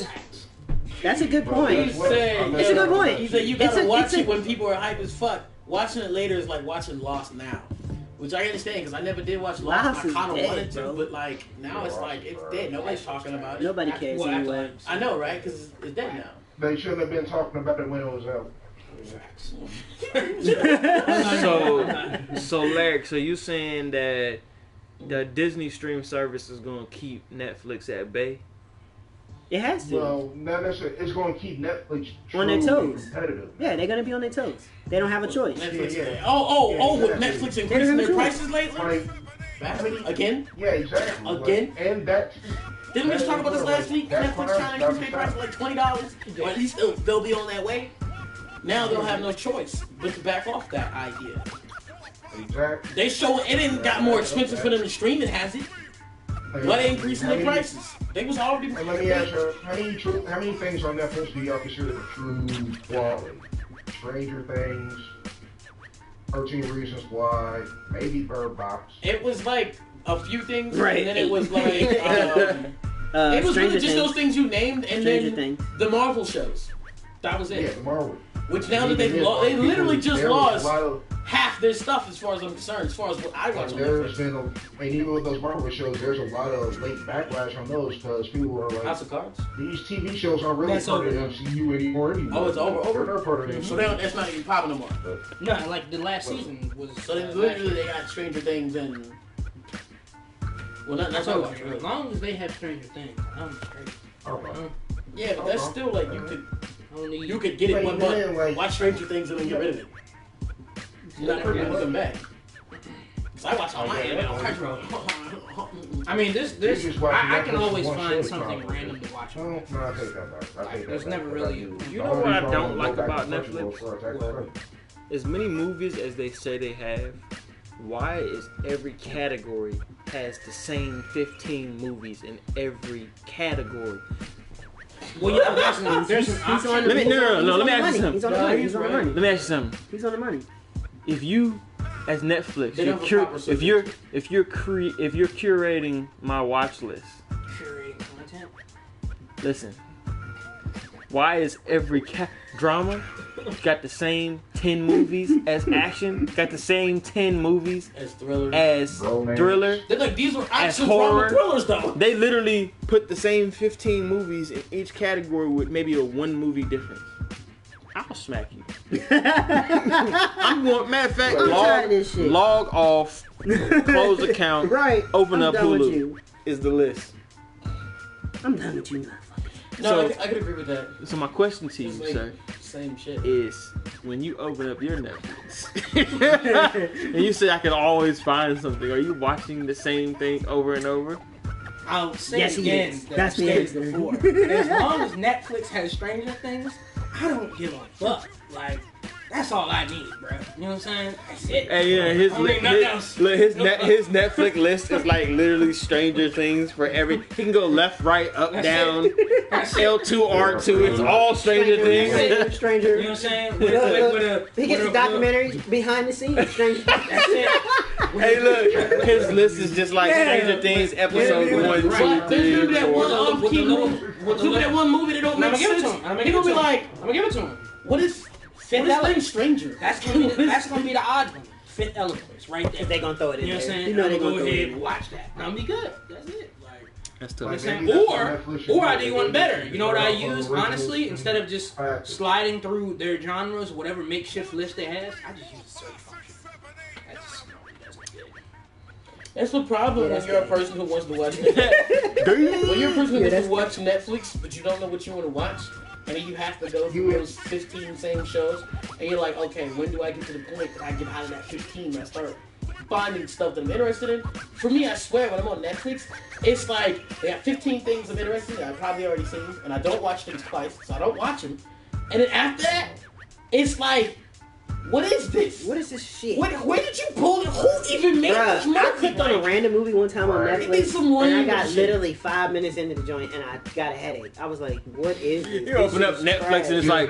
That's a good point.
He said,
It's a good point.
He said you
It's
gotta
a-
watch
it's a-
it when people are hype as fuck. Watching it later is like watching Lost now. Which I understand because I never did watch Lost.
Lost
I
is
kind of
dead,
wanted to,
bro.
but like now it's like it's dead. Nobody's talking about it.
Nobody cares
Well,
anyway.
I know, right? Because it's dead now.
They shouldn't have been talking about it when it was out.
So Larry, so you saying that the Disney stream service is gonna keep Netflix at bay?
It has to.
Well, not necessarily. It's going to keep Netflix
On their
truly
toes.
competitive.
Yeah, they're gonna be on their toes. They don't have a choice.
Netflix.
Yeah.
Oh, with
exactly.
Netflix
They
increasing
don't
their
have a
prices lately?
Like,
Again?
yeah, exactly.
Again?
Like, and that.
Didn't we just talk about this last week?
That's
Netflix trying to increase their price to like $20, or at least they'll be on that way. Now they'll have no choice but to back off that idea.
Exactly.
They show it ain't got more expensive for them to stream it, has it? Why they increasing their prices? They was already.
And let me ask you, how many things on Netflix do y'all consider true quality? Stranger Things, 13 Reasons Why, maybe Bird Box.
It was like a few things,
Right.
and then it was like it was
Stranger
really just
Things.
those things you named, and
Stranger
then
Things.
the Marvel shows. That was
Yeah,
it.
the Marvel.
Which now that they
People-
literally just
there was
lost.
a lot of
half their stuff as far as I'm concerned, as far as what I watch on
There's
Netflix.
been, and even with those Marvel shows, there's a lot of late backlash on those because people are like,
House of Cards.
these TV shows aren't really
That's
part of the
over.
MCU anymore.
Oh, it's over?
They're not part of the MCU.
So it's not even popping no more.
No, like the last season was.
So they literally they got Stranger Things and well, that's all.
As long as they have Stranger Things, I'm straight.
Okay.
Yeah, but that's still like you could get it
Like,
one
man,
month,
like-
watch Stranger Things and then get rid of it. You're not going to come back. Cause I watch all my anime on Crunchyroll.
I mean,
You just watch
I can
Netflix
always
one
find
show
something
probably.
random to watch.
No, I take that back. I take that
There's
back.
never really-
You know what I don't like about Netflix? As many movies as they say they have, why is every category has the same 15 movies in every category?
Well, yeah, there's an
He's on
option.
Let me- no, let me ask you
money.
something.
He's on the money. He's on the money.
Let me ask you something.
He's on the money.
If you, as Netflix,
They don't have a proper
if you're curating my watch list,
Curating content.
listen. Why is every drama got the same 10 movies as action? Got the same 10 movies
As thriller.
as
Romance.
thriller?
They're like these were
As
action
horror.
drama thrillers though.
They literally put the same 15 movies in each category with maybe a 1 movie difference. I'll smack you. I'm going. Matter of fact,
I'm tired of this shit.
log off, close account,
Right.
open
I'm
up
done with
Hulu
you.
is the list.
I'm done with you, motherfucker.
No,
So-
I could agree with that.
So my question to you,
It's like
sir,
same shit.
is when you open up your Netflix and you say I can always find something, are you watching the same thing over and over?
I'll say
Yes, he
again
is.
that
That's
I've
the
stated
answer.
before. As long as Netflix has Stranger Things, I don't give a fuck. Like, that's all I need, bro. You know what I'm saying? That's it.
Hey, yeah, his
I don't need nothing else.
his Netflix list is like literally Stranger Things for every. He can go left, right, up,
That's
down,
That's it.
L2, R2. It's all Stranger Things.
Stranger.
You know what I'm saying? With
He gets the documentaries behind the scenes. Stranger.
That's it.
Hey, look, his list is just like Stranger Things episode
Yeah,
1, 2,
Right. There's gonna be that
3,
one
4.
with the little-
There's gonna be that one movie that don't
I'm
make
gonna give it to
sense.
him. I'm
He gonna be like,
I'm gonna give it to him.
what is
Fifth
this
Element.
thing Stranger?
That's gonna be the odd one. Fifth Element, right there.
If they gonna throw it in
You know what I'm
there.
saying?
You know
I'm
they
gonna
gonna
go
throw it
ahead
in
and watch that. I'm gonna be good. That's it. Like,
That's
you know what I'm
tough.
saying?
Maybe that's what Netflix should
Or I
do.
do one better. You know what I use,
Originals.
honestly? Instead of just
Facts.
sliding through their genres, whatever makeshift list they have, I just use the search function. That's good.
That's the problem
Yeah,
when
that's
you're a
good.
person who wants to watch Netflix. When you're a person who
Yeah,
wants
that's
to watch Netflix, but you don't know what you want to watch, and then you have to go through those 15 same shows, and you're like, okay, when do I get to the point that I get out of that 15 and I start finding stuff that I'm interested in? For me, I swear, when I'm on Netflix, it's like they have 15 things I'm interested in that I've probably already seen, and I don't watch things twice, so I don't watch them. And then after that, it's like, what is this?
What is this shit?
Where did you pull it? Who even made this
Bruh, I
movie?
clicked on a random movie one time on
Right.
They made
Netflix,
some
and I
random
got
shit.
literally 5 minutes into the joint, and I got a headache. I was like, "What is this?"
You open up
This is
Netflix and it's
trash.
like,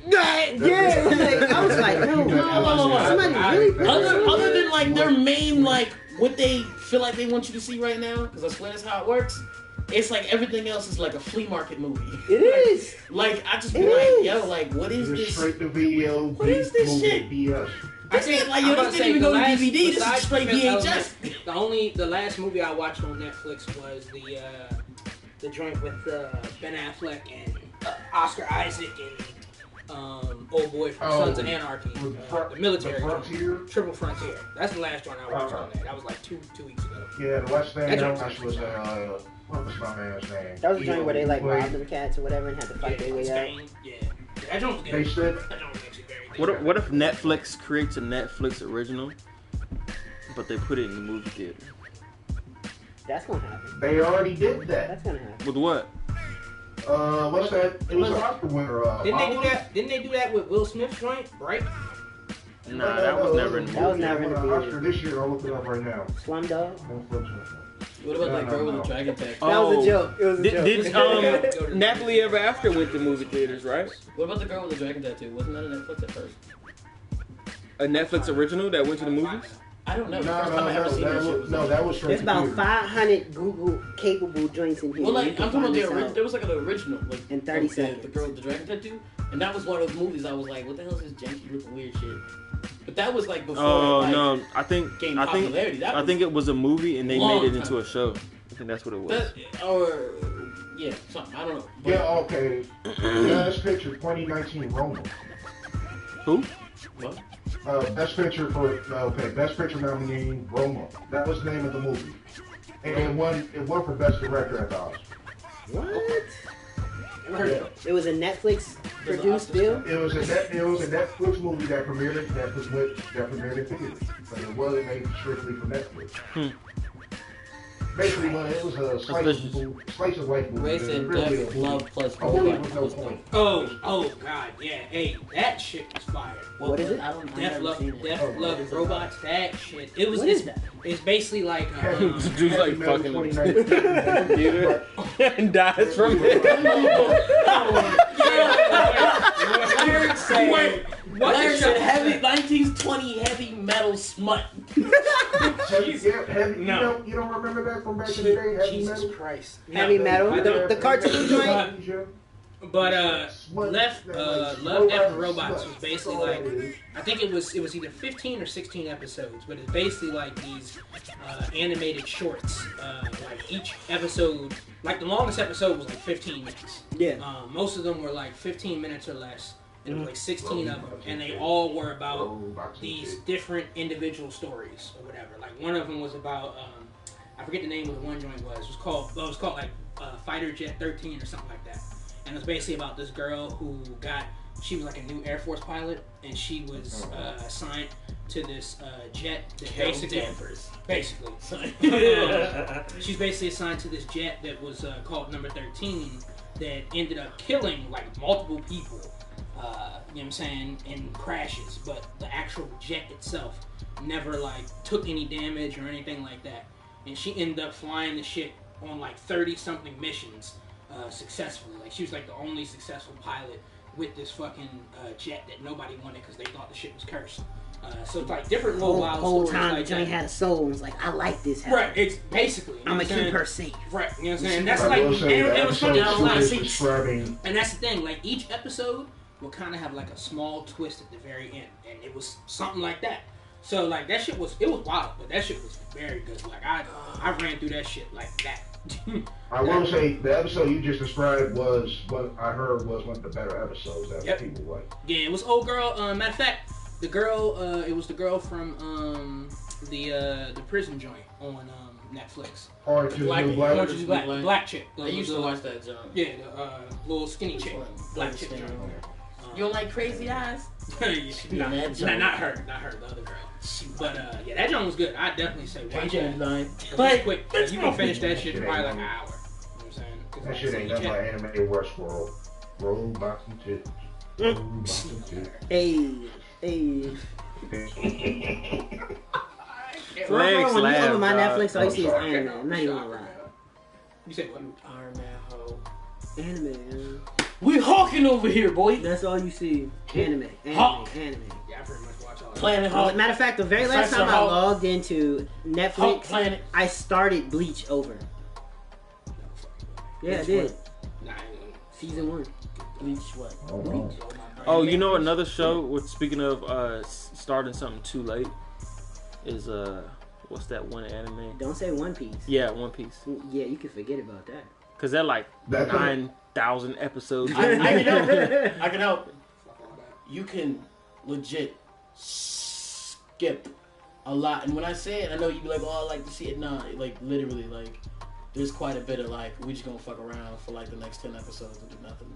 Yeah, like, I was like, "No, somebody really put
Other
this
than like their main like what they feel like they want you to see right now, because I swear that's how it works. It's like everything else is like a flea market movie.
It is.
Like I just be
It
like,
is.
yo, like what is
Just
this?
straight to video.
What is this
movie
shit?
BS.
This ain't like
I'm
yo,
about
this
to
didn't even
say,
go to
the last-
DVD. This is
besides
straight
Fifth
VHS.
Element, the last movie I watched on Netflix was the joint with Ben Affleck and Oscar Isaac and old boy from
Oh,
Sons of Anarchy,
the
the military
the
joint.
Frontier?
Triple Frontier. That's the last joint I watched on that. That was like two weeks ago.
Yeah, the last thing
That
I
joint's
watched was what was my man's name?
That was the joint where they like
Played-
robbed them cats or whatever and had to fight their way out.
Spain. Yeah. That joint was
They
good.
said
That joint was actually very good.
what if Netflix creates a Netflix original, but they put it in the movie theater?
That's gonna happen.
they already did that.
That's gonna happen.
With what?
What's that? It was an Oscar winner.
Didn't they do
Apollo?
that? Didn't they do that with Will Smith's joint? Right?
Nah, that was never in the
That was
movie.
never in the
Oscar
theater.
this year. I'll look it up right now.
Slumdog.
What about that
No,
girl
no,
with
no.
the dragon tattoo?
That was
Oh.
a joke. It was a joke.
Did Napoli Ever After went to movie theaters, right?
What about the girl with the dragon tattoo? Wasn't that on Netflix at first?
A Netflix original that went to the movies?
I don't know.
No,
The first time I ever seen that shit was
that was straight
There's about
to
500 Google capable joints in here.
Well,
You
like
can
I'm talking about
find
the
this
original.
out.
There was like an original, like
In 30
of the
seconds.
girl with the dragon tattoo, and that was one of those movies. I was like, what the hell is this janky looking weird shit? But that was like before.
Oh
like,
no, I think it was a movie and they made it into a show. I think that's what it was.
Yeah, something. I don't know. But,
Yeah, okay. Best Picture 2019 Roma.
Who?
What?
Best Picture Best Picture nominee Roma. That was the name of the movie. And it won for Best Director at the Oscars.
What?
Yeah.
It was a Netflix produced deal.
It was a Netflix movie that premiered in theaters, but it wasn't made strictly for Netflix. Basically, it was a slice of life movie.
Race and Death, Love plus
I believe it
Robot.
was no point.
Oh god, yeah. Hey, that shit was fire.
What is it?
I don't
Death, Love,
What is it
Robots. That shit. It was.
What is that?
It's basically like.
The dude's like fucking him.
2019.
And dies from it.
Larry said,
What
Larry
the
said
shit?
heavy 1920 heavy metal smut.
You don't remember that from back in the day? Heavy
Jesus
metal?
Christ.
Heavy
No,
metal.
I don't.
The cartoon joint.
But Love, Death, and Robots was basically like, I think it was either 15 or 16 episodes, but it's basically like these animated shorts. Like each episode, like the longest episode was like 15 minutes.
Yeah.
Most of them were like 15 minutes or less, and it was like 16 of them, and they all were about these different individual stories or whatever. Like one of them was about, I forget the name of the one joint was. It was called like Fighter Jet 13 or something like that. And it was basically about this girl who she was like a new Air Force pilot, and she was assigned to this jet that basically. She's basically assigned to this jet that was called number 13 that ended up killing like multiple people, you know what I'm saying, in crashes, but the actual jet itself never like took any damage or anything like that. And she ended up flying the shit on like 30-something missions successfully. Like she was like the only successful pilot with this fucking jet that nobody wanted because they thought the shit was cursed. So it's like different little wild
whole
stories
time
like
the joint
that.
had a soul and was like, I like this house.
Right, it's basically.
I'm gonna keep her safe.
Right, you know what I'm saying? And that's
I
like,
will say that
it was funny.
episode
Like,
two is describing.
and that's the thing, like each episode will kind of have like a small twist at the very end, and it was something like that. So like that shit was wild, but that shit was very good. Like I ran through that shit like that.
I will say the episode you just described was what I heard was one of the better episodes that people like.
Yeah, it was old girl. Matter of fact, the girl, it was the girl from the prison joint on Netflix.
Orange is the New Black.
Orange is the Black. Black chick.
I used to watch that job.
Yeah, the little skinny chick. Black chick joint.
You don't like Crazy Eyes?
Nah, not her, the other girl. But yeah, that joint was good. I definitely say watch that. But quick, you can finish that shit in probably like an hour. You know what I'm saying?
That shit ain't nothing like anime Westworld. Robots and tits. Robots and tits.
Hey.
Flex,
When you
laugh,
open my
dog.
Netflix, all you see is anime. I'm not even gonna lie.
You said what?
Iron Man hoe.
Anime, man.
We hawking over here, boy.
That's all you see. Anime.
Hawk.
Anime.
Yeah, I pretty much watch all that.
Planet Hawk.
Matter of fact, the very last
Professor
time I
Hulk.
logged into
Hawk
Netflix,
Planet.
I started Bleach over. Yeah, I
Which
did.
one?
Nah,
Season 1.
Bleach what?
Oh, you know another show? With speaking of starting something too late, is what's that one anime?
Don't say One Piece.
Yeah, One Piece.
Yeah, you can forget about that.
Cause they're like
That's
9,000 episodes.
I can help. I can help. You can legit skip a lot. And when I say it, I know you be like, oh, I like to see it. Nah, like literally, like there's quite a bit of like, we just gonna fuck around for like the next 10 episodes and do nothing.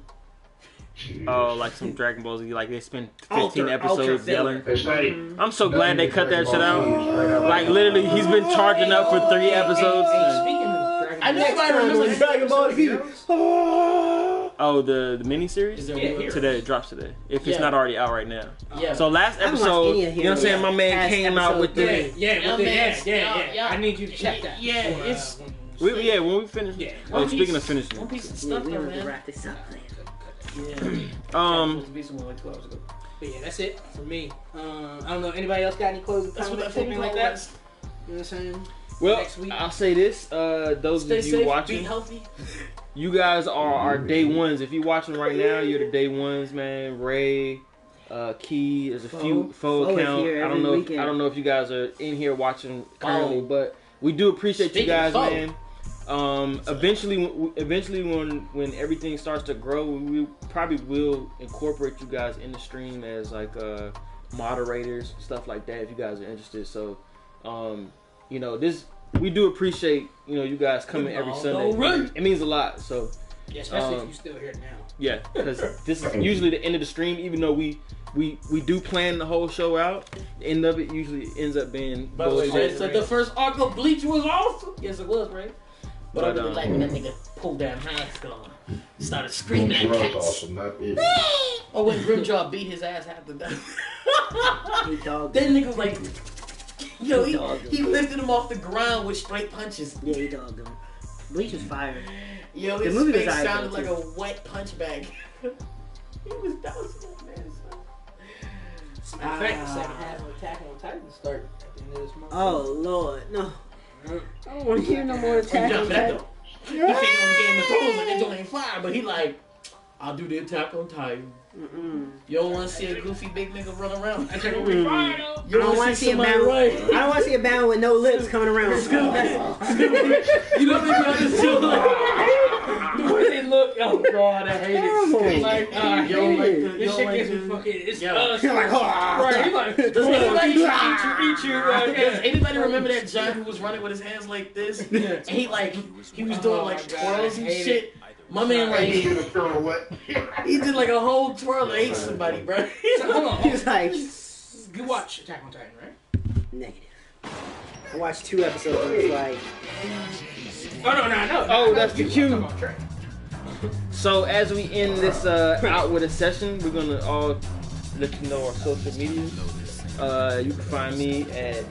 Oh, like some Dragon Ball Z. Like they spend 15 episodes yelling.
It's not
I'm so glad they cut that shit out. Like literally, he's been charging up for 3 episodes.
Speaking of Dragon
I know everybody remembers
Dragon Ball Z.
Oh, the miniseries?
Is there
Yeah,
more?
here.
Today, it drops today. If it's
Yeah.
not already out right now.
Yeah.
So last
I haven't watched
episode,
any of
you know what I'm saying? My man
past
came out with
episode
the...
three.
yeah. I need you to check that.
Yeah,
before,
it's-
when you
when we finish...
Yeah.
Oh, speaking of finishing.
One Piece is
Yeah,
stuff
we
though,
have to
man.
wrap this up later.
Yeah.
Um,
Supposed to be somewhere like 2 hours ago.
But yeah, that's it for me. I don't know. Anybody else got any closing
That's what
comments,
that
anything
thing
like
like
that?
that.
You know what I'm saying?
well,
Next week.
I'll say this. Those
Stay
of you
safe, be
watching,
healthy.
you guys are our day ones. If you're watching right now, you're the day ones, man. Ray, Key. There's a few
Foe is
account.
here
I don't
every
know.
weekend.
I don't know if you guys are in here watching currently,
Oh.
but we do appreciate
Speaking
you guys,
of Foe.
man. Eventually, when everything starts to grow, we probably will incorporate you guys in the stream as like moderators, stuff like that. If you guys are interested, so you know, this we do appreciate you guys coming every Sunday. It means a lot. So
Yeah, especially if you're still here now.
yeah, because this is usually the end of the stream. Even though we do plan the whole show out, the end of it usually ends up being
By the way,
bullshit.
Ray said the first arc of Bleach was awesome. Yes, it was, Ray. But I
But,
really like when that nigga pulled down mask on, started screaming at
That was
cats.
awesome. That is.
Or when Grimjaw beat his ass half to death.
He dogged
That
him.
nigga was like, yo,
He dogged
he
him.
lifted him off the ground with straight punches.
Yeah, he dogged him. Bleach was fire.
Yo,
The
his
movie was
face
alright,
sounded
though,
like
too.
a wet punch bag. That was so man.
Matter of fact, the second half of Attack on Titan start at the end of this month.
Oh Lord, no. I don't want to hear no more Attack on Titan.
He came on the Game of Thrones like that joint ain't fire, but he like, I'll do the Attack on Titan. You don't want to see a goofy big nigga run around.
That shit gonna be fire though.
I don't want to see a bound. I don't want to see a bound with no lips coming around.
You know what I just chill like.
The way they look, oh god, I hate
Terrible.
it. Like,
Yo, like the-
this
yo,
shit
like
gets me
the-
fucking. It's
Yo.
us.
You're like,
right? He's like,
Does anybody
eat you.
Does anybody remember that John who was running with his hands like this?
Yeah.
And he was doing like
Oh, God,
twirls
I
and
hate
shit. My man
He
like
should have thrown away.
he did like a whole twirl and ate somebody, bro.
So, hold on.
He was like,
You watch Attack on Titan, right?
negative. I watched 2 episodes and it's like,
Oh no.
Oh, that's the cue.
I'm off track.
So as we end this out with a session, we're gonna all let you know our social media. You can find me at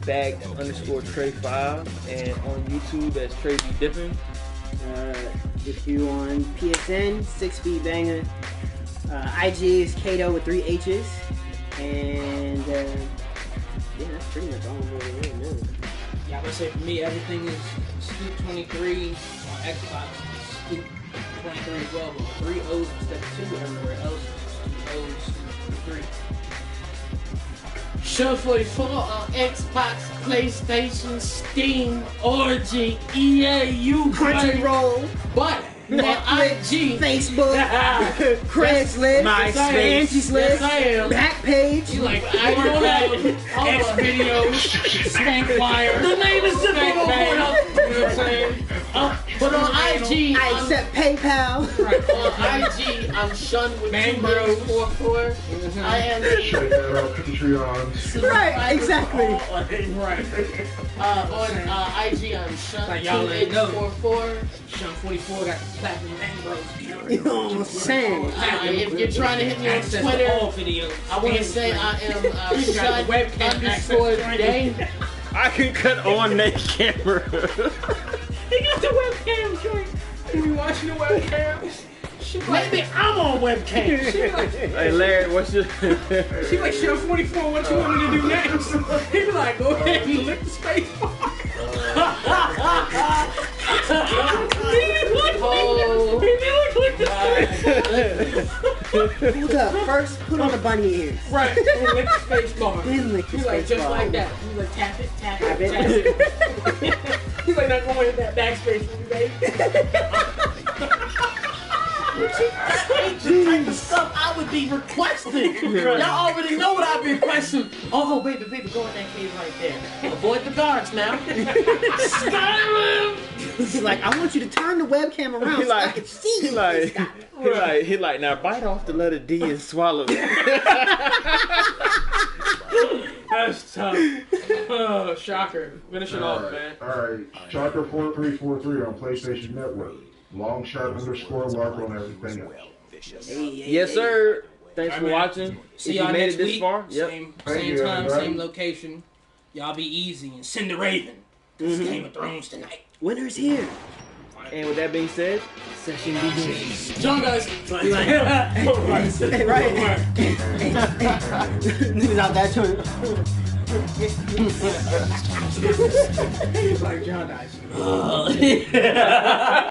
bag_Trey5 and on YouTube as Trey B Dippin.
if you on PSN, 6 Feet Banger. IG is Kato with 3 H's. And yeah, that's pretty much all I'm really know.
Yeah, I'm gonna say for me, everything is Scoop23 on Xbox, Scoop23 as well, but 3 O's instead of 2 everywhere else. 2 O's, Scoop3.
Show 44 on Xbox, PlayStation, Steam, Origin, EA,
Crunchyroll,
but
Netflix,
IG,
Facebook, Craigslist,
MySpace.
Angie's
Yes,
List,
I am.
Backpage.
You like, I don't have
X videos, Spank Flyer.
The name is just
Spank
on
Bang.
point up.
You know what I'm saying?
But on IG,
I accept PayPal.
on IG, I'm Shun with
Mangrove.
2 I am
Check that out. Patreon.
Right, exactly.
Right.
On IG, I'm Shun
Like y'all ain't know.
2844.
Sean 44 got platinum Mangroves.
You know what I'm saying?
If you're trying to hit me on
Access
Twitter,
to all videos.
I want to say I am
You got the webcam
Shun_Day.
I can cut on that camera.
He got the webcam joint. You be watching the webcam. She like,
Maybe I'm on webcam.
she like,
Hey Larry, what's your
she like, Sean 44, what you want me to do next? He be like, go ahead and lick the space bar.
Hold up. First, put on the bunny ears.
Right, and lick the space bar.
Then lick the
He's like,
space
just
bar.
like that. He's like, tap it, tap
Tap
it,
it.
tap it. He's like, not going to that backspace for me, baby.
That ain't the type of stuff I would be requesting. Y'all already know what I've been requesting. Oh, baby, go in that cave right there. Avoid the guards now. Skyrim!
He's like, I want you to turn the webcam around so I can see you.
He like, now bite off the letter D and swallow it.
That's tough. Oh, shocker. Finish it off, man.
Alright. Shocker4343 on PlayStation Network. Long shot _ Lark on everything else.
Yes, sir. Thanks for watching.
See
If you
y'all
made
next
it this
week.
far, yep.
Same
Thank you,
time,
everybody.
same location. Y'all be easy and send the Raven. It's Game of Thrones tonight.
Winner's here.
And with that being said, session begins.
John guys.
Hey, right. Niggas out that joint.
He's like John Dice.